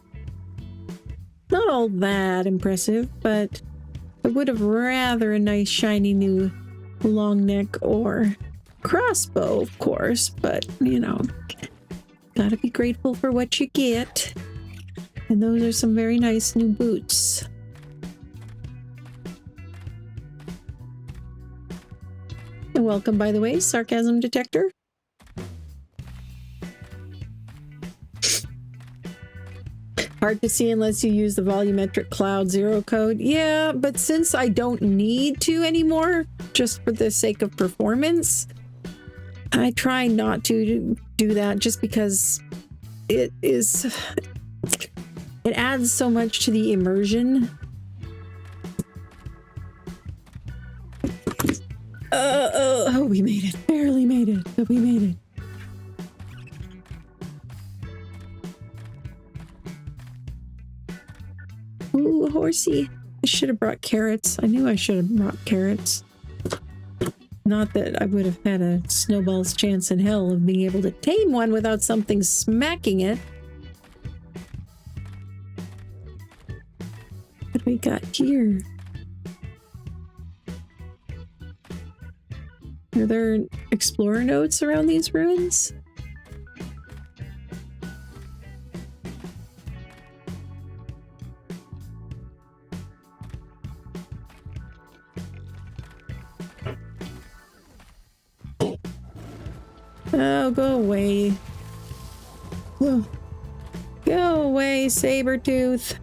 all that impressive, but I would have rather a nice shiny new long neck or crossbow, of course, but you know, gotta be grateful for what you get. And those are some very nice new boots. And welcome, by the way, Sarcasm Detector. Hard to see unless you use the volumetric cloud zero code. Yeah, but since I don't need to anymore, just for the sake of performance, I try not to do that just because it adds so much to the immersion. Oh, we made it. Barely made it, but we made it. Ooh, horsey. I should have brought carrots. I knew I should have brought carrots. Not that I would have had a snowball's chance in hell of being able to tame one without something smacking it. What do we got here? Are there explorer notes around these ruins? Oh, go away. Whoa. Go away, Sabertooth.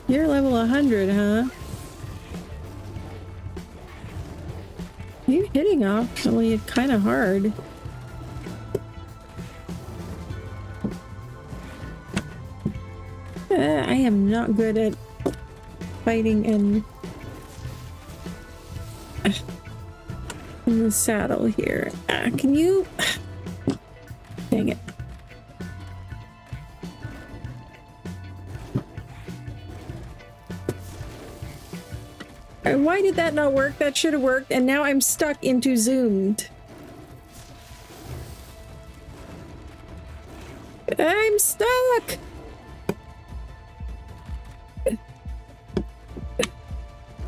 You're level 100, huh? You're hitting actually kind of hard. I am not good at fighting in the saddle here. Can you? Dang it. Why did that not work? That should have worked, and now I'm stuck into zoomed. I'm stuck!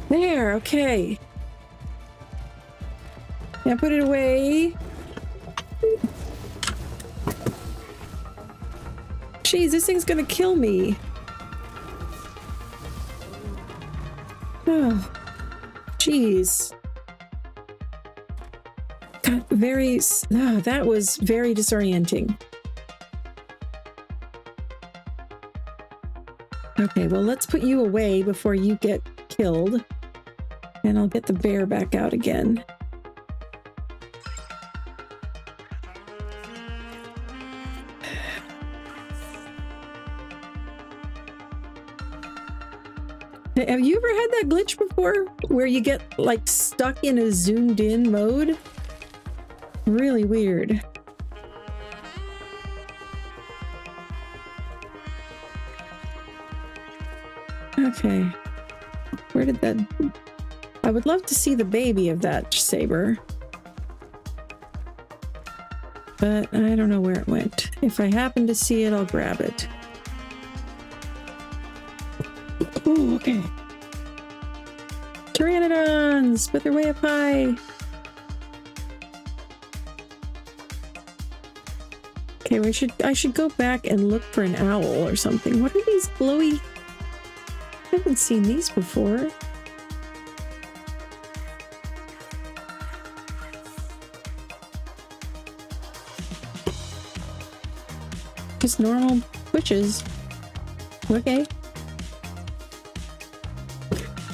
There, okay. Now put it away. Jeez, this thing's gonna kill me. Oh, jeez. Got very... Oh, that was very disorienting. Okay, well, let's put you away before you get killed. And I'll get the bear back out again. Have you ever had that glitch before? Where you get, like, stuck in a zoomed in mode? Really weird. Okay. Where did that... I would love to see the baby of that saber. But I don't know where it went. If I happen to see it, I'll grab it. Ooh, okay. Pteranodons, but they're way up high. Okay, I should go back and look for an owl or something. What are these glowy? I haven't seen these before. Just normal witches. Okay.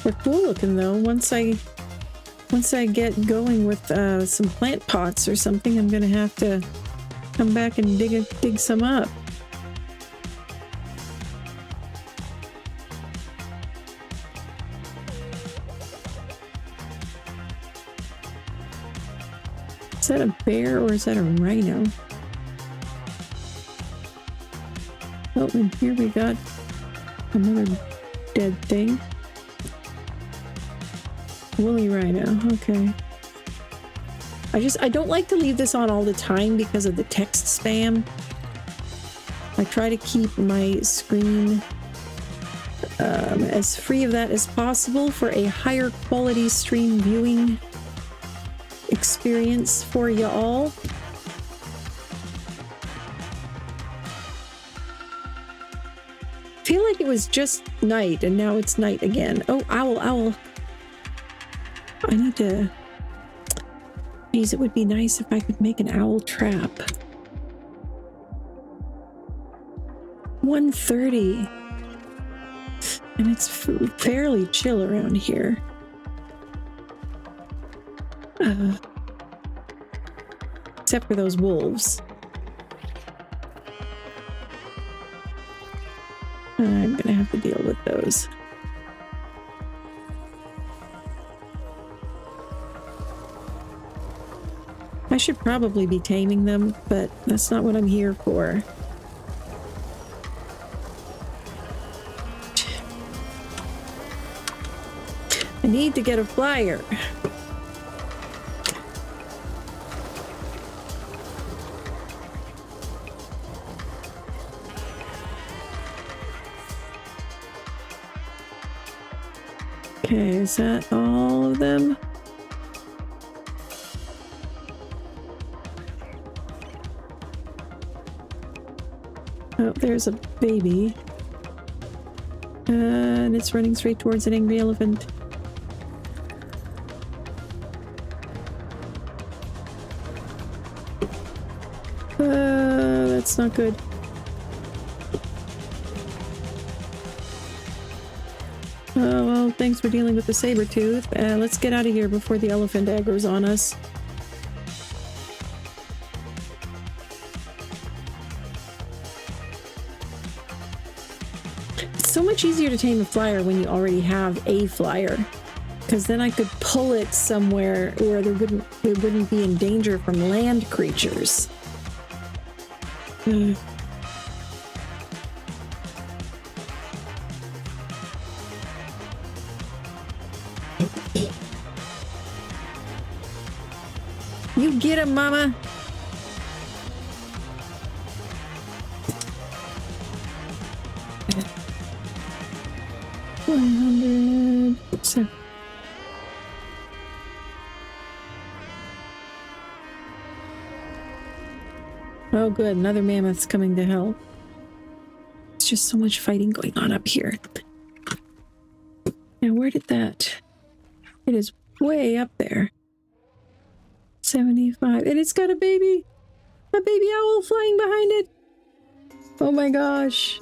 They're cool looking though. Once I get going with some plant pots or something, I'm gonna have to come back and dig some up. Is that a bear or is that a rhino? Oh, and here we got another dead thing. Woolly rhino, okay. I don't like to leave this on all the time because of the text spam. I try to keep my screen as free of that as possible for a higher quality stream viewing experience for you all. I feel like it was just night and now it's night again. Oh, owl, owl. I need to... Geez, it would be nice if I could make an owl trap. 1:30. And it's fairly chill around here. Except for those wolves. I'm gonna have to deal with those. I should probably be taming them, but that's not what I'm here for. I need to get a flyer. Okay, is that all of them? Oh, there's a baby. And it's running straight towards an angry elephant. That's not good. Oh, well, thanks for dealing with the saber-tooth. Let's get out of here before the elephant aggro's on us. It's so much easier to tame a flyer when you already have a flyer, because then I could pull it somewhere where it wouldn't be in danger from land creatures. You get him, mama. $100. Oh, good. Another mammoth's coming to help. There's just so much fighting going on up here. Now, where did that... It is way up there. 75. And it's got a baby! A baby owl flying behind it! Oh my gosh.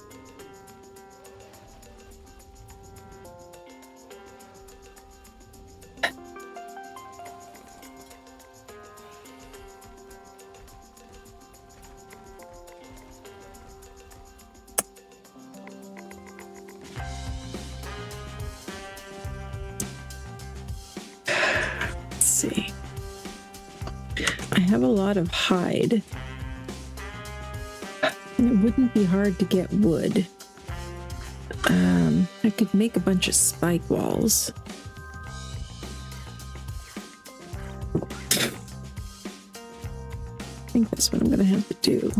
I have a lot of hide. And it wouldn't be hard to get wood. I could make a bunch of spike walls. I think that's what I'm gonna have to do.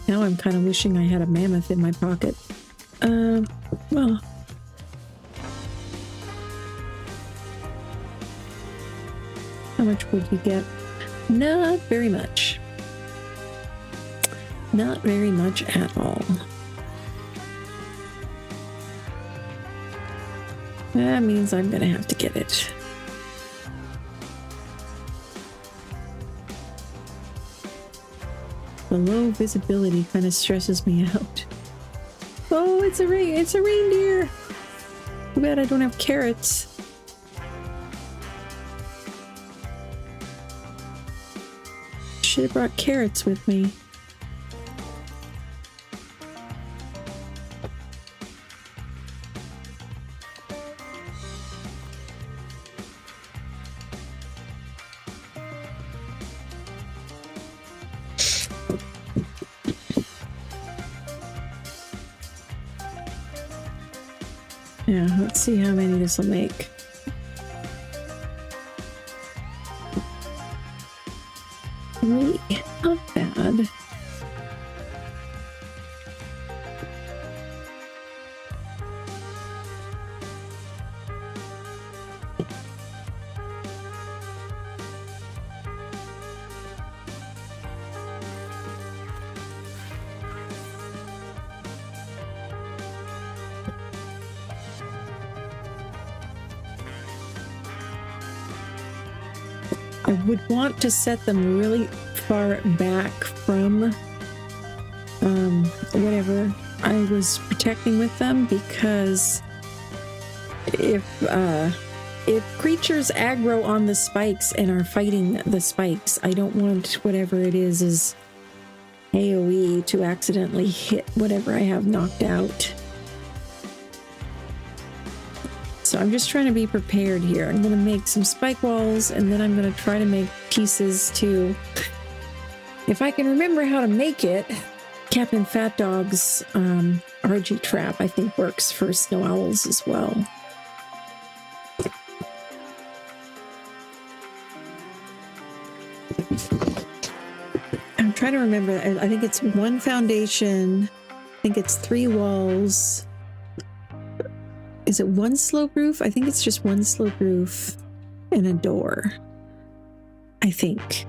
Now I'm kind of wishing I had a mammoth in my pocket. Well... How much would you get? Not very much. Not very much at all. That means I'm gonna have to get it. The low visibility kind of stresses me out. Oh, it's a reindeer! Too bad I don't have carrots. Should have brought carrots with me. Yeah, let's see how many this will make. Three, not bad. I would want to set them really far back from whatever I was protecting with them, because if creatures aggro on the spikes and are fighting the spikes, I don't want whatever it is AoE to accidentally hit whatever I have knocked out. So I'm just trying to be prepared here. I'm going to make some spike walls, and then I'm going to try to make pieces to, if I can remember how to make it, Captain Fat Dog's RG trap I think works for snow owls as well. I'm trying to remember. I think it's one foundation. I think it's 3 walls. Is it 1 slope roof? I think it's just 1 slope roof and a door. I think.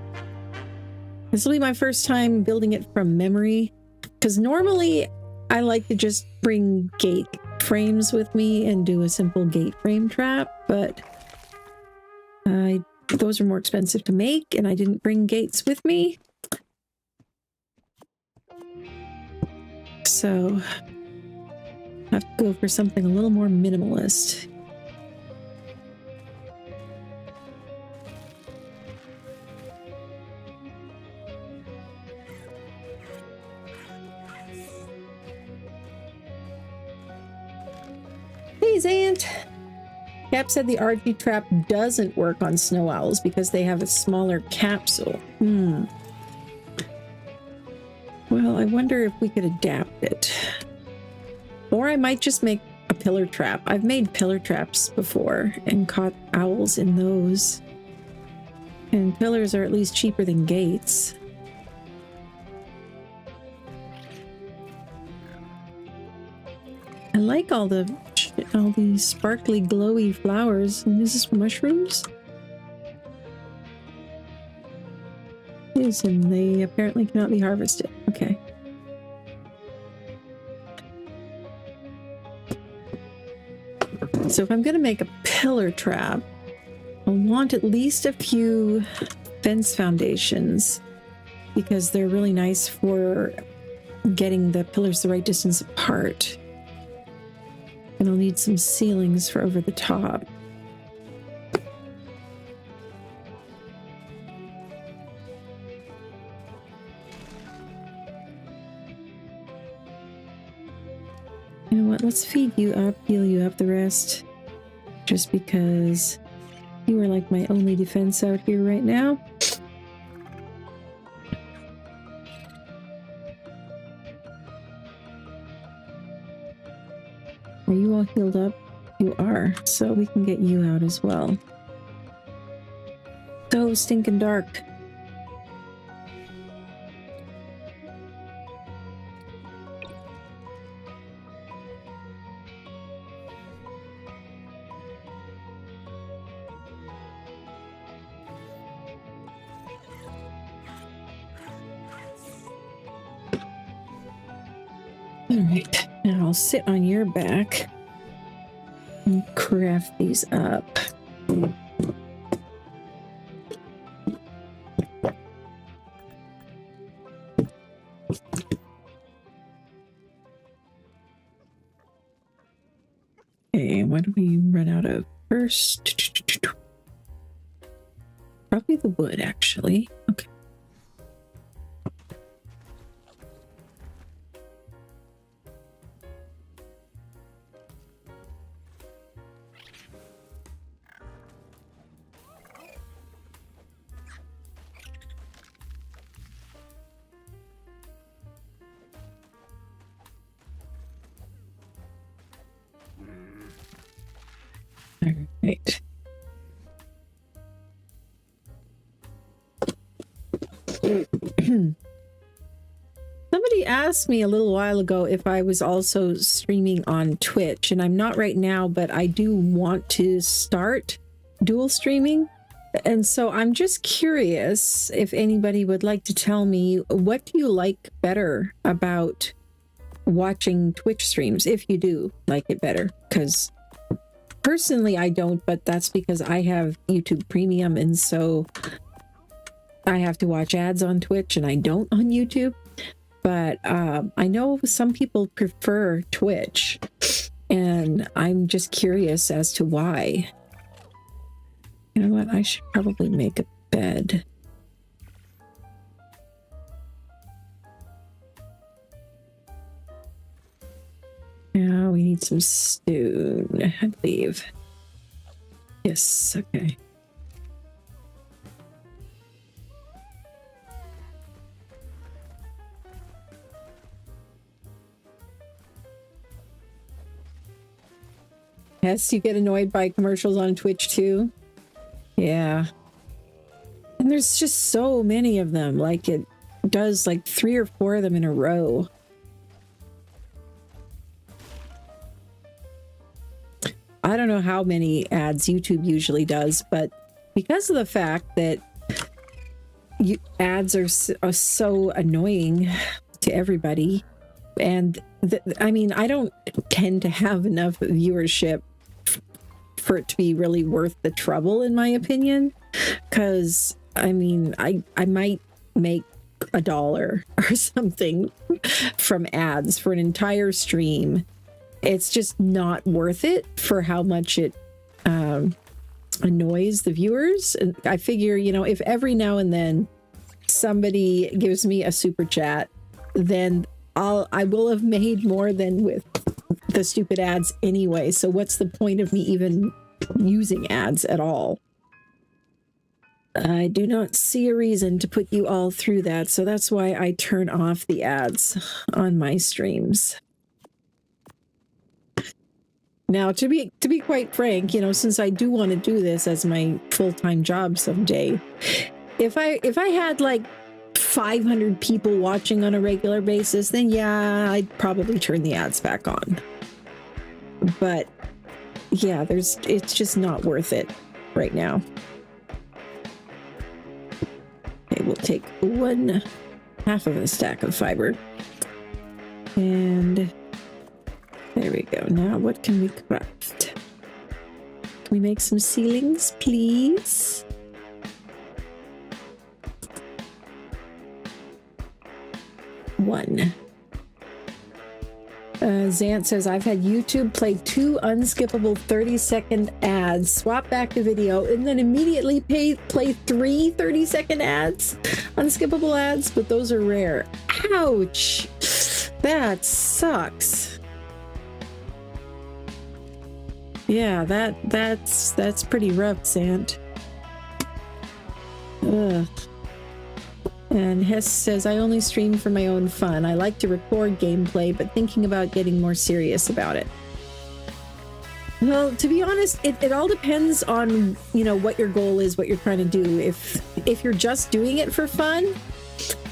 This will be my first time building it from memory, because normally I like to just bring gate frames with me and do a simple gate frame trap, but those are more expensive to make, and I didn't bring gates with me. So I have to go for something a little more minimalist. Hey, Zant! Cap said the RG trap doesn't work on snow owls because they have a smaller capsule. Well, I wonder if we could adapt it. Or I might just make a pillar trap. I've made pillar traps before and caught owls in those. And pillars are at least cheaper than gates. I like all these sparkly, glowy flowers. And this is mushrooms? Yes, and they apparently cannot be harvested. Okay. So if I'm going to make a pillar trap, I want at least a few fence foundations, because they're really nice for getting the pillars the right distance apart. And I'll need some ceilings for over the top. You know what? Let's feed you up, heal you up the rest. Just because you are like my only defense out here right now. Are you all healed up? You are. So we can get you out as well. So stinking dark. Alright, now I'll sit on your back and craft these up. Okay, what do we run out of first? Probably the wood, actually. Okay. All right. Somebody asked me a little while ago if I was also streaming on Twitch, and I'm not right now, but I do want to start dual streaming. And so I'm just curious if anybody would like to tell me, what do you like better about watching Twitch streams, if you do like it better? Because personally I don't, but that's because I have YouTube Premium, and so I have to watch ads on Twitch and I don't on YouTube. But I know some people prefer Twitch, and I'm just curious as to why. You know what? I should probably make a bed. Now we need some stone, I believe. Yes, okay. Yes, you get annoyed by commercials on Twitch too? Yeah. And there's just so many of them. Like, it does like 3 or 4 of them in a row. I don't know how many ads YouTube usually does, but because of the fact that ads are so annoying to everybody, and I mean, I don't tend to have enough viewership for it to be really worth the trouble, in my opinion. Because I mean, I might make $1 or something from ads for an entire stream. It's just not worth it for how much it annoys the viewers. And I figure, you know, if every now and then somebody gives me a super chat, then I will have made more than with the stupid ads anyway. So what's the point of me even using ads at all? I do not see a reason to put you all through that. So that's why I turn off the ads on my streams. Now, to be quite frank, you know, since I do want to do this as my full-time job someday, if I had like 500 people watching on a regular basis, then yeah, I'd probably turn the ads back on. But yeah, it's just not worth it right now. Okay, we'll take 1/2 of a stack of fiber. And there we go. Now what can we craft? Can we make some ceilings, please? One. Zant says, I've had YouTube play 2 unskippable 30-second ads, swap back the video, and then immediately play 3 30-second ads, unskippable ads, but those are rare. Ouch! That sucks. Yeah, that's pretty rough, Zant. Ugh. And Hess says, I only stream for my own fun. I like to record gameplay, but thinking about getting more serious about it. Well, to be honest, it all depends on, you know, what your goal is, what you're trying to do. If you're just doing it for fun,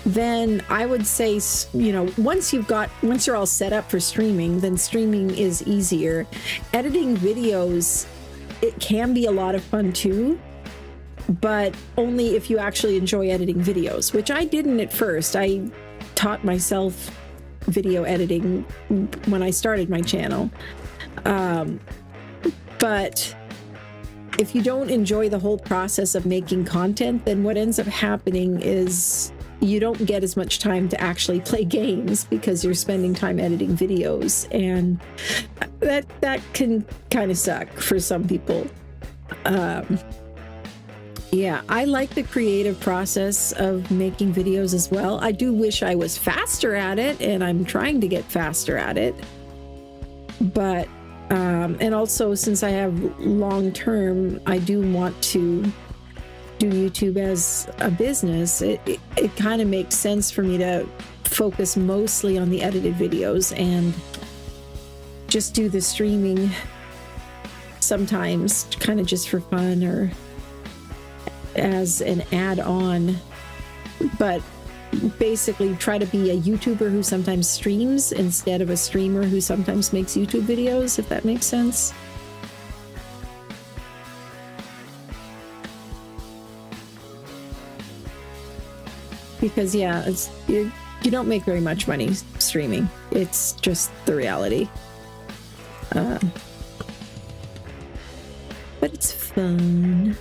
then I would say, you know, once you're all set up for streaming, then streaming is easier. Editing videos, it can be a lot of fun too, but only if you actually enjoy editing videos, which I didn't at first. I taught myself video editing when I started my channel. But if you don't enjoy the whole process of making content, then what ends up happening is you don't get as much time to actually play games because you're spending time editing videos, and that can kind of suck for some people. Yeah, I like the creative process of making videos as well. I do wish I was faster at it, and I'm trying to get faster at it. But, and also since I have long term, I do want to do YouTube as a business. It kind of makes sense for me to focus mostly on the edited videos and just do the streaming sometimes, kind of just for fun or as an add-on, but basically try to be a YouTuber who sometimes streams instead of a streamer who sometimes makes YouTube videos, if that makes sense. Because yeah, you don't make very much money streaming. It's just the reality. But it's fun.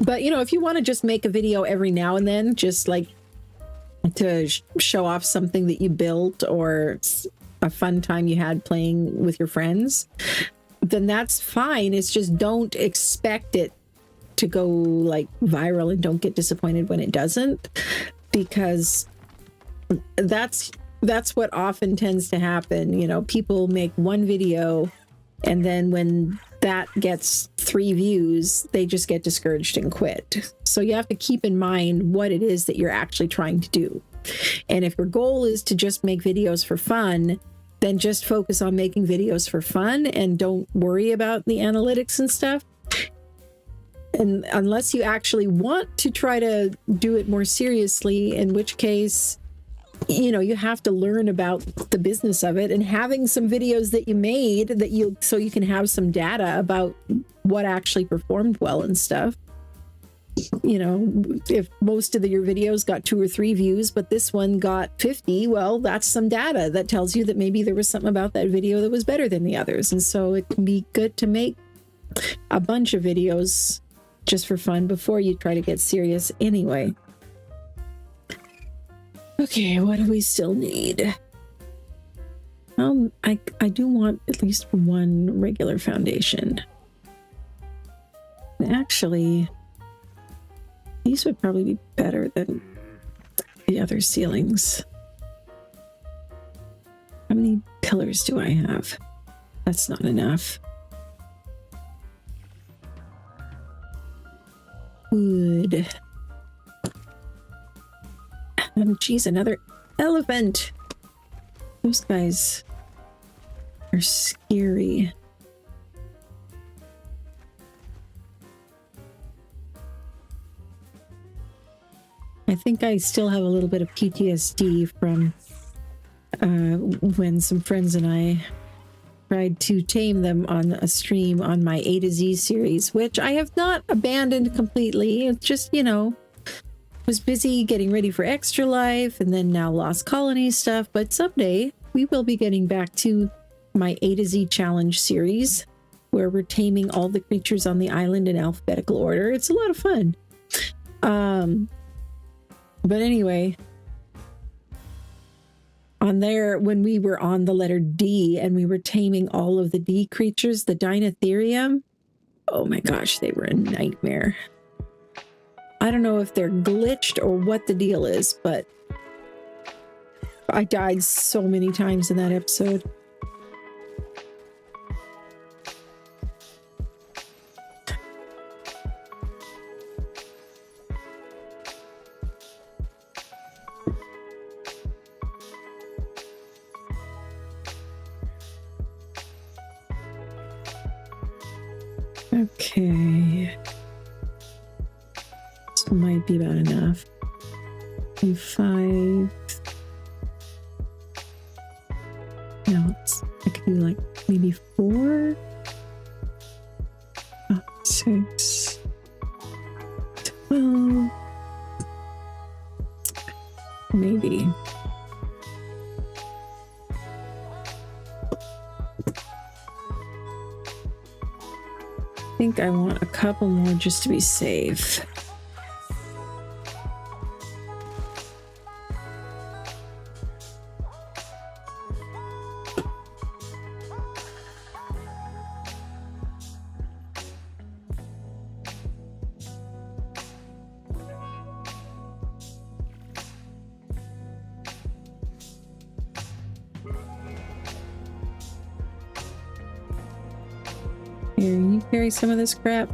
But, you know, if you want to just make a video every now and then, just like to show off something that you built or a fun time you had playing with your friends, then that's fine. It's just don't expect it to go like viral and don't get disappointed when it doesn't, because that's what often tends to happen. You know, people make one video and then when that gets 3 views, they just get discouraged and quit. So you have to keep in mind what it is that you're actually trying to do. And if your goal is to just make videos for fun, then just focus on making videos for fun and don't worry about the analytics and stuff. And unless you actually want to try to do it more seriously, in which case, you know, you have to learn about the business of it, and having some videos that you made that so you can have some data about what actually performed well and stuff. You know, if most of your videos got 2 or 3 views, but this one got 50, well, that's some data that tells you that maybe there was something about that video that was better than the others. And so it can be good to make a bunch of videos just for fun before you try to get serious anyway. Okay, what do we still need? I do want at least 1 regular foundation. Actually, these would probably be better than the other ceilings. How many pillars do I have? That's not enough. Wood. Geez, another elephant. Those guys are scary. I think I still have a little bit of PTSD from when some friends and I tried to tame them on a stream on my A to Z series, which I have not abandoned completely. It's just, you know, was busy getting ready for Extra Life and then now Lost Colony stuff. But someday we will be getting back to my A to Z challenge series where we're taming all the creatures on the island in alphabetical order. It's a lot of fun. But anyway, on there, when we were on the letter D and we were taming all of the D creatures, the Dinotherium, oh my gosh, they were a nightmare. I don't know if they're glitched or what the deal is, but I died so many times in that episode. Okay. This might be about enough. 5. No, I could do like maybe 4. 6. 12. Maybe. I think I want a couple more just to be safe. Here, you carry some of this crap.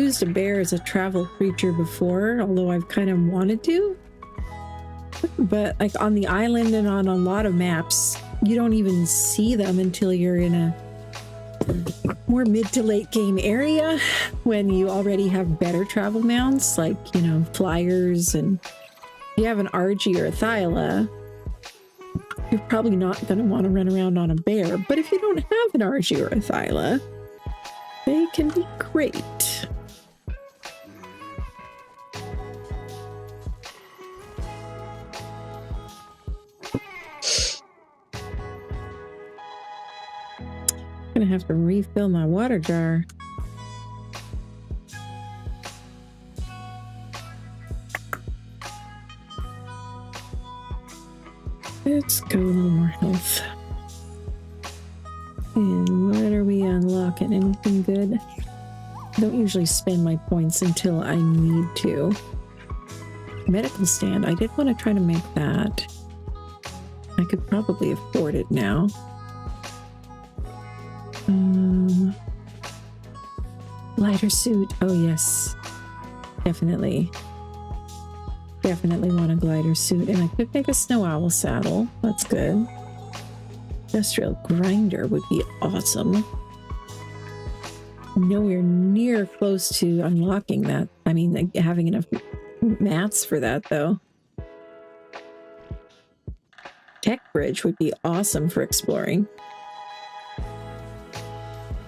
used a bear as a travel creature before, although I've kind of wanted to. But like on the island and on a lot of maps, you don't even see them until you're in a more mid to late game area when you already have better travel mounts, like, you know, flyers. And if you have an RG or a Thyla, you're probably not going to want to run around on a bear. But if you don't have an RG or a Thyla, they can be great. I'm gonna have to refill my water jar. Let's go a little more health. And what are we unlocking? Anything good? I don't usually spend my points until I need to. Medical stand. I did want to try to make that. I could probably afford it now. Lighter suit. Oh yes, definitely want a glider suit. And I could make a snow owl saddle. That's good. Industrial grinder would be awesome. Nowhere near close to unlocking that. I mean, like, having enough mats for that though. Tech bridge would be awesome for exploring.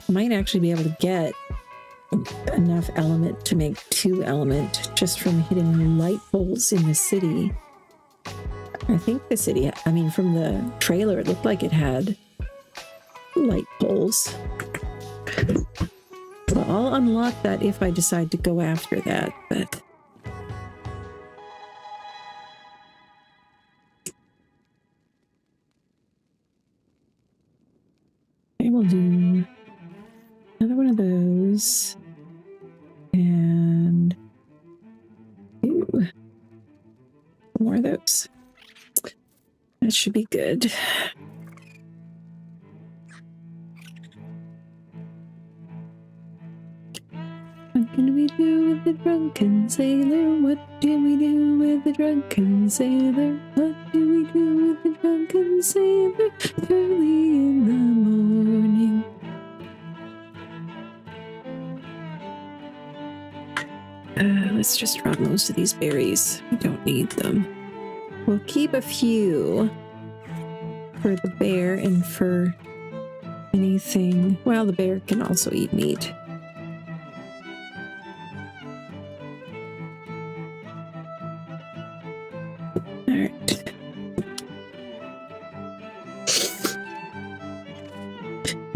Might actually be able to get enough element to make 2 element just from hitting light poles in the city. I think the city, I mean, from the trailer, it looked like it had light poles. So I'll unlock that if I decide to go after that, but I will do another one of those. And more of those. That should be good. What can we do with the drunken sailor? What do we do with the drunken sailor? What do we do with the drunken sailor? Early in the morning. Let's just drop most of these berries. We don't need them. We'll keep a few for the bear and for anything. Well, the bear can also eat meat. All right.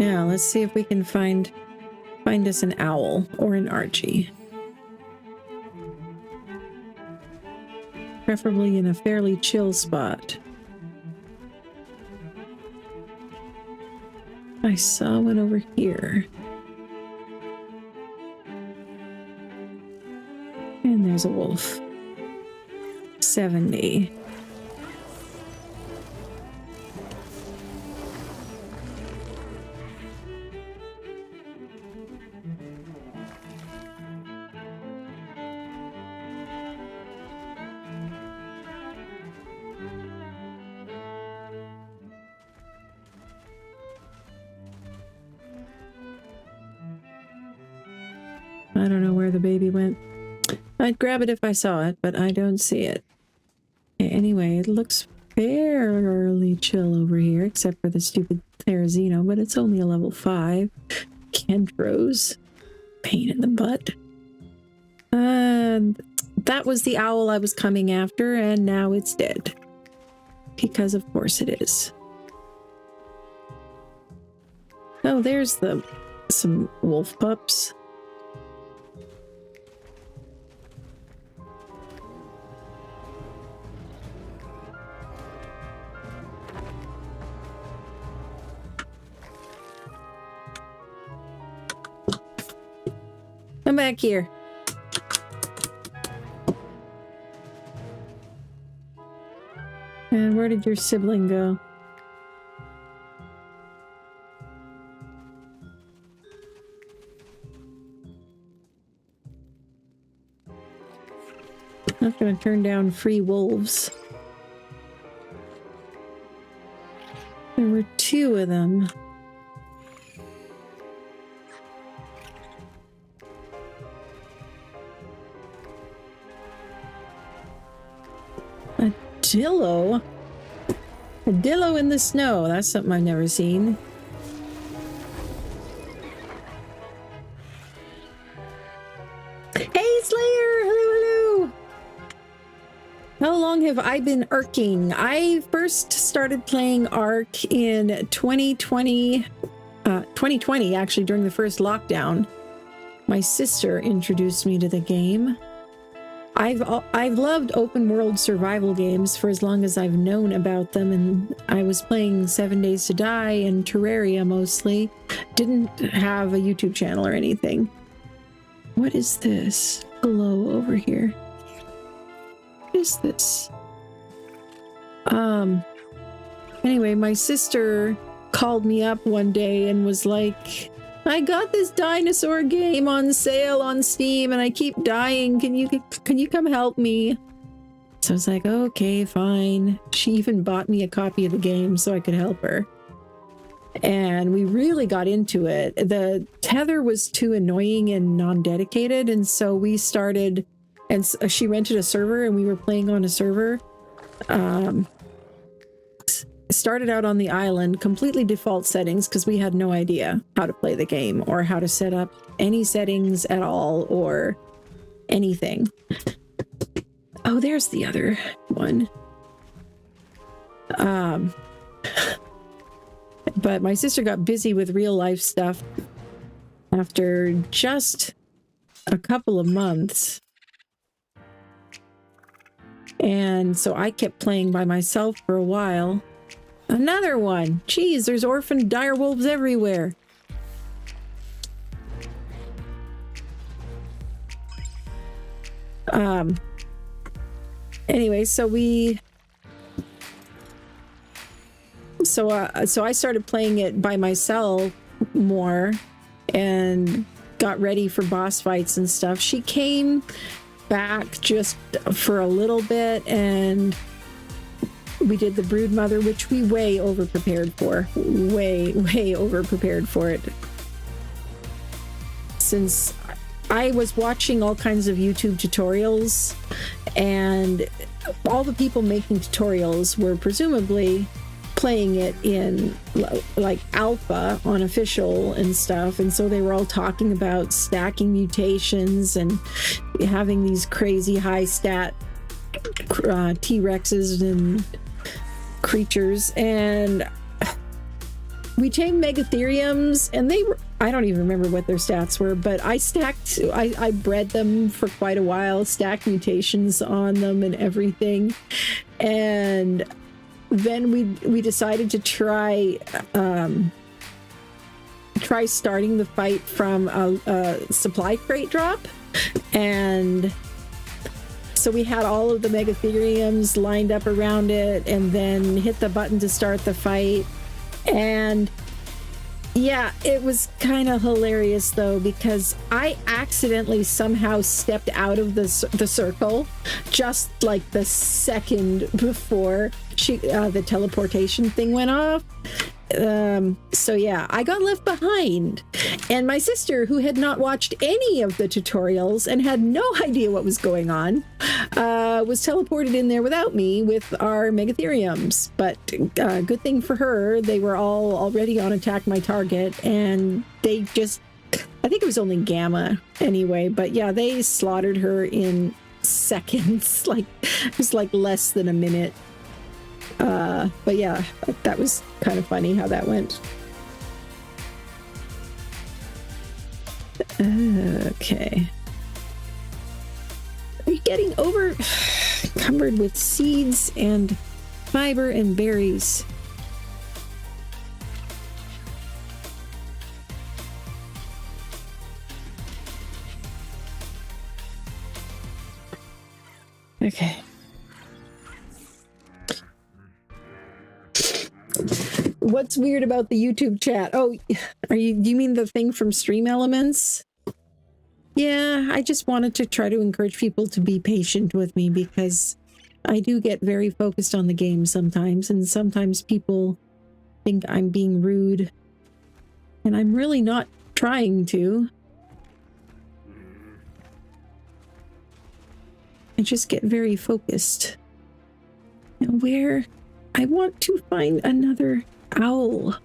Now, let's see if we can find us an owl or an Archie. Preferably in a fairly chill spot. I saw one over here. And there's a wolf. 70. I don't know where the baby went. I'd grab it if I saw it, but I don't see it. Anyway, it looks fairly chill over here, except for the stupid Therizino, but it's only a level 5. Kentros. Pain in the butt. That was the owl I was coming after, and now it's dead. Because of course it is. Oh, there's some wolf pups. Come back here. And where did your sibling go? Not gonna turn down free wolves. There were 2 of them. A dillo? A dillo in the snow. That's something I've never seen. Hey, Slayer! Hello, hello! How long have I been arcing? I first started playing Arc in 2020, actually, during the first lockdown. My sister introduced me to the game. I've loved open world survival games for as long as I've known about them, and I was playing 7 Days to Die and Terraria mostly. Didn't have a YouTube channel or anything. What is this? Hello over here. What is this? Anyway, my sister called me up one day and was like, I got this dinosaur game on sale on Steam and I keep dying. Can you come help me? So I was like, okay, fine. She even bought me a copy of the game so I could help her. And we really got into it. The tether was too annoying and non-dedicated, and so we started, and she rented a server and we were playing on a server. Started out on the island, completely default settings because we had no idea how to play the game or how to set up any settings at all or anything. Oh, there's the other one. But my sister got busy with real life stuff after just a couple of months. And so I kept playing by myself for a while. Another one! Jeez, there's orphaned direwolves everywhere. Anyway, so I started playing it by myself more and got ready for boss fights and stuff. She came back just for a little bit and we did the Broodmother, which we way over-prepared for. Way over-prepared for it. Since I was watching all kinds of YouTube tutorials and all the people making tutorials were presumably playing it in like alpha on official and stuff, and so they were all talking about stacking mutations and having these crazy high stat T-Rexes and creatures, and we tamed Megatheriums and they were, I don't even remember what their stats were, but I bred them for quite a while, stacked mutations on them and everything, and then we decided to try starting the fight from a supply crate drop, and so we had all of the Megatheriums lined up around it and then hit the button to start the fight. And yeah, it was kind of hilarious though, because I accidentally somehow stepped out of the circle just like the second before the teleportation thing went off. So yeah, I got left behind, and my sister, who had not watched any of the tutorials and had no idea what was going on, was teleported in there without me with our Megatheriums. But good thing for her, they were all already on attack my target, and they just, I think it was only Gamma anyway, but yeah, they slaughtered her in seconds. Like, it was like less than a minute. But yeah, that was kind of funny how that went. Okay. Are you getting encumbered with seeds and fiber and berries? Okay. What's weird about the YouTube chat? Oh, do you mean the thing from Stream Elements? Yeah, I just wanted to try to encourage people to be patient with me because I do get very focused on the game sometimes, and sometimes people think I'm being rude, and I'm really not trying to. I just get very focused. Now where? I want to find another owl.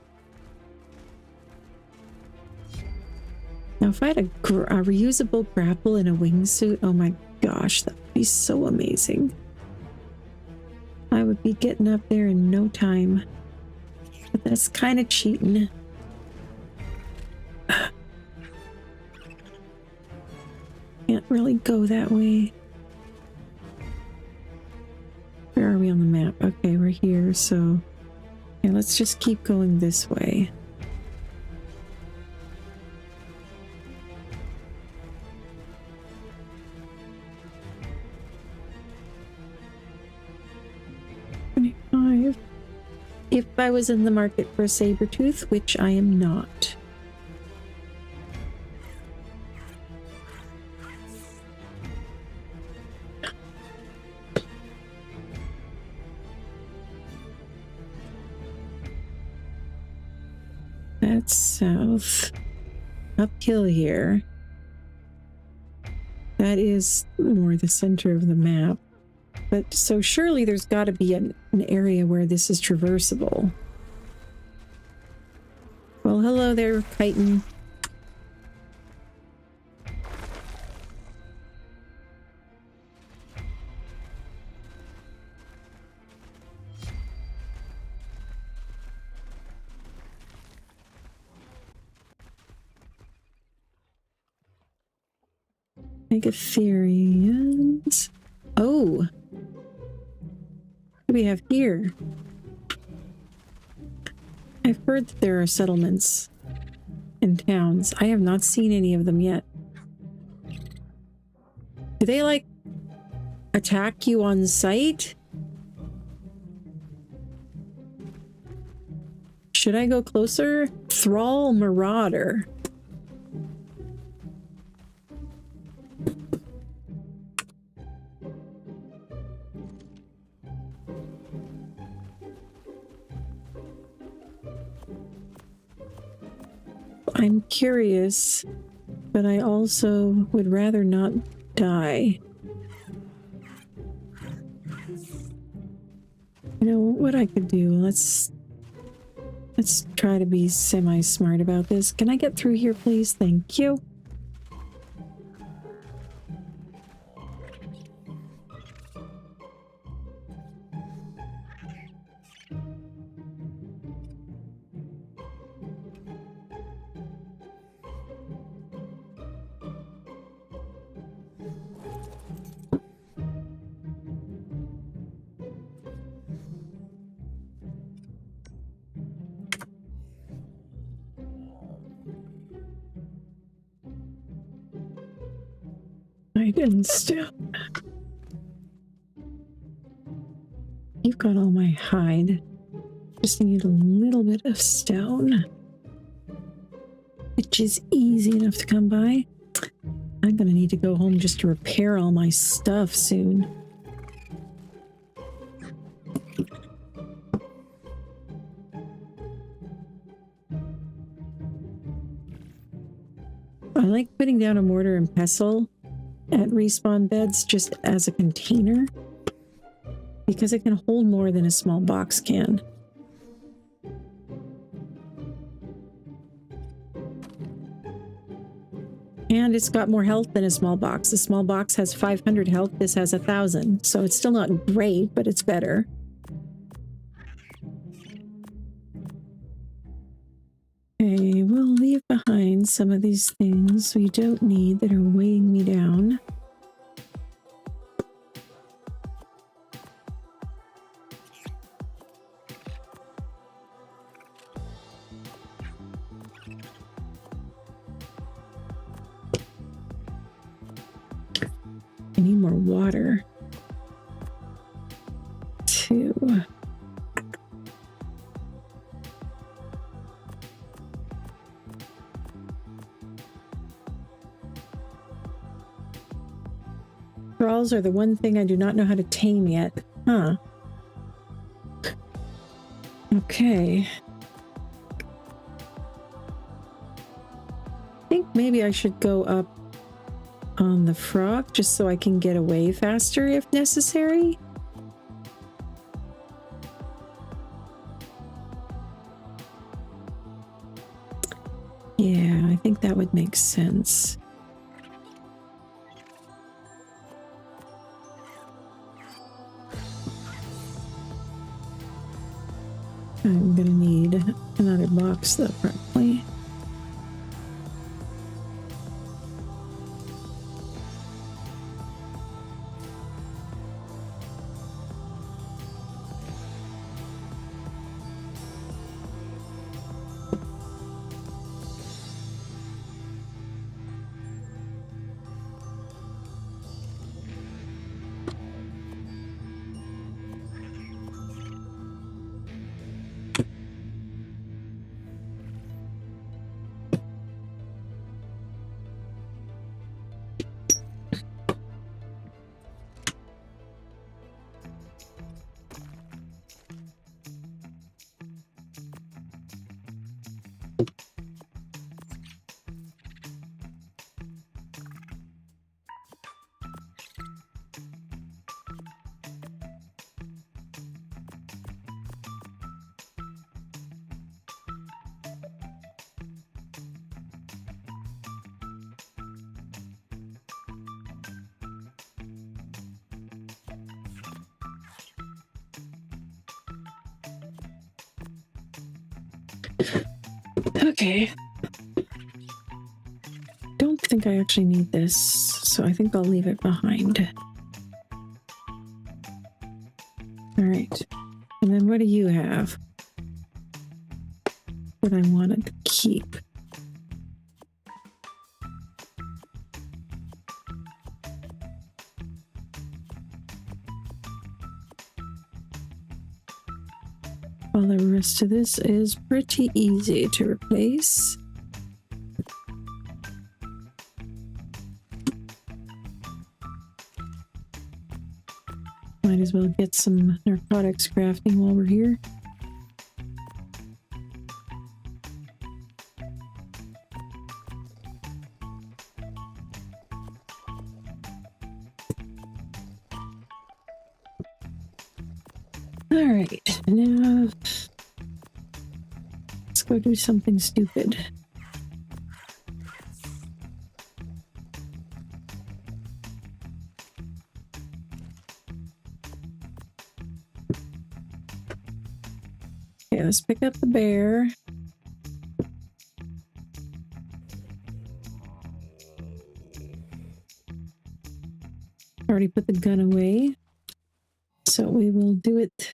Now if I had a reusable grapple and a wingsuit, oh my gosh, that would be so amazing. I would be getting up there in no time. But that's kind of cheating. Can't really go that way. Where are we on the map? Okay, we're here, so yeah, let's just keep going this way. If I was in the market for a saber tooth, which I am not. That's south. Uphill here. That is more the center of the map. But so surely there's got to be an area where this is traversable. Well, hello there, chitin. Megatherians. Oh. What do we have here? I've heard that there are settlements and towns. I have not seen any of them yet. Do they, like, attack you on sight? Should I go closer? Thrall Marauder. I'm curious, but I also would rather not die. You know what I could do? Let's try to be semi-smart about this. Can I get through here, please? Thank you. And stone. You've got all my hide. Just need a little bit of stone, which is easy enough to come by. I'm gonna need to go home just to repair all my stuff soon. I like putting down a mortar and pestle at respawn beds just as a container because it can hold more than a small box can. And it's got more health than a small box. The small box has 500 health, this has 1,000. So it's still not great, but it's better. Okay, we'll leave behind some of these things we don't need that are weighing me down. I need more water. 2. Thralls are the one thing I do not know how to tame yet. Huh. Okay. I think maybe I should go up on the frog just so I can get away faster if necessary. Yeah, I think that would make sense. I'm gonna need another box though, probably. Okay. Don't think I actually need this, so I think I'll leave it behind. All right. And then what do you have that I wanted to keep? Well, the rest of this is pretty easy to replace. Might as well get some narcotics crafting while we're here. All right, now let's go do something stupid. Okay, let's pick up the bear. Already put the gun away, so we will do it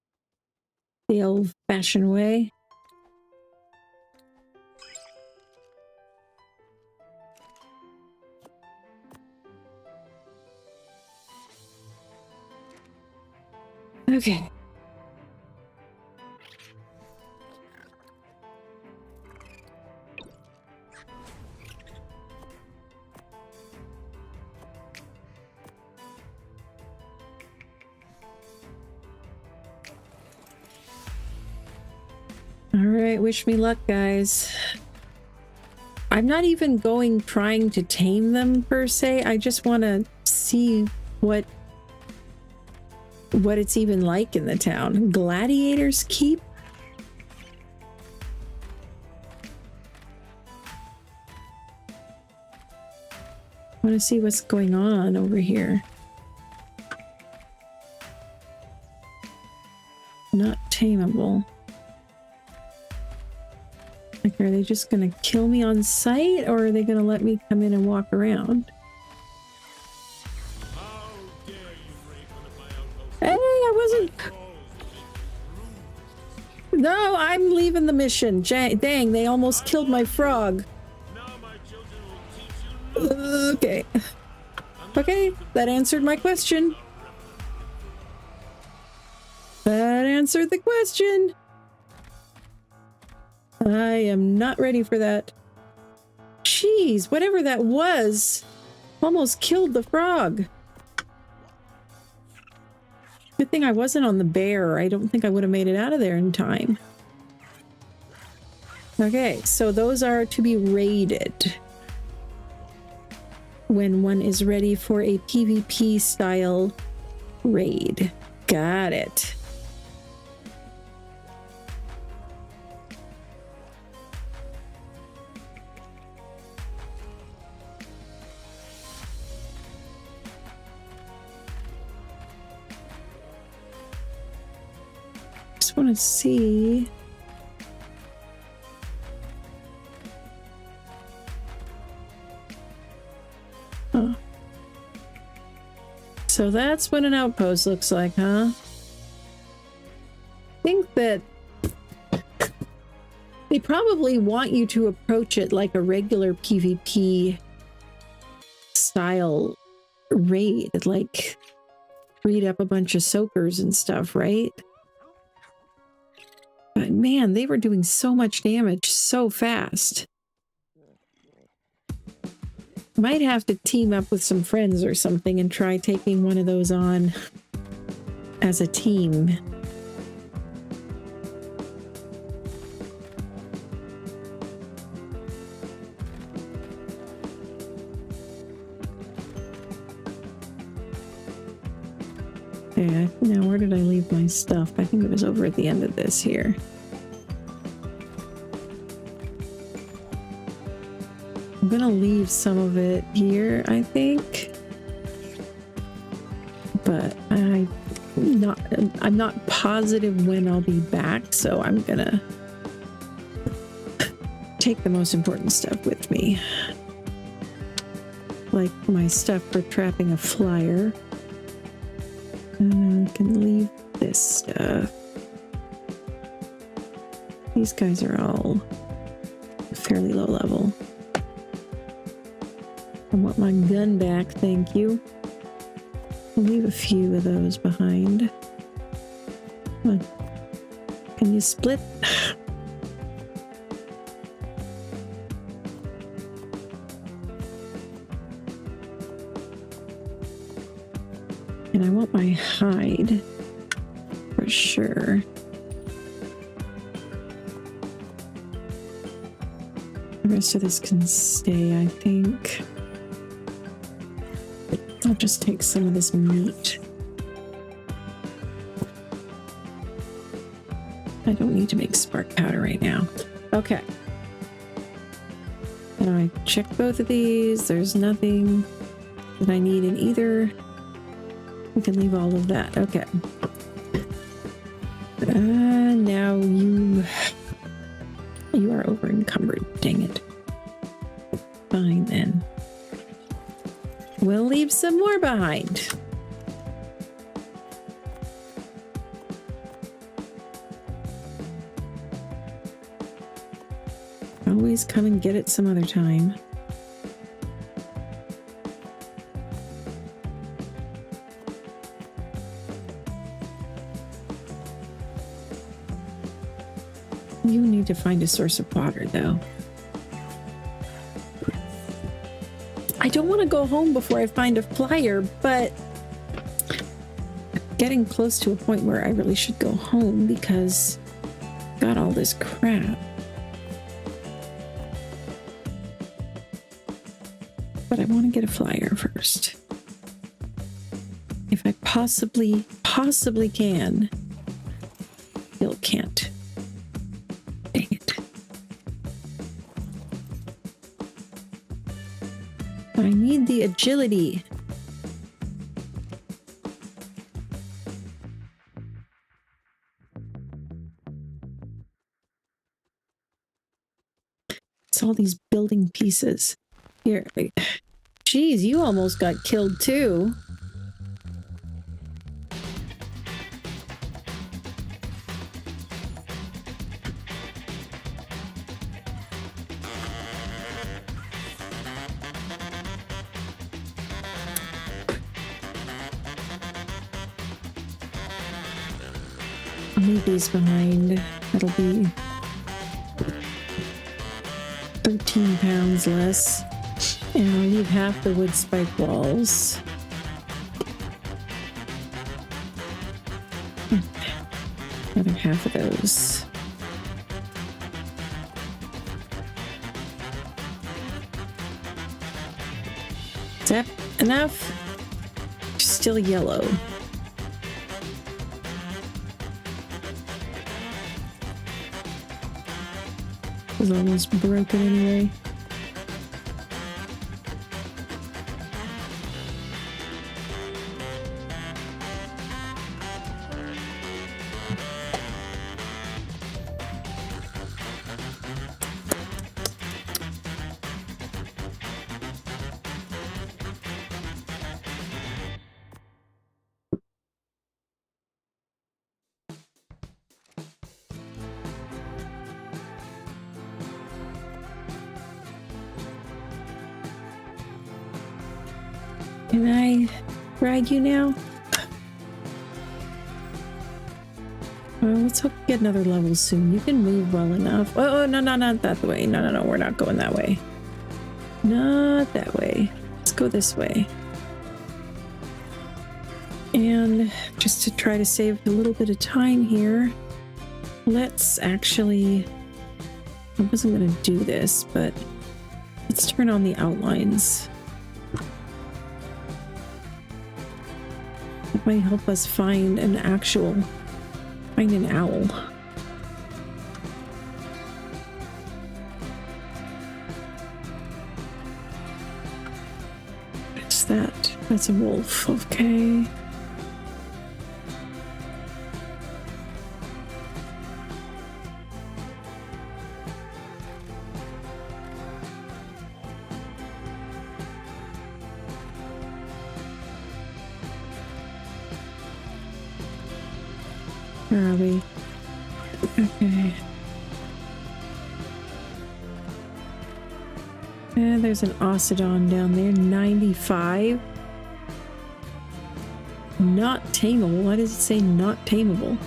the old-fashioned way. Okay. All right, wish me luck, guys. I'm not even trying to tame them per se. I just want to see what it's even like in the town. Gladiators Keep? I want to see what's going on over here. Not tameable. Like, are they just gonna kill me on sight, or are they gonna let me come in and walk around? Hey, I wasn't. No, I'm leaving the mission. Dang, they almost killed my frog. Okay. Okay, that answered my question. That answered the question. I am not ready for that. Jeez, whatever that was almost killed the frog. Good thing I wasn't on the bear. I don't think I would have made it out of there in time. Okay, so those are to be raided when one is ready for a PvP style raid. Got it. Just want to see. Huh. So that's what an outpost looks like, huh? I think that they probably want you to approach it like a regular PvP style raid, like read up a bunch of soakers and stuff, right? But man, they were doing so much damage so fast. Might have to team up with some friends or something and try taking one of those on as a team. Yeah, now where did I leave my stuff? I think it was over at the end of this here. I'm gonna leave some of it here, I think, but I'm not positive when I'll be back, so I'm gonna take the most important stuff with me, like my stuff for trapping a flyer. I can leave this stuff. These guys are all fairly low level. I want my gun back, thank you. I'll leave a few of those behind. Come on. Can you split? And I want my hide for sure. The rest of this can stay, I think. I'll just take some of this meat. I don't need to make spark powder right now. Okay. And I checked both of these. There's nothing that I need in either. We can leave all of that. Okay. Now you are over encumbered. Dang it. Fine then. We'll leave some more behind. Always come and get it some other time. You need to find a source of water, though. I don't want to go home before I find a flyer, but I'm getting close to a point where I really should go home because I've got all this crap. But I want to get a flyer first. If I possibly can. Still can't. Dang it. I need the agility. It's all these building pieces. Here. Jeez, you almost got killed too. I'll leave these behind. That'll be 13 pounds less. And I'll leave half the wood spike walls. Another half of those. Is that enough? Still yellow. It was almost broken anyway. Can I ride you now? Well, let's hope we get another level soon. You can move well enough. Oh, no, no, not that way. No, no, no, we're not going that way. Not that way. Let's go this way. And just to try to save a little bit of time here, let's actually... I wasn't going to do this, but let's turn on the outlines. That might help us find an owl. What's that? That's a wolf. Okay. Where are we? Okay. And there's an Ocedon down there. 95. Not tameable. Why does it say not tameable?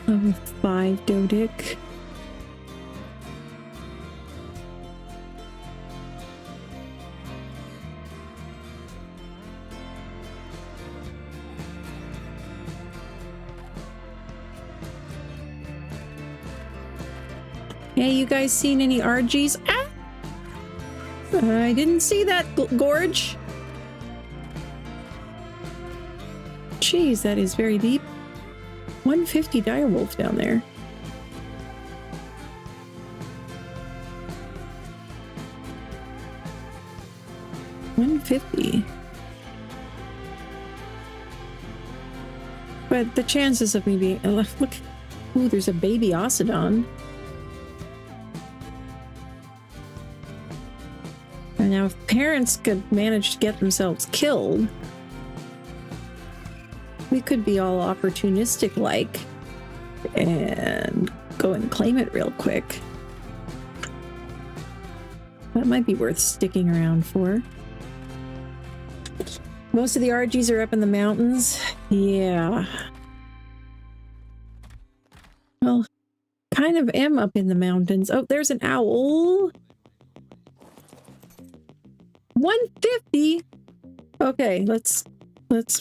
Level 5 Dodic. Hey, you guys seen any RGs? Ah! I didn't see that gorge. Jeez, that is very deep. 150 direwolf down there. $150. But the chances of me being... Look. Ooh, there's a baby Ocedon. And now if parents could manage to get themselves killed, we could be all opportunistic like and go and claim it real quick. That might be worth sticking around for. Most of the RGs are up in the mountains. Yeah. Well, kind of am up in the mountains. Oh, there's an owl. 150. Okay, let's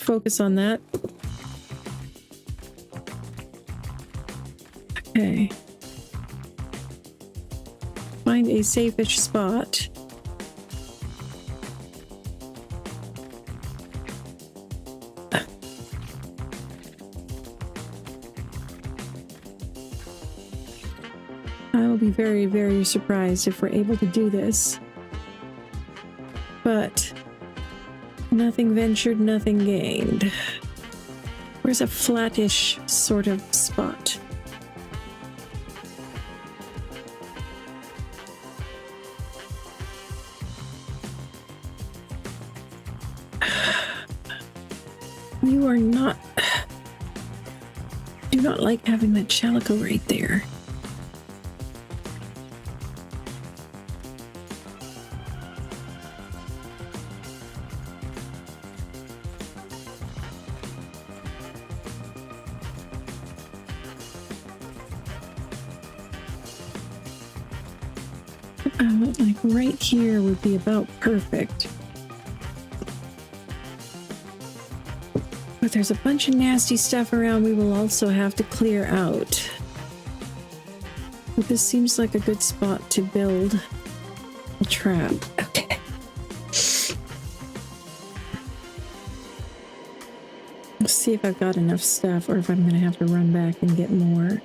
focus on that. Okay. Find a safe-ish spot. I will be very, very surprised if we're able to do this. But nothing ventured, nothing gained. Where's a flattish sort of spot? You are not... do not like having that Chalico right there. Like right here would be about perfect. But there's a bunch of nasty stuff around we will also have to clear out. But this seems like a good spot to build a trap. Okay. Let's see if I've got enough stuff or if I'm going to have to run back and get more.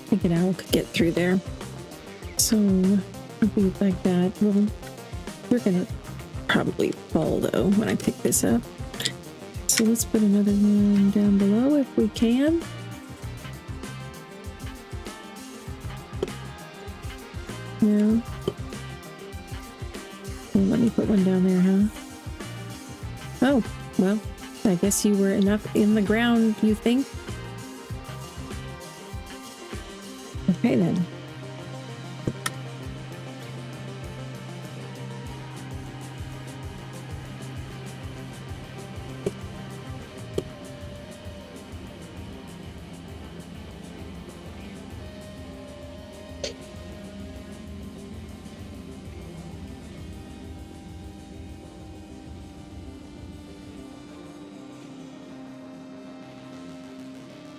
I think an owl could get through there. So, if we like that, well, we're gonna probably fall though when I pick this up. So let's put another one down below if we can. Yeah. Well, let me put one down there, huh? Oh, well, I guess you were enough in the ground, you think? Okay then.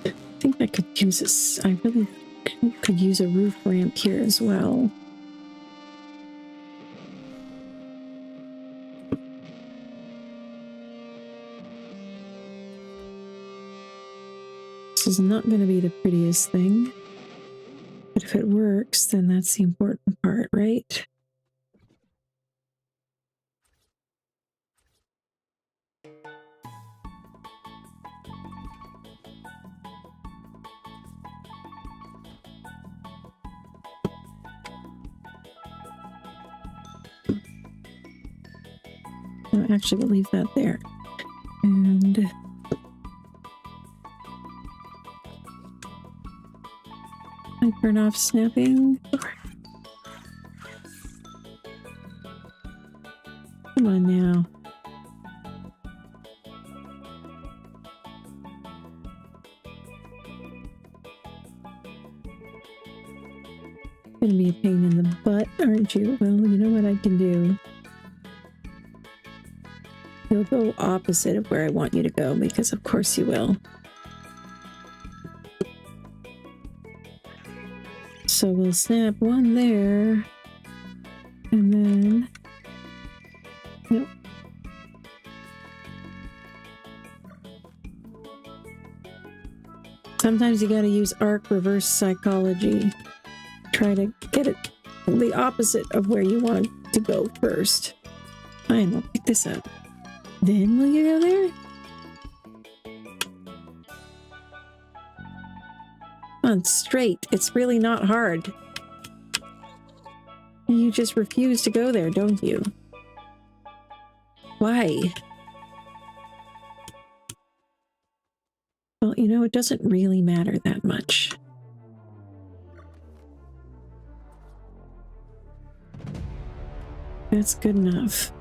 I think I could use this. I really could use a roof ramp here as well. This is not going to be the prettiest thing, but if it works, then that's the important part, right? No, actually, we'll leave that there. And I turn off snapping. Come on now. Gonna be a pain in the butt, aren't you? Well, you know what I can do. You'll go opposite of where I want you to go, because of course you will. So we'll snap one there, and then... Nope. Sometimes you gotta use arc reverse psychology. Try to get it the opposite of where you want it to go first. Fine, we'll pick this up. Then will you go there? Come on, straight. It's really not hard. You just refuse to go there, don't you? Why? Well, you know, it doesn't really matter that much. That's good enough.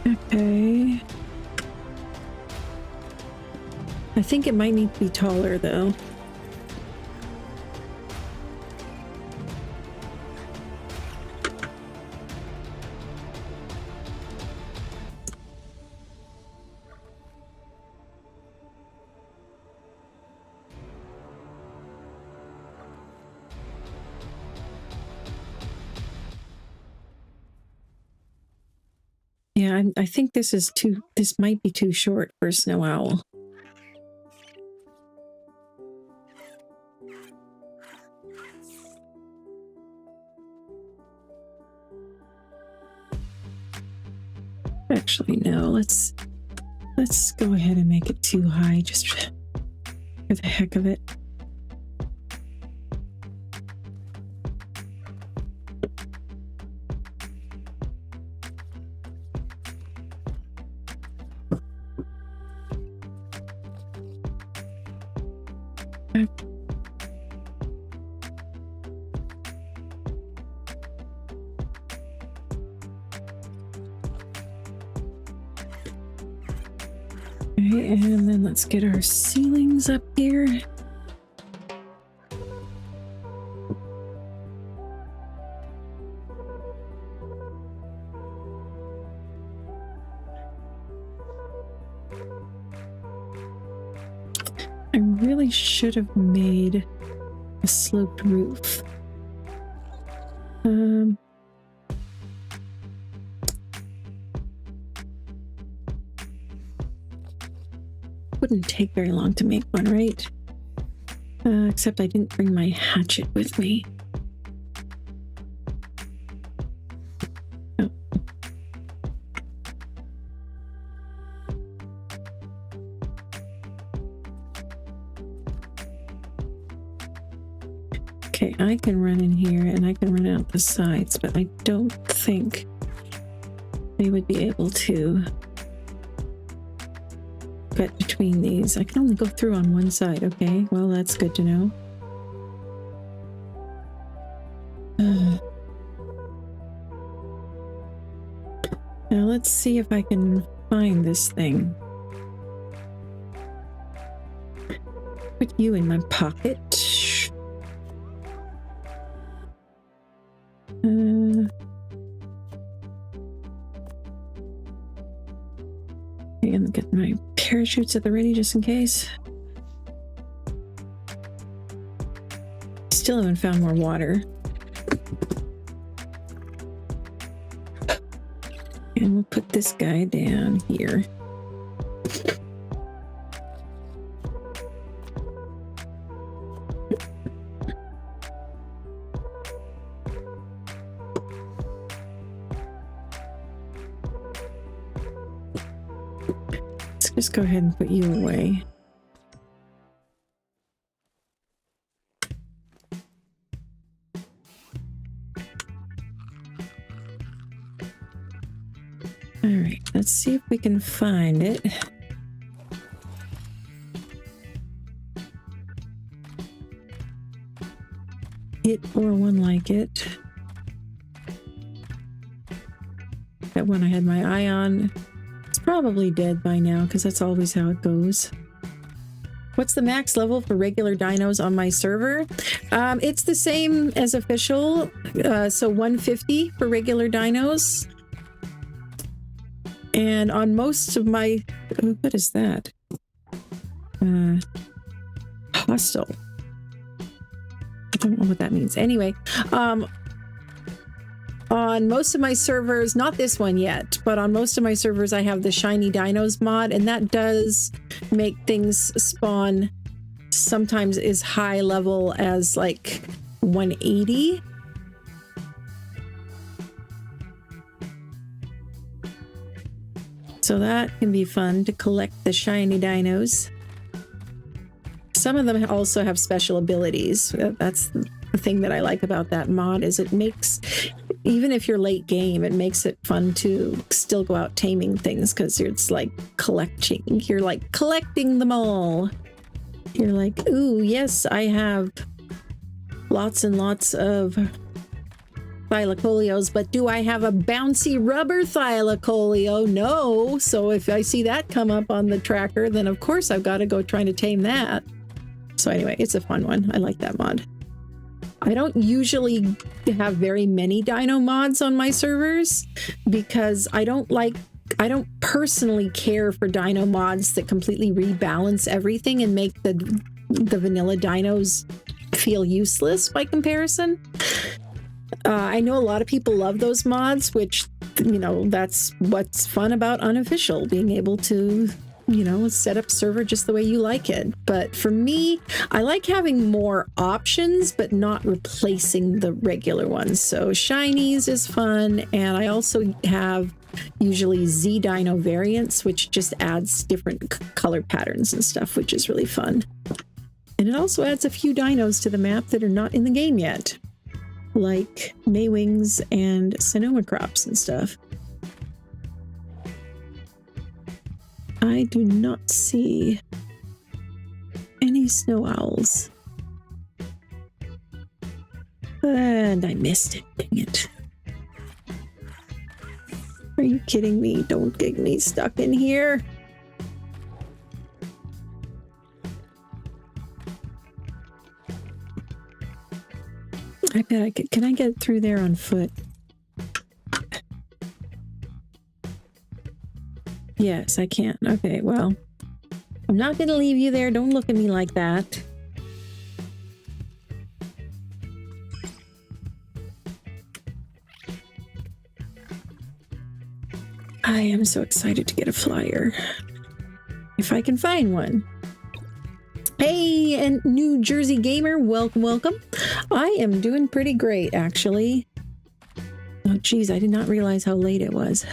Okay. I think it might need to be taller though. Yeah, I think this is this might be too short for a snow owl. Actually, no, let's go ahead and make it too high just for the heck of it. Okay, and then let's get our ceilings up here. I really should have made a sloped roof. Wouldn't take very long to make one, right? Except I didn't bring my hatchet with me. Oh. Okay, I can run in here and I can run out the sides, but I don't think they would be able to get between these. I can only go through on one side. Okay, well, that's good to know. Now let's see if I can find this thing. Put you in my pocket. And get my parachutes at the ready just in case. Still haven't found more water. And we'll put this guy down here. Just go ahead and put you away. All right, let's see if we can find it. It or one like it. That one I had my eye on. Probably dead by now because that's always how it goes. What's the max level for regular dinos on my server? It's the same as official, so 150 for regular dinos. And on most of my... what is that? Hostile. I don't know what that means. Anyway, on most of my servers, not this one yet, but on most of my servers I have the Shiny Dinos mod, and that does make things spawn sometimes as high level as like 180. So that can be fun to collect the Shiny Dinos. Some of them also have special abilities. That's the thing that I like about that mod, is it makes... even if you're late game, it makes it fun to still go out taming things, because it's like collecting. You're like collecting them all. You're like, ooh, yes, I have lots and lots of thylacoleos, but do I have a bouncy rubber thylacoleo? No. So if I see that come up on the tracker, then of course I've got to go trying to tame that. So anyway, it's a fun one. I like that mod. I don't usually have very many dino mods on my servers because I don't personally care for dino mods that completely rebalance everything and make the vanilla dinos feel useless by comparison. I know a lot of people love those mods, which, you know, that's what's fun about unofficial, being able to, you know, set up a server just the way you like it. But for me, I like having more options, but not replacing the regular ones. So shinies is fun. And I also have usually Z Dino variants, which just adds different color patterns and stuff, which is really fun. And it also adds a few dinos to the map that are not in the game yet, like Maywings and Sonoma Crops and stuff. I do not see any snow owls. And I missed it, dang it. Are you kidding me? Don't get me stuck in here. I bet I could. Can I get through there on foot? Yes, I can. Okay, well, I'm not going to leave you there. Don't look at me like that. I am so excited to get a flyer. If I can find one. Hey, and New Jersey Gamer, welcome, welcome. I am doing pretty great, actually. Oh, geez, I did not realize how late it was.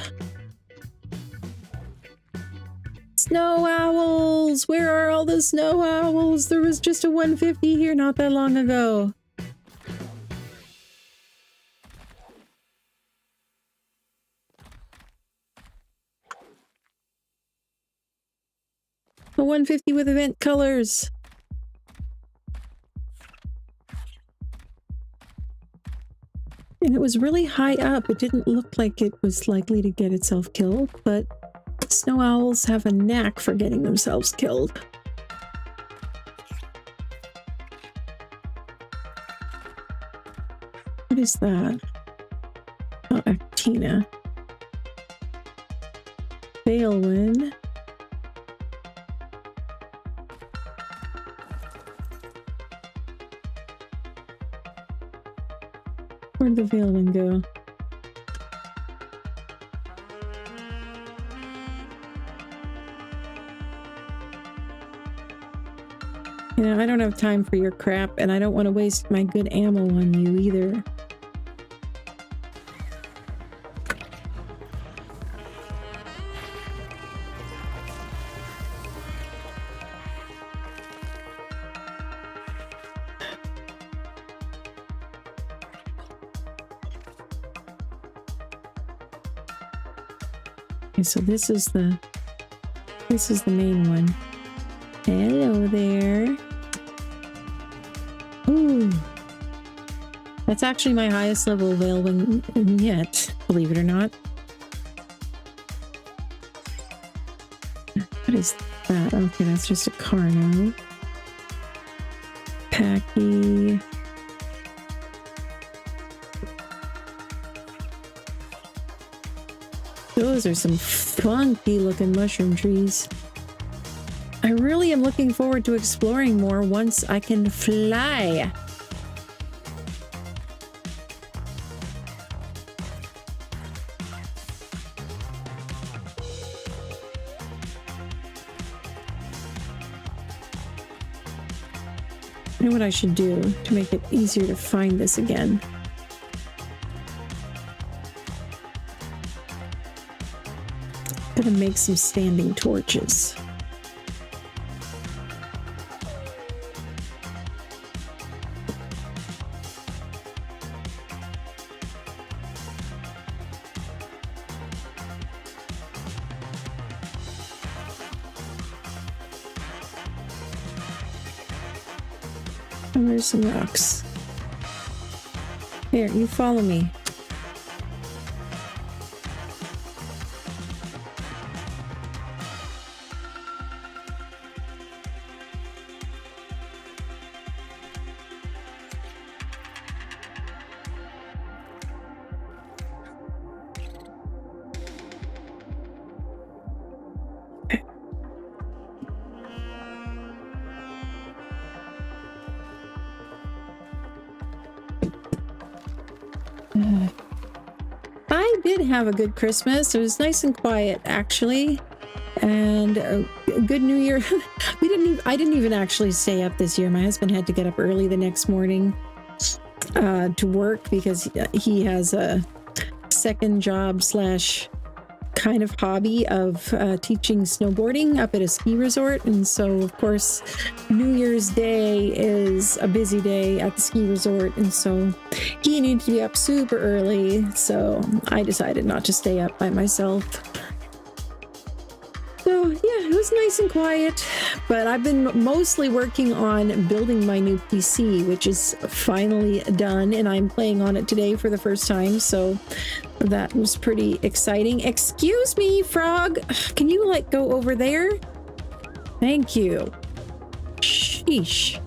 Snow owls! Where are all the snow owls? There was just a 150 here not that long ago. A 150 with event colors. And it was really high up. It didn't look like it was likely to get itself killed, but snow owls have a knack for getting themselves killed. What is that? Oh, Actina. Balewin. Where'd the Balewin go? You know, I don't have time for your crap, and I don't want to waste my good ammo on you either. Okay, so this is the main one. Hello there. Ooh. That's actually my highest level Balewin yet, believe it or not. What is that? Okay, that's just a Carno. Packy. Those are some funky looking mushroom trees. I really am looking forward to exploring more once I can fly. I know what I should do to make it easier to find this again. Gonna make some standing torches. And there's some rocks. Here, you follow me. I did have a good Christmas. It was nice and quiet, actually. And a good New Year. I didn't even actually stay up this year. My husband had to get up early the next morning to work because he has a second job slash kind of hobby of teaching snowboarding up at a ski resort. And so, of course, New Year's Day is a busy day at the ski resort. And so he needed to be up super early. So I decided not to stay up by myself. So yeah, it was nice and quiet, but I've been mostly working on building my new PC, which is finally done, and I'm playing on it today for the first time, so that was pretty exciting. Excuse me, Frog, can you like go over there? Thank you. Sheesh.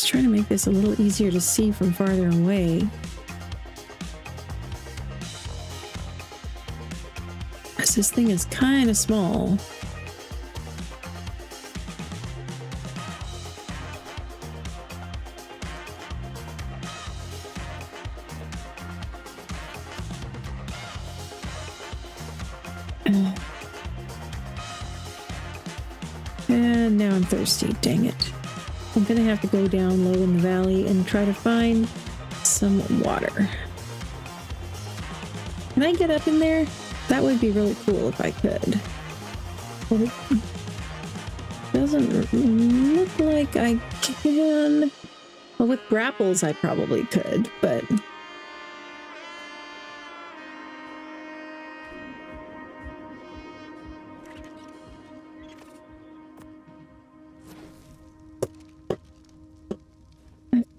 Trying to make this a little easier to see from farther away. As this thing is kind of small. And now I'm thirsty, dang it. I'm gonna have to go down low in the valley and try to find some water. Can I get up in there? That would be really cool if I could. Well, it doesn't look like I can. Well, with grapples I probably could, but...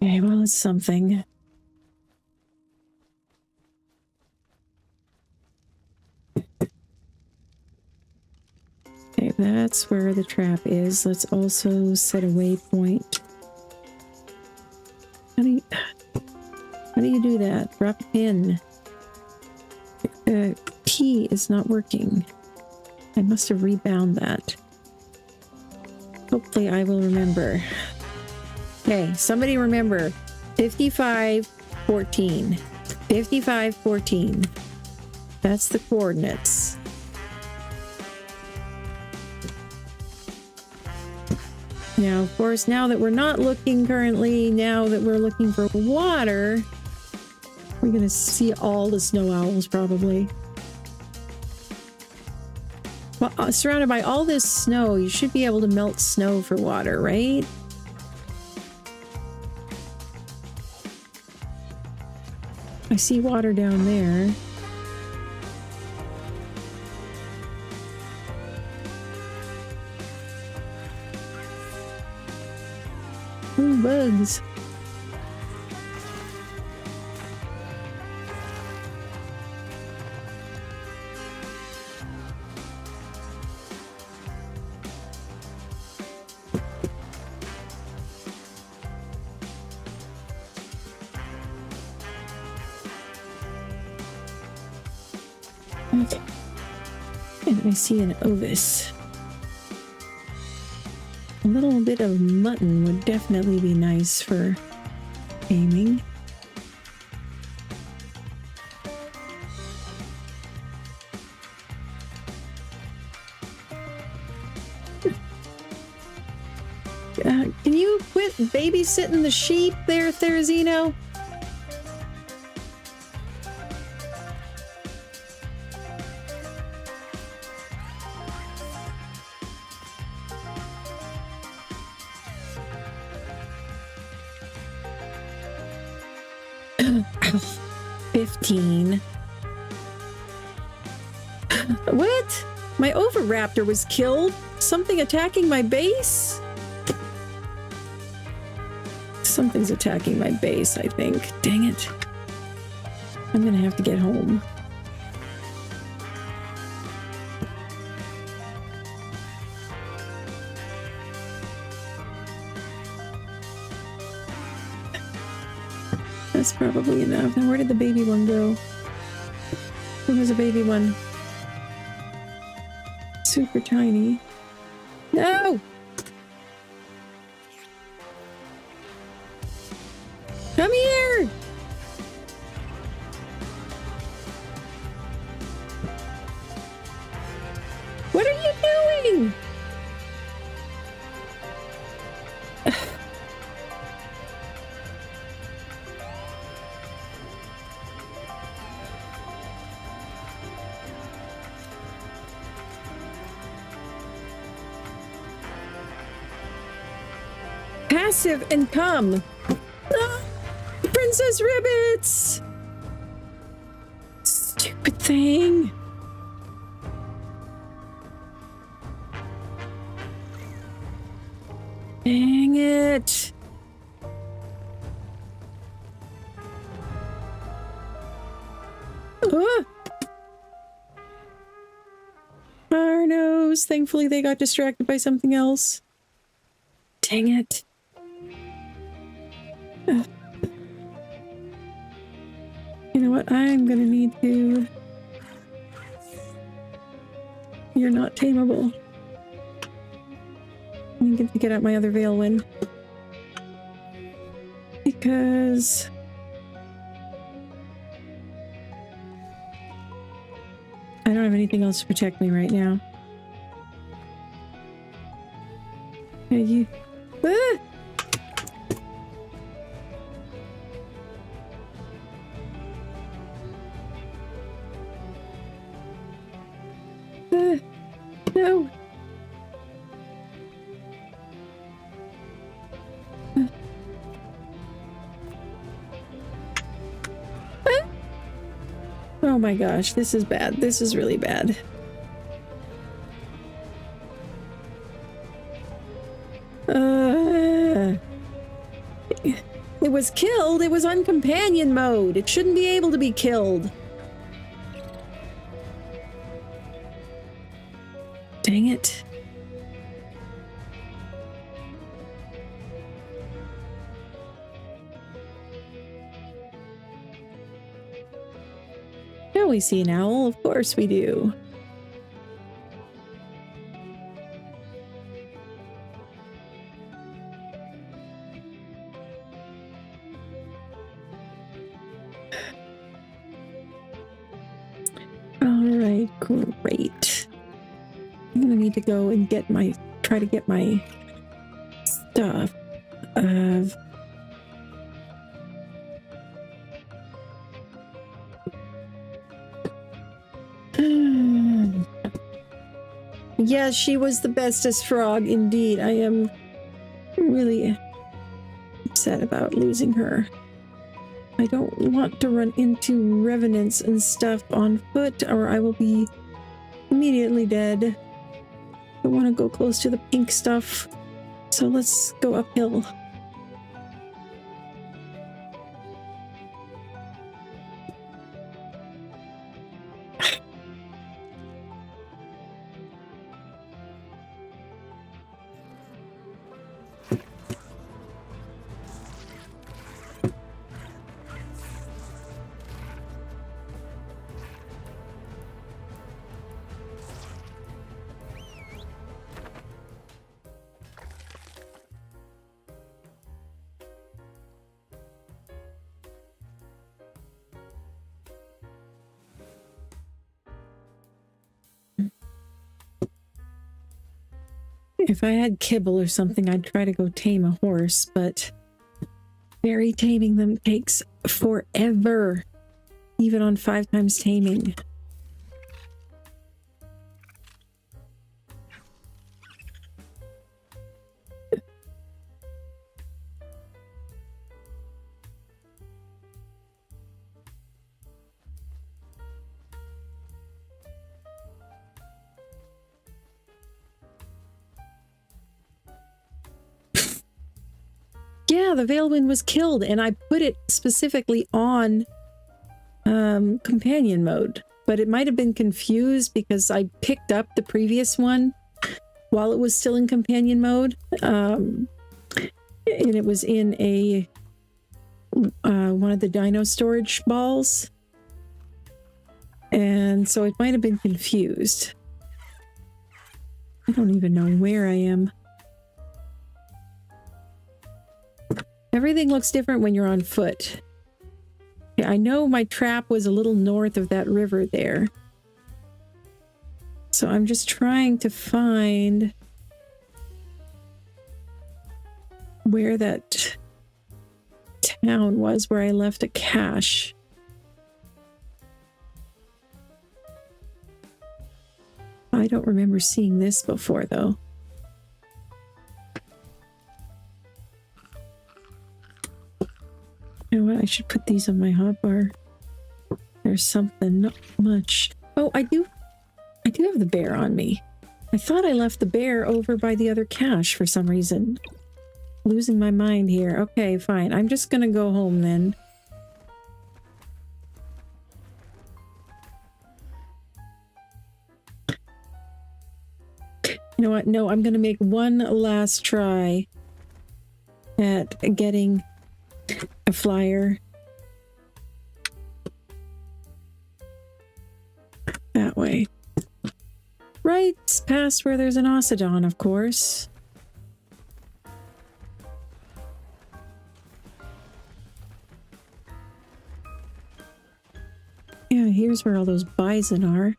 Okay, well, it's something. Okay, that's where the trap is. Let's also set a waypoint. How do you do that? Drop a pin. P is not working. I must have rebound that. Hopefully I will remember. Okay, somebody remember 5514. 5514. That's the coordinates. Now, of course, now that we're not looking currently, now that we're looking for water, we're going to see all the snow owls probably. Well, surrounded by all this snow, you should be able to melt snow for water, right? I see water down there. Ooh, bugs. Okay. And I see an ovis. A little bit of mutton would definitely be nice for aiming. Can you quit babysitting the sheep there, Therizino? What? My Oviraptor was killed? Something attacking my base? Something's attacking my base, I think. Dang it. I'm gonna have to get home. That's probably enough. And where did the baby one go? There was a baby one. Super tiny. No! Come here! What are you doing? Passive and come. Ah, Princess Ribbits! Stupid thing. Dang it. Arnos. Thankfully they got distracted by something else. Dang it. You know what? I'm gonna need to... You're not tameable. I need to get out my other Veilwind. Because... I don't have anything else to protect me right now. Are you... Ah! No. Oh my gosh, this is bad. This is really bad. It was killed. It was on companion mode. It shouldn't be able to be killed. Dang it. Now we see an owl. Of course we do. Alright, great. I'm gonna need to go and try to get my stuff of... Yes, she was the bestest frog, indeed. I am really upset about losing her. I don't want to run into revenants and stuff on foot, or I will be immediately dead. I want to go close to the pink stuff, so let's go uphill. If I had kibble or something, I'd try to go tame a horse, but fairy taming them takes forever, even on 5 times taming. Yeah, the Veilwind was killed, and I put it specifically on companion mode, but it might have been confused because I picked up the previous one while it was still in companion mode, and it was in a one of the dino storage balls. And so it might have been confused. I don't even know where I am. Everything looks different when you're on foot. Yeah, I know my trap was a little north of that river there. So I'm just trying to find where that town was where I left a cache. I don't remember seeing this before, though. You know what? I should put these on my hotbar. There's something, not much. Oh, I do have the bear on me. I thought I left the bear over by the other cache for some reason. Losing my mind here. Okay, fine. I'm just gonna go home then. You know what? No, I'm gonna make one last try at getting a flyer. That way. Right past where there's an Ocedon, of course. Yeah, here's where all those bison are.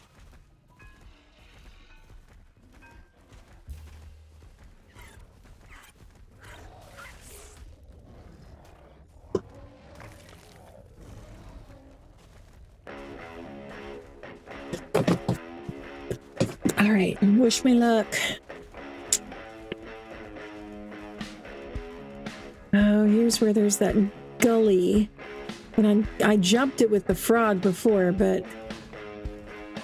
All right, wish me luck. Oh, here's where there's that gully. And I jumped it with the frog before, but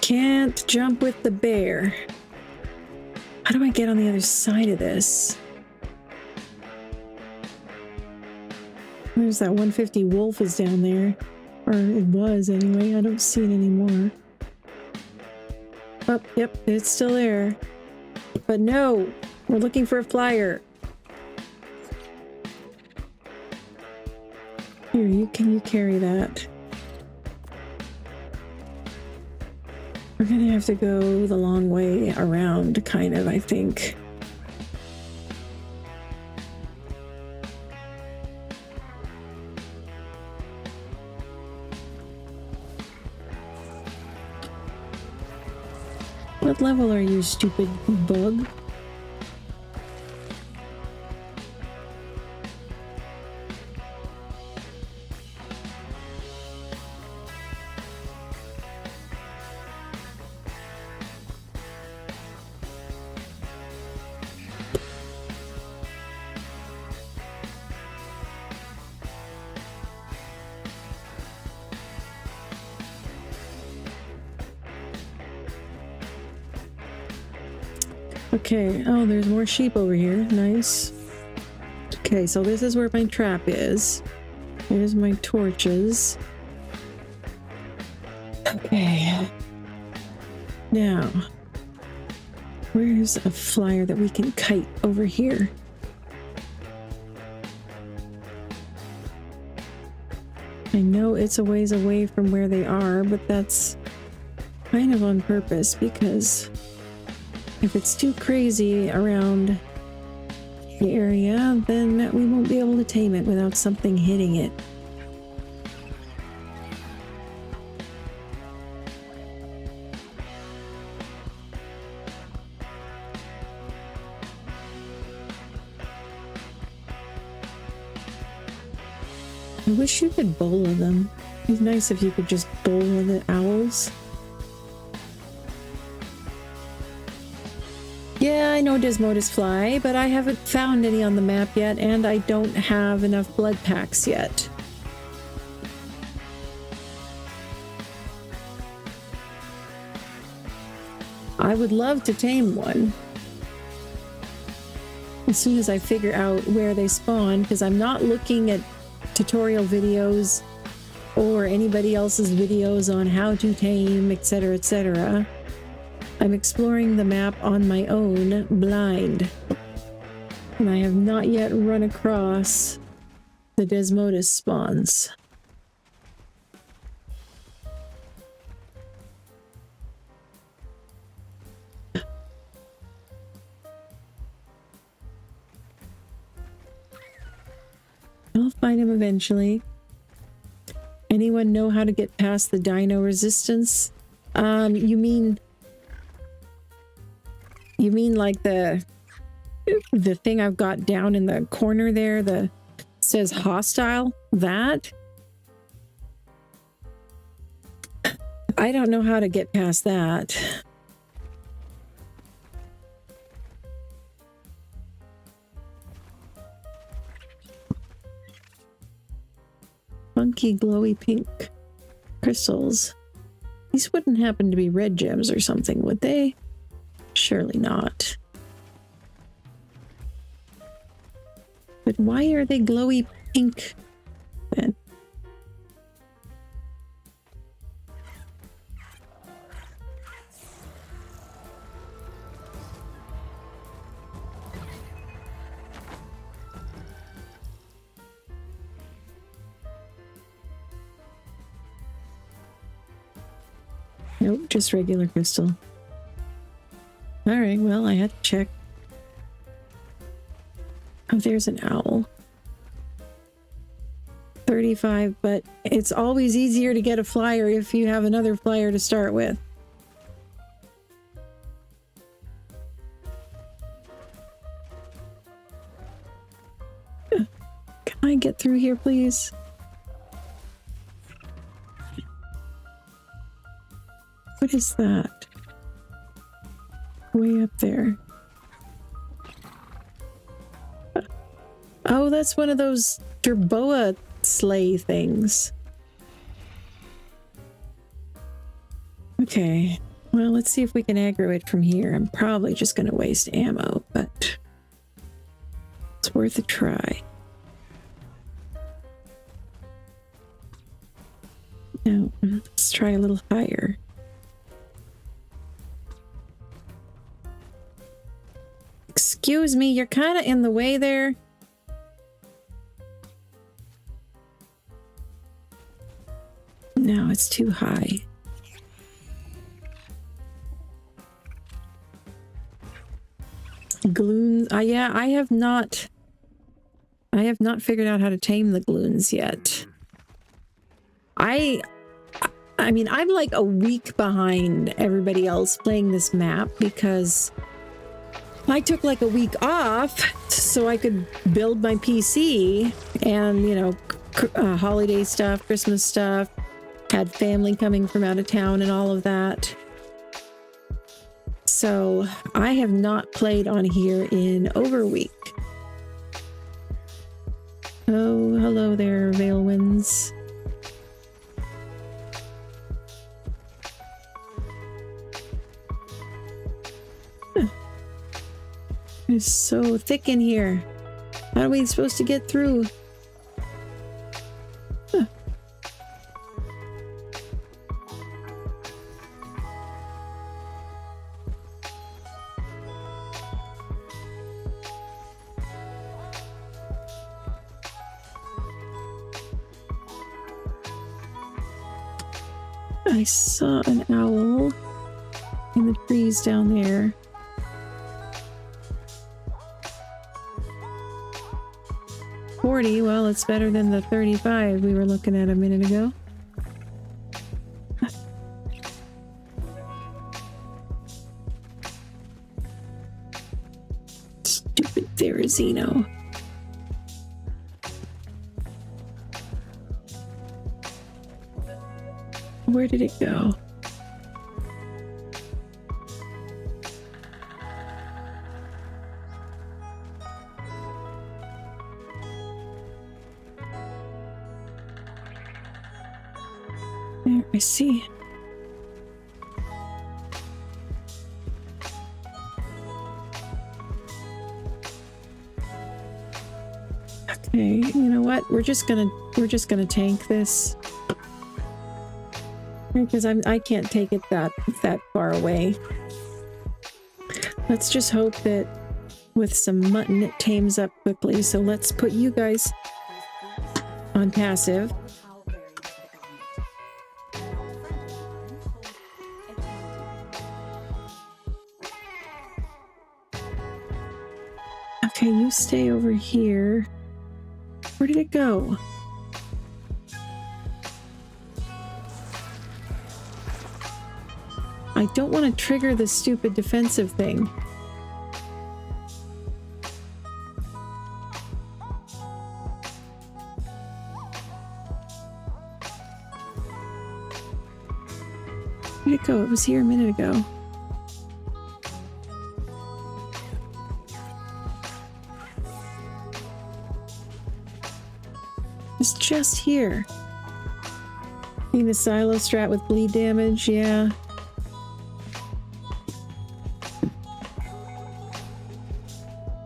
can't jump with the bear. How do I get on the other side of this? There's that 150 wolf is down there. Or it was anyway. I don't see it anymore. Oh, yep, it's still there. But no, we're looking for a flyer. Here, can you carry that? We're gonna have to go the long way around, kind of, I think. What level are you, stupid bug? Okay, oh, there's more sheep over here. Nice. Okay, so this is where my trap is. There's my torches. Okay. Now, where's a flyer that we can kite over here? I know it's a ways away from where they are, but that's kind of on purpose because if it's too crazy around the area, then we won't be able to tame it without something hitting it. I wish you could bowl of them. It'd be nice if you could just bowl of the owls. Yeah, I know Desmodus fly, but I haven't found any on the map yet, and I don't have enough blood packs yet. I would love to tame one. As soon as I figure out where they spawn, because I'm not looking at tutorial videos or anybody else's videos on how to tame, etc., etc. I'm exploring the map on my own, blind. And I have not yet run across the Desmodus spawns. I'll find him eventually. Anyone know how to get past the dino resistance? You mean like the thing I've got down in the corner there, the says hostile? That? I don't know how to get past that. Funky glowy pink crystals. These wouldn't happen to be red gems or something, would they? Surely not. But why are they glowy pink then? Nope, just regular crystal. Alright, well, I had to check. Oh, there's an owl. 35, but it's always easier to get a flyer if you have another flyer to start with. Can I get through here, please? What is that? Way up there. Oh, that's one of those Jerboa sleigh things. Okay. Well, let's see if we can aggro it from here. I'm probably just going to waste ammo, but it's worth a try. Now, let's try a little higher. Excuse me, you're kind of in the way there. No, it's too high. Gloons. Yeah, I have not figured out how to tame the gloons yet. I mean, I'm like a week behind everybody else playing this map because I took like a week off so I could build my PC and, you know, holiday stuff, Christmas stuff, had family coming from out of town and all of that. So I have not played on here in over a week. Oh, hello there, Veilwinds. It's so thick in here. How are we supposed to get through? Huh. I saw an owl in the trees down there. Well, it's better than the 35 we were looking at a minute ago. Stupid Therizino. Where did it go? I see. Okay, you know what? We're just gonna tank this because I can't take it that far away. Let's just hope that with some mutton it tames up quickly. So let's put you guys on passive. Okay, you stay over here. Where did it go? I don't want to trigger the stupid defensive thing. Where'd it go? It was here a minute ago. It's just here. Need a silo strat with bleed damage, yeah.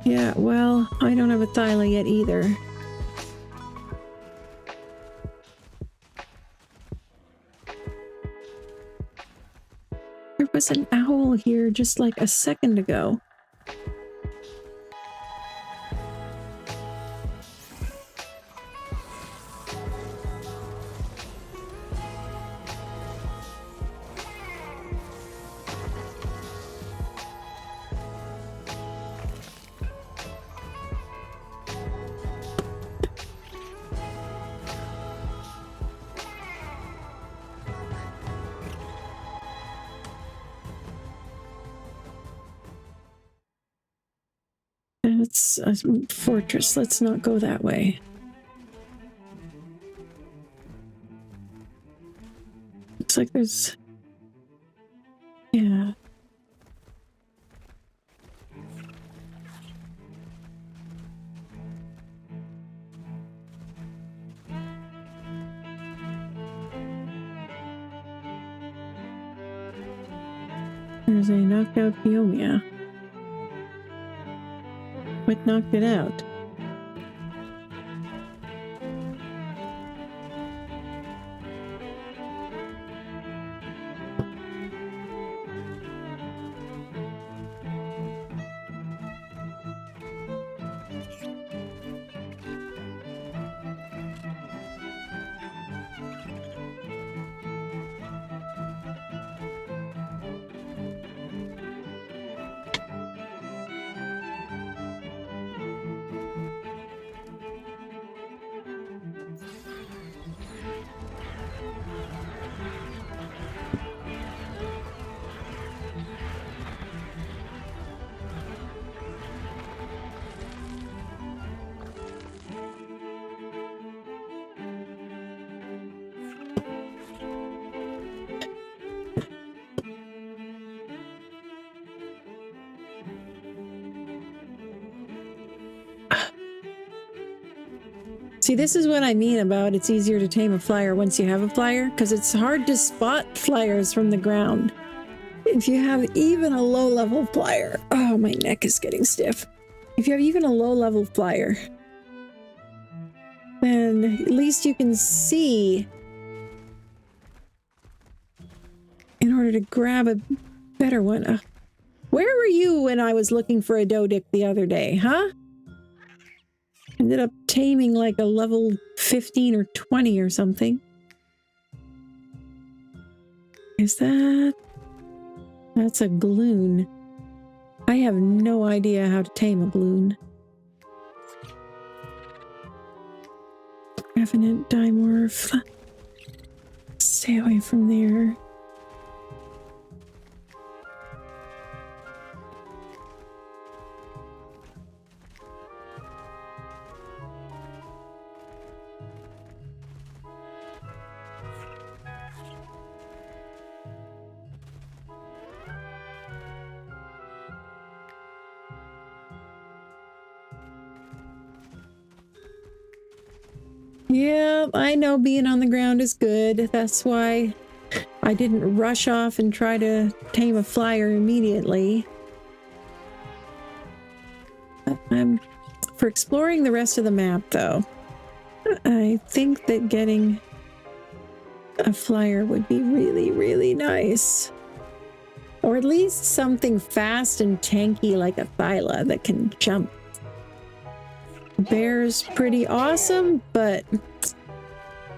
Yeah, well, I don't have a Thyla yet either. There was an owl here just like a second ago. It's a fortress. Let's not go that way. Looks like there's... yeah. There's a knocked out Peomia. What knocked it out? See, this is what I mean about it's easier to tame a flyer once you have a flyer, because it's hard to spot flyers from the ground. If you have even a low-level flyer... oh, my neck is getting stiff. If you have even a low-level flyer, then at least you can see in order to grab a better one. Where were you when I was looking for a Dodic the other day, huh? Ended up taming like a level 15 or 20 or something. Is that... that's a gloon. I have no idea how to tame a gloon. Revenant Dimorph. Stay away from there. Yeah, I know being on the ground is good. That's why I didn't rush off and try to tame a flyer immediately. For exploring the rest of the map, though, I think that getting a flyer would be really, really nice. Or at least something fast and tanky like a Thyla that can jump. Bear's pretty awesome, but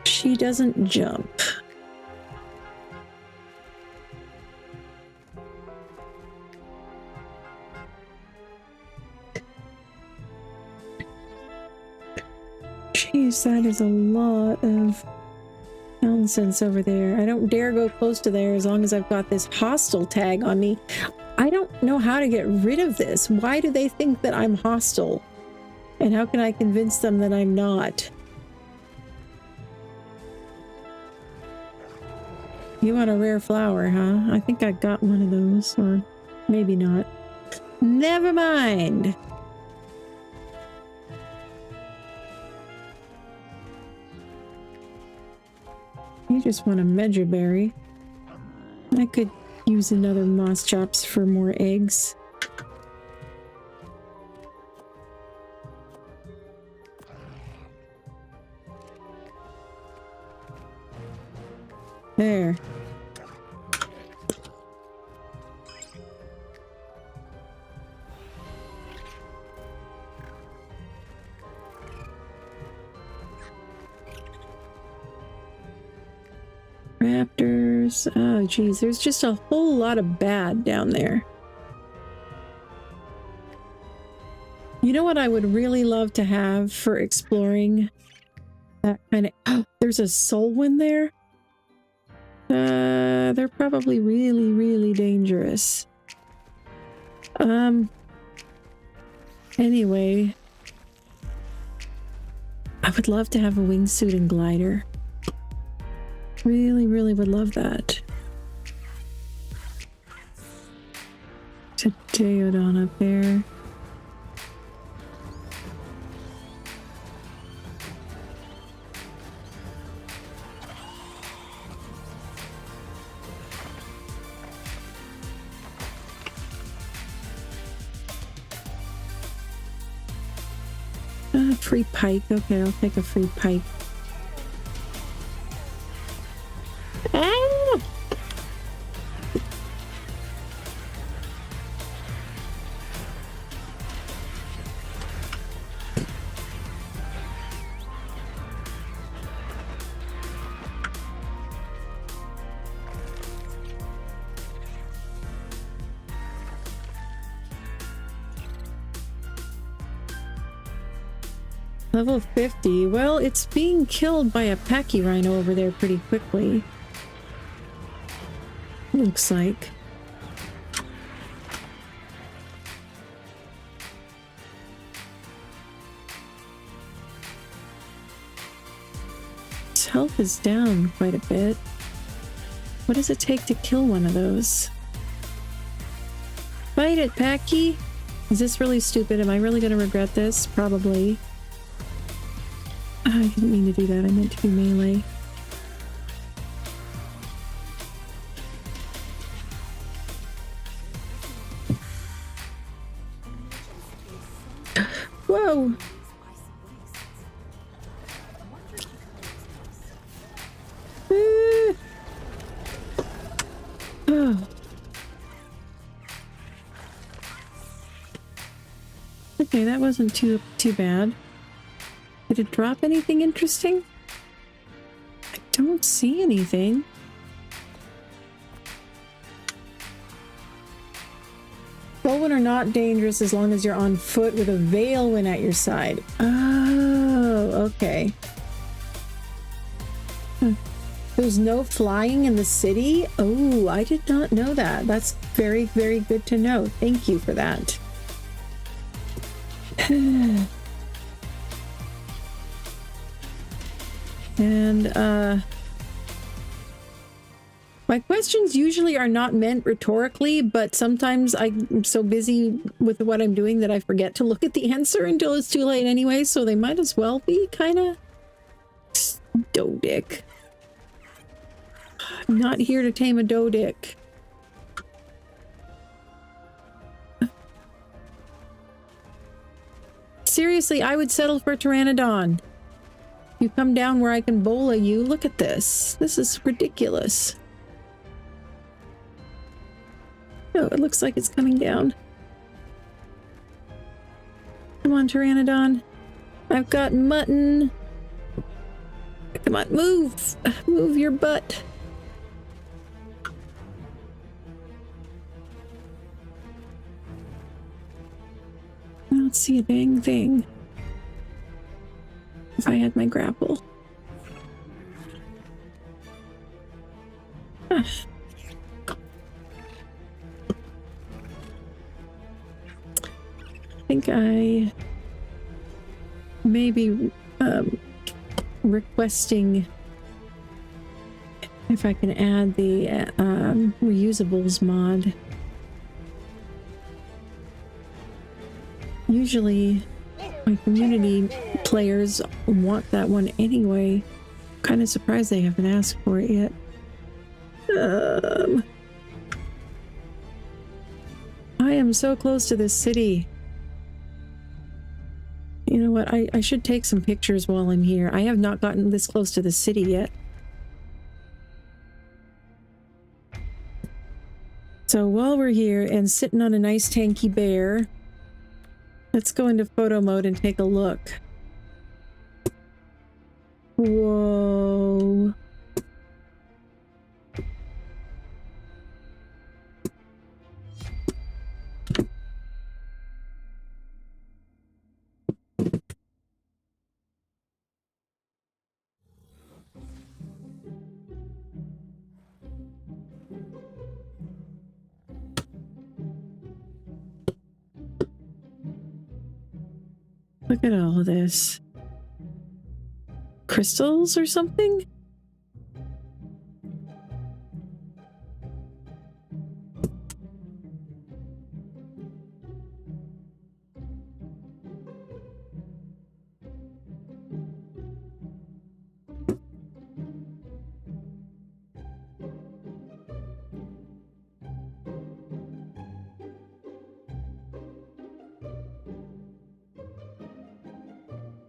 She doesn't jump. Jeez, that is a lot of nonsense over there. I don't dare go close to there as long as I've got this hostile tag on me. I don't know how to get rid of this. Why do they think that I'm hostile? And how can I convince them that I'm not? You want a rare flower, huh? I think I got one of those, or maybe not. Never mind. You just want a measure berry. I could use another moss chops for more eggs. There. Raptors. Oh, geez. There's just a whole lot of bad down there. You know what I would really love to have for exploring that kind of... Oh, there's a soul one there? They're probably really, really dangerous. Anyway. I would love to have a wingsuit and glider. Really, really would love that. There's a Deodon up there. Free pike. Okay, I'll take a free pike. Ah! Level 50. Well, it's being killed by a Pachyrhino over there pretty quickly. Looks like. His health is down quite a bit. What does it take to kill one of those? Fight it, Pachy! Is this really stupid? Am I really going to regret this? Probably. I didn't mean to do that. I meant to be melee. Whoa! Oh. Okay, that wasn't too bad. Did it drop anything interesting? I don't see anything. Bowmen are not dangerous as long as you're on foot with a Veilwind at your side. Oh, okay. There's no flying in the city? Oh, I did not know that. That's very, very good to know. Thank you for that. And, my questions usually are not meant rhetorically, but sometimes I'm so busy with what I'm doing that I forget to look at the answer until it's too late anyway, so they might as well be kind of Dodick. I'm not here to tame a Dodick. Seriously, I would settle for a Pteranodon. You come down where I can bola you. Look at this. This is ridiculous. Oh, it looks like it's coming down. Come on, Pteranodon. I've got mutton. Come on, move! Move your butt. I don't see a dang thing. If I had my grapple. Ah. I think I may be requesting if I can add the reusables mod. Usually my community players want that one anyway. Kind of surprised they haven't asked for it yet. I am so close to this city. You know what? I should take some pictures while I'm here. I have not gotten this close to the city yet. So while we're here and sitting on a nice tanky bear, let's go into photo mode and take a look. Whoa. Look at all of this. Crystals or something?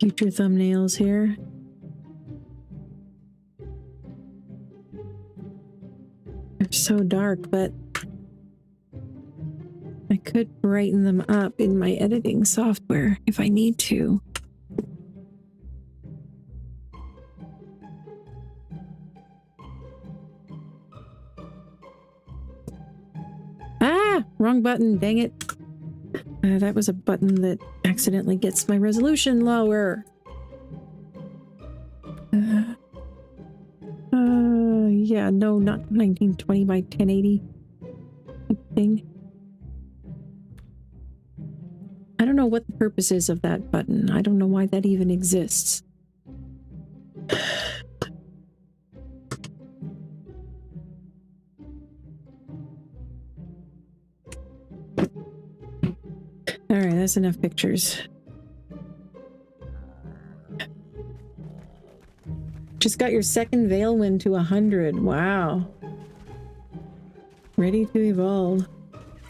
Future thumbnails here. They're so dark, but I could brighten them up in my editing software if I need to. Ah! Wrong button, dang it. That was a button that accidentally gets my resolution lower. Yeah, no, not 1920 by 1080 thing. I don't know what the purpose is of that button. I don't know why that even exists. Alright, that's enough pictures. Just got your second Veil Wind to 100. Wow. Ready to evolve.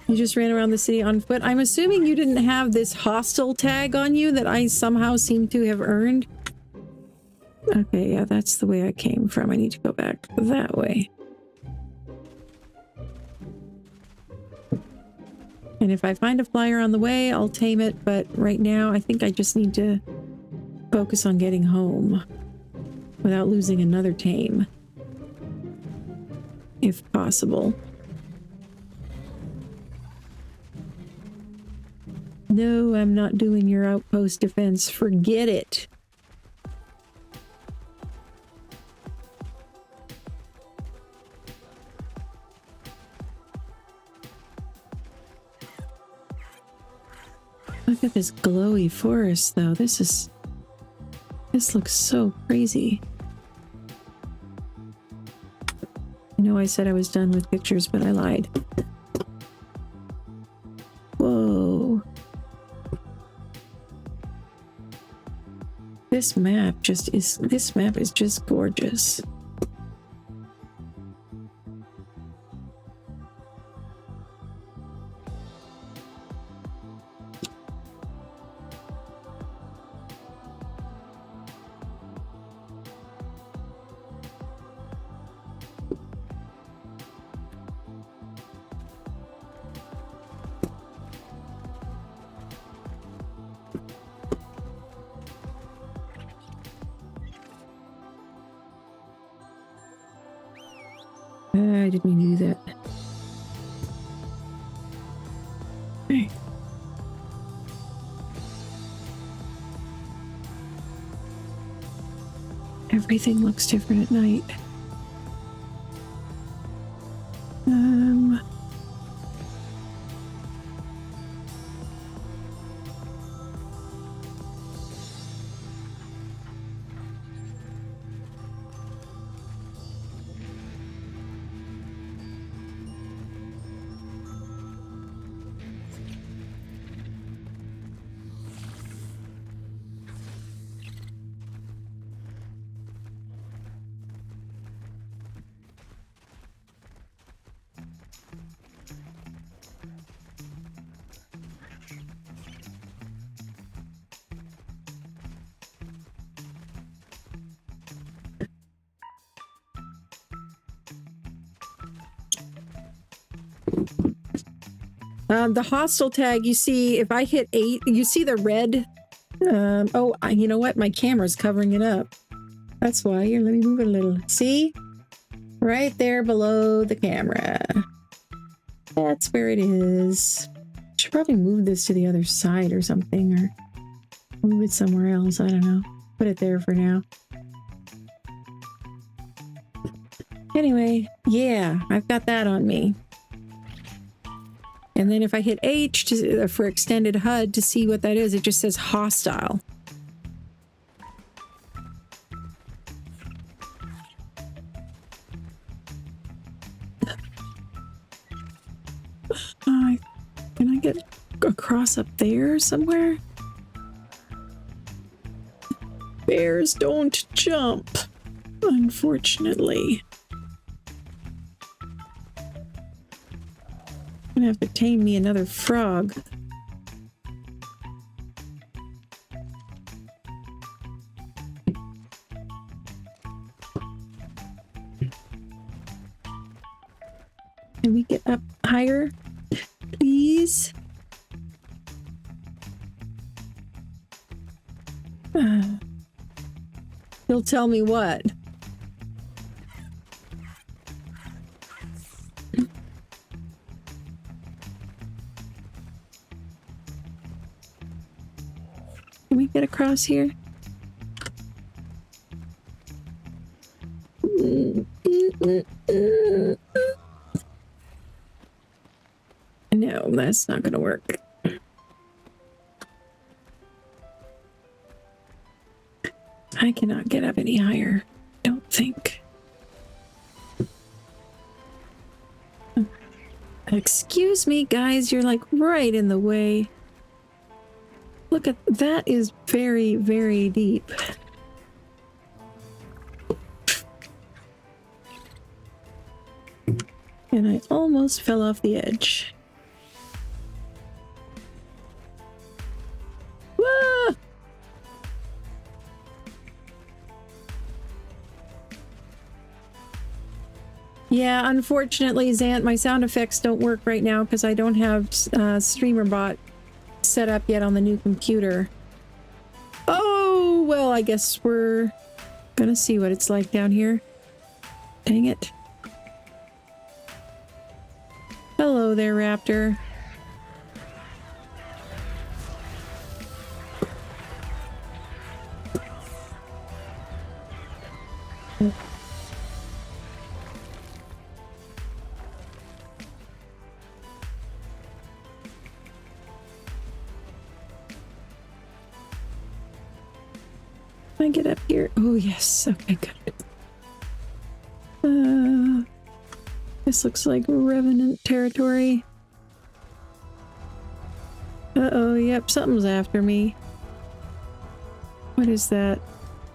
You just ran around the city on foot. I'm assuming you didn't have this hostile tag on you that I somehow seem to have earned. Okay, yeah, that's the way I came from. I need to go back that way. And if I find a flyer on the way, I'll tame it. But right now, I think I just need to focus on getting home without losing another tame, if possible. No, I'm not doing your outpost defense. Forget it. Look at this glowy forest, though. This looks so crazy. I know I said I was done with pictures, but I lied. Whoa. This map is just gorgeous. I didn't mean to do that. Okay. Everything looks different at night. The hostile tag, you see, if I hit 8, you see the red. Oh, you know what? My camera's covering it up. That's why. Here, let me move it a little. See? Right there below the camera. That's where it is. Should probably move this to the other side or something, or move it somewhere else. I don't know. Put it there for now. Anyway, yeah, I've got that on me. And then if I hit H for extended HUD to see what that is, it just says hostile. Can I get across up there somewhere? Bears don't jump, unfortunately. I'm gonna have to tame me another frog. Can we get up higher, please? He'll tell me what. Can we get across here? No, that's not gonna work. I cannot get up any higher, don't think. Excuse me, guys, you're like right in the way. Look at that, is very, very deep. And I almost fell off the edge. Whoa! Yeah, unfortunately, Zant, my sound effects don't work right now because I don't have StreamerBot set up yet on the new computer. Oh, well, I guess we're gonna see what it's like down here. Dang it. Hello there, Raptor. Can I get up here? Oh, yes. Okay, good. This looks like Revenant territory. Uh-oh, yep, something's after me. What is that?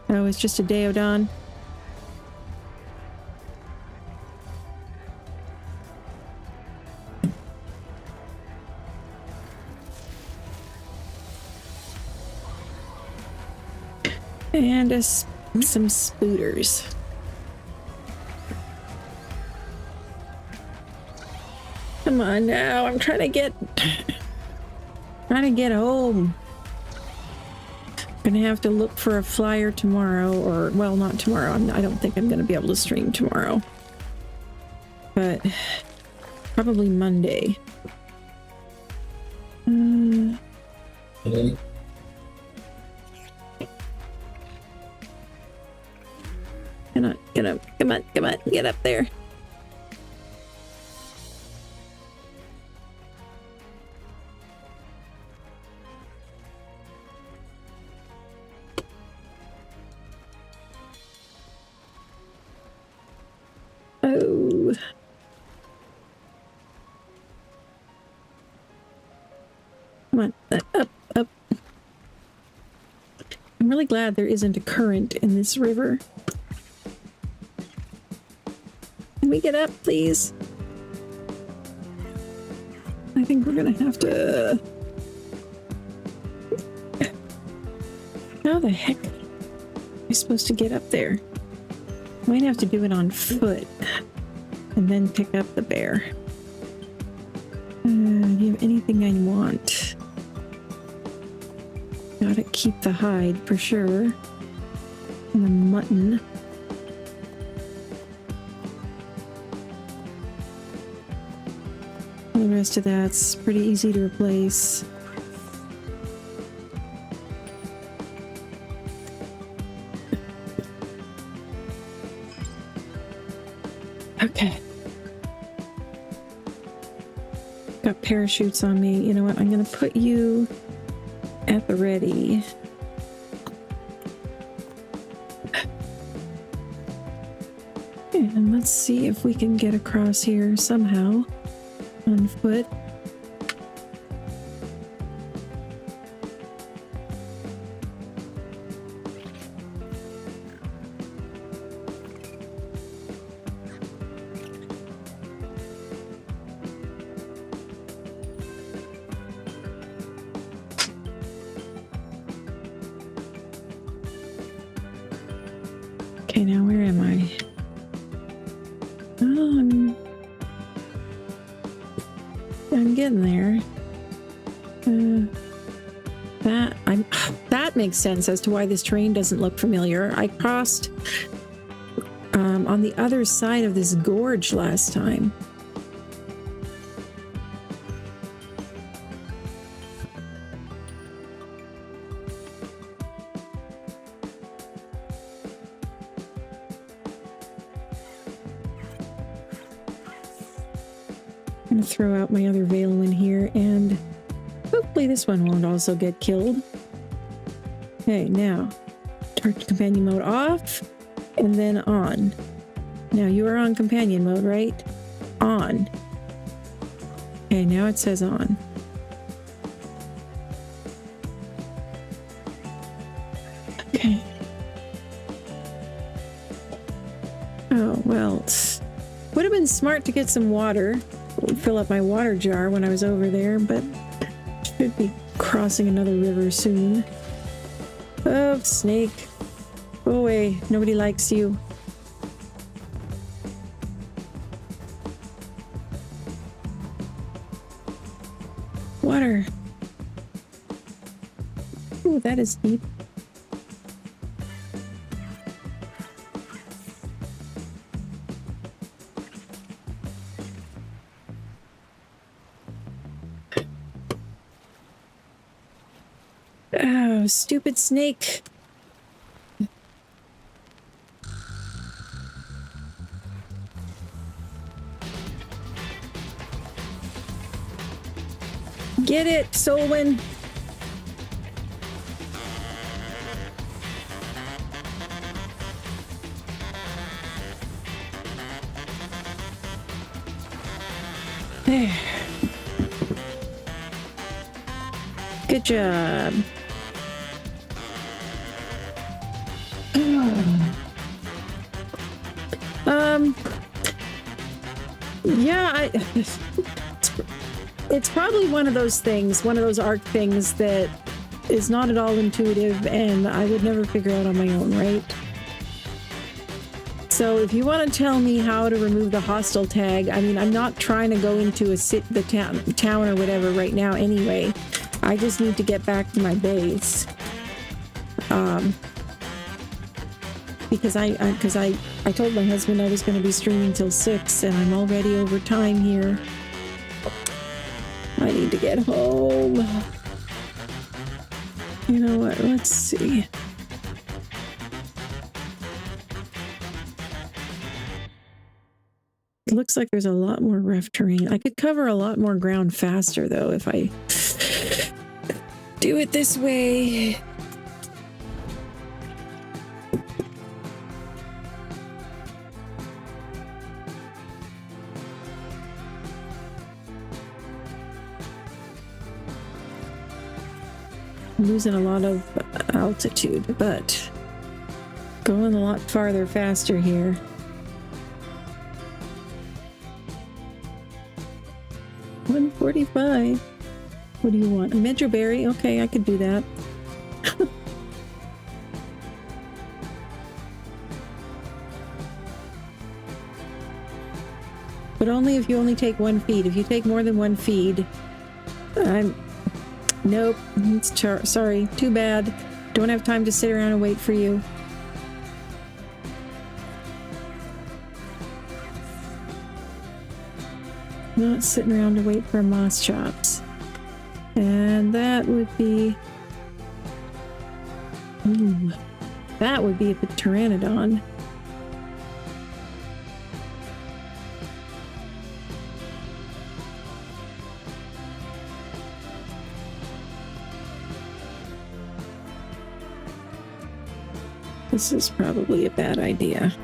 Oh, it's just a Deodon. And some spooters. Come on now, I'm trying to get home. Gonna have to look for a flyer tomorrow, or well, not tomorrow. I don't think I'm gonna be able to stream tomorrow. but probably Monday. Come on, get up there. Oh. Come on, up. I'm really glad there isn't a current in this river. Can we get up, please? I think we're gonna have to... How the heck am I supposed to get up there? Might have to do it on foot and then pick up the bear. Do you have anything I want? Gotta keep the hide for sure. And the mutton. The rest of that's pretty easy to replace. Okay. Got parachutes on me. You know what? I'm gonna put you at the ready. And let's see if we can get across here somehow on foot. Okay, now where am I? Oh, I'm getting there. That makes sense as to why this terrain doesn't look familiar. I crossed on the other side of this gorge last time. I'm gonna throw out my other Valo in here, and hopefully this one won't also get killed. Okay, now start companion mode off and then on. Now you are on companion mode, right? On. Okay, now it says on. Okay. Oh, well, would have been smart to get some water. Fill up my water jar when I was over there, but should be crossing another river soon. Oh, snake. Go away. Nobody likes you. Water. Ooh, that is deep. Oh, stupid snake. Get it, Solwyn. There. Good job. Yeah, it's probably one of those things, one of those ARC things that is not at all intuitive and I would never figure out on my own, right? So if you want to tell me how to remove the hostile tag, I mean, I'm not trying to go into the town or whatever right now anyway. I just need to get back to my base. because I told my husband I was going to be streaming till 6, and I'm already over time here. I need to get home. You know what? Let's see. It looks like there's a lot more rough terrain. I could cover a lot more ground faster, though, if I do it this way. I'm losing a lot of altitude, but going a lot farther faster here. $145. What do you want? A metroberry? Okay, I could do that. But only if you only take 1 feed. If you take more than 1 feed, nope. Sorry. Too bad. Don't have time to sit around and wait for you. Not sitting around to wait for moss chops. And that would be... Ooh, that would be a pteranodon. This is probably a bad idea.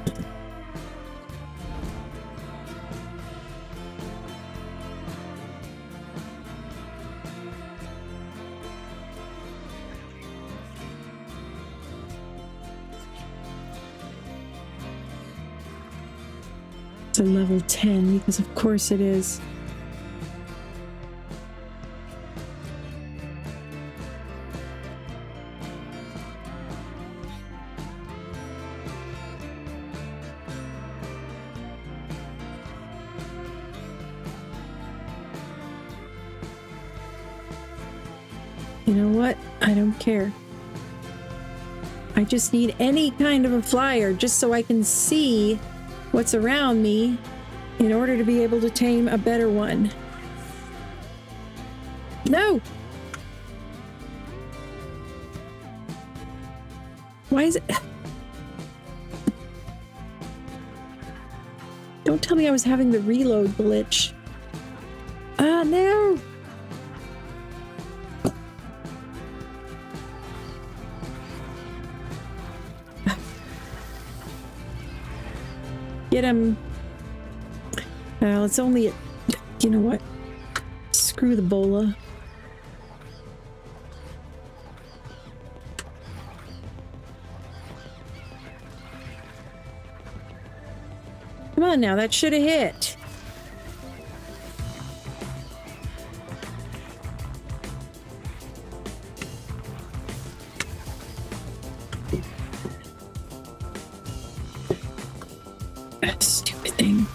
It's a level 10 because of course it is. You know what? I don't care. I just need any kind of a flyer just so I can see what's around me in order to be able to tame a better one. No! Why is it... Don't tell me I was having the reload glitch. No! Get him. Well, it's only... You know what? Screw the bola. Come on now, that should have hit. That stupid thing.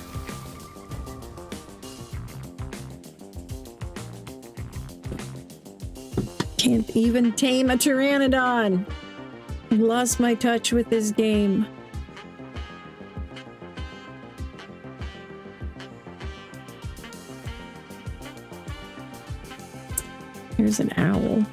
Can't even tame a pteranodon. I've lost my touch with this game. Here's an owl.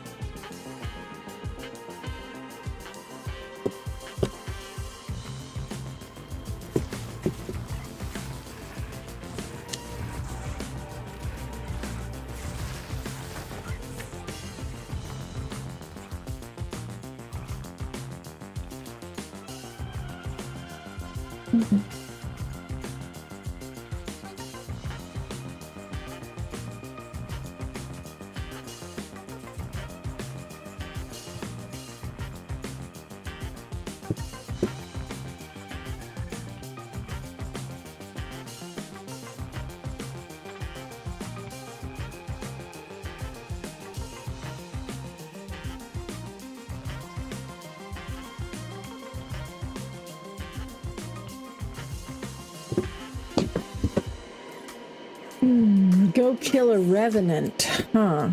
Go kill a revenant, huh?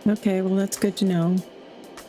Okay, well that's good to know.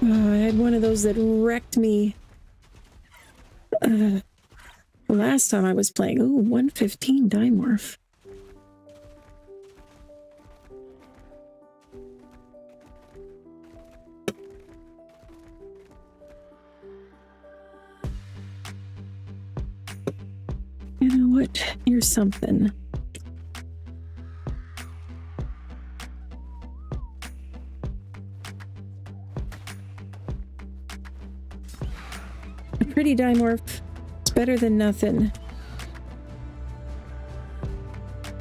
I had one of those that wrecked me last time I was playing. Ooh, 115 dimorph. You know what? Here's something. A pretty dimorph. It's better than nothing.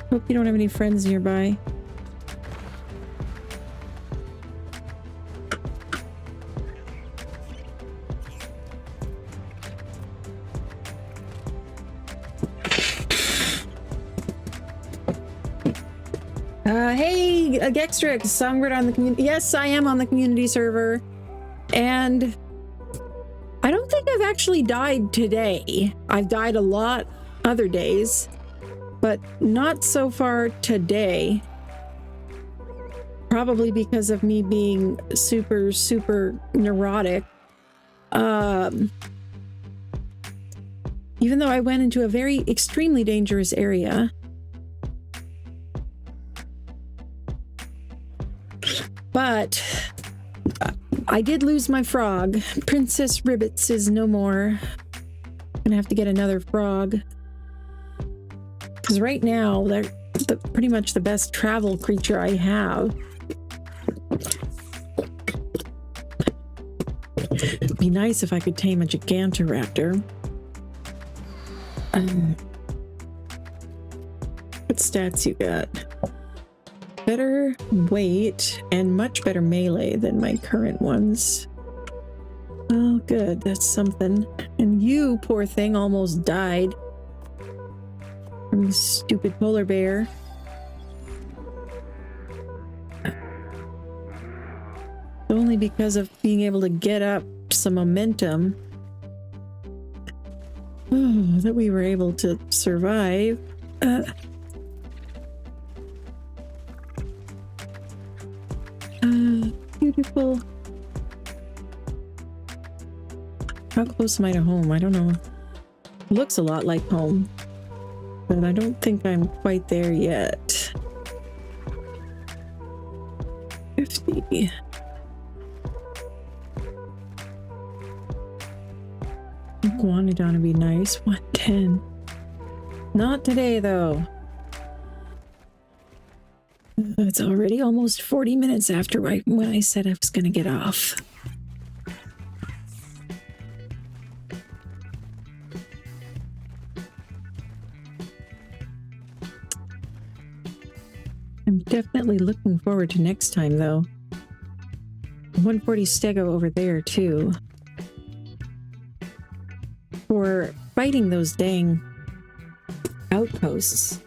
Hope you don't have any friends nearby. Hey, Gextrix, Songbird on the community. Yes, I am on the community server. And I don't think I've actually died today. I've died a lot other days, but not so far today. Probably because of me being super, super neurotic. Even though I went into a very extremely dangerous area. But I did lose my frog. Princess Ribbits is no more. Gonna have to get another frog. Because right now, they're pretty much the best travel creature I have. It'd be nice if I could tame a Gigantoraptor. What stats you got? Better weight and much better melee than my current ones. Oh, good. That's something. And you, poor thing, almost died from the stupid polar bear. Only because of being able to get up some momentum that we were able to survive. Beautiful. How close am I to home? I don't know. It looks a lot like home, but I don't think I'm quite there yet. 50. Guanodon would be nice. 110. Not today, though. It's already almost 40 minutes after when I said I was going to get off. I'm definitely looking forward to next time, though. 140 stego over there, too. For fighting those dang outposts.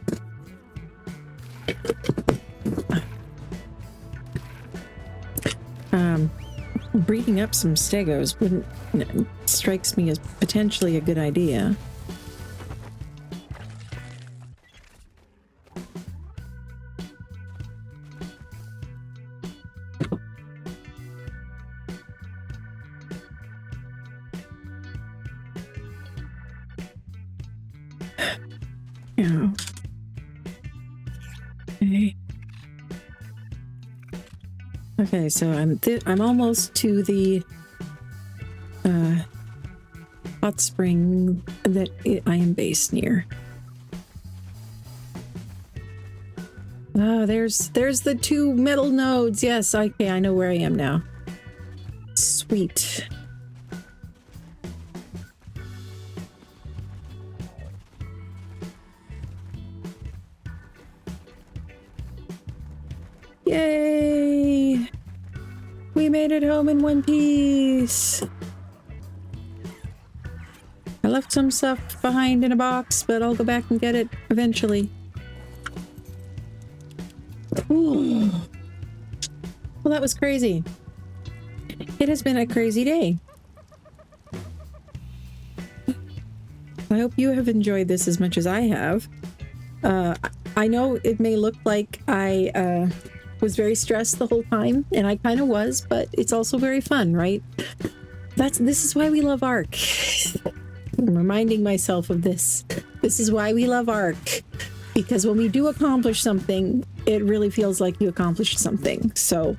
Breeding up some stegos strikes me as potentially a good idea. Yeah. Okay. Okay, so I'm almost to the hot spring that I am based near. Oh, there's the two metal nodes. Yes, okay, I know where I am now. Sweet. Yay! We made it home in one piece. I left some stuff behind in a box, but I'll go back and get it eventually. Ooh. Well, that was crazy. It has been a crazy day. I hope you have enjoyed this as much as I have. I know it may look like I was very stressed the whole time, and I kind of was, but it's also very fun, right? This is why we love ARC. I'm reminding myself of this. This is why we love ARC, because when we do accomplish something, it really feels like you accomplished something. So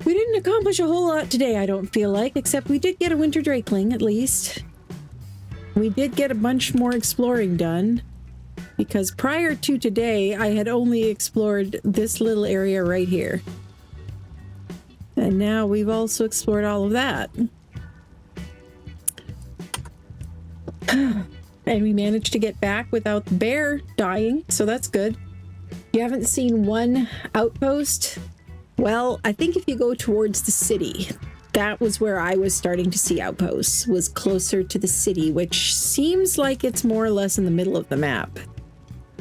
we didn't accomplish a whole lot today, I don't feel like, except we did get a winter drakeling, at least. We did get a bunch more exploring done, because prior to today, I had only explored this little area right here. And now we've also explored all of that. And we managed to get back without the bear dying, so that's good. You haven't seen one outpost? Well, I think if you go towards the city, that was where I was starting to see outposts, was closer to the city, which seems like it's more or less in the middle of the map.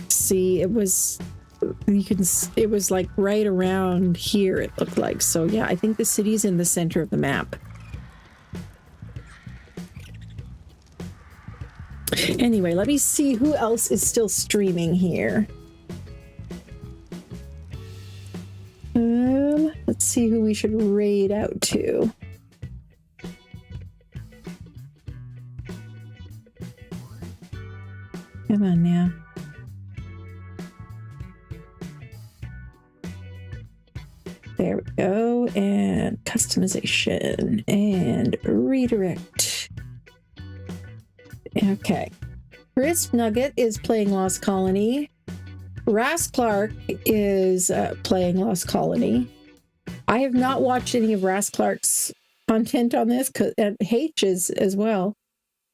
See, it was like right around here, it looked like. So yeah, I think the city's in the center of the map. Anyway, let me see who else is still streaming here. Let's see who we should raid out to. Come on now. There we go, and customization and redirect. Okay. Crisp Nugget is playing Lost Colony. Ras Clark is playing Lost Colony. I have not watched any of Ras Clark's content on this, and H is as well,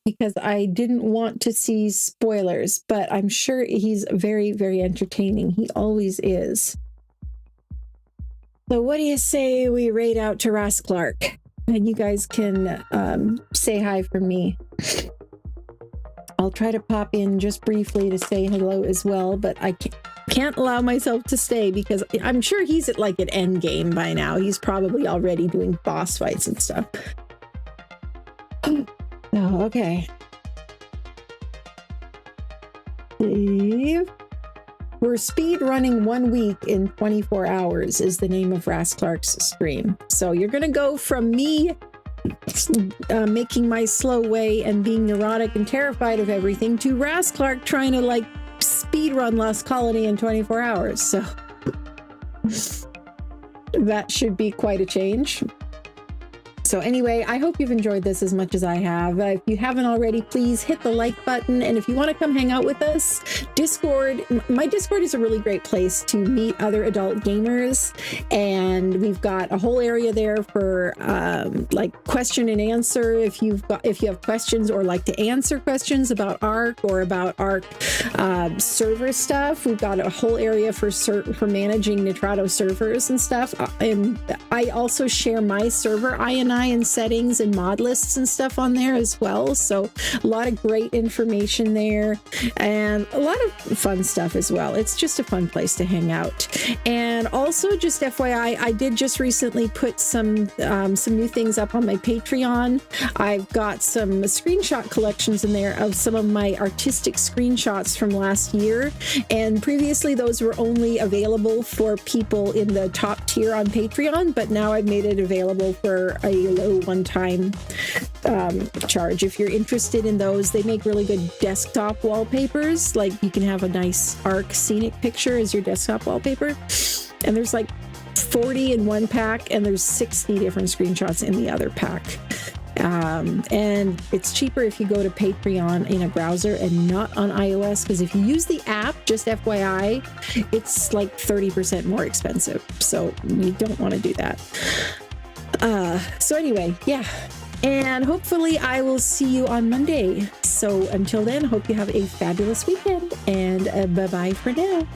because I didn't want to see spoilers, but I'm sure he's very, very entertaining. He always is. So what do you say we raid out to Ras Clark? And you guys can say hi from me. I'll try to pop in just briefly to say hello as well, but I can't allow myself to stay because I'm sure he's at like an end game by now. He's probably already doing boss fights and stuff. Oh, okay. Steve. We're speed running 1 week in 24 hours is the name of Ras Clark's stream. So you're going to go from me making my slow way and being neurotic and terrified of everything to Ras Clark trying to like speed run Lost Colony in 24 hours. So that should be quite a change. So anyway, I hope you've enjoyed this as much as I have. If you haven't already, please hit the like button. And if you want to come hang out with us, Discord, my Discord is a really great place to meet other adult gamers. And we've got a whole area there for like question and answer. If you have questions or like to answer questions about ARC or about ARC server stuff, we've got a whole area for managing Nitrado servers and stuff. And I also share my server INI and settings and mod lists and stuff on there as well. So a lot of great information there and a lot of fun stuff as well. It's just a fun place to hang out. And also just FYI, I did just recently put some new things up on my Patreon. I've got some screenshot collections in there of some of my artistic screenshots from last year. And previously those were only available for people in the top tier on Patreon, but now I've made it available for a low one-time charge. If you're interested in those, they make really good desktop wallpapers. Like you can have a nice ARC scenic picture as your desktop wallpaper. And there's like 40 in one pack and there's 60 different screenshots in the other pack. And it's cheaper if you go to Patreon in a browser and not on iOS, because if you use the app, just FYI, it's like 30% more expensive. So you don't want to do that. So anyway, yeah. And hopefully I will see you on Monday. So until then, hope you have a fabulous weekend and bye-bye for now.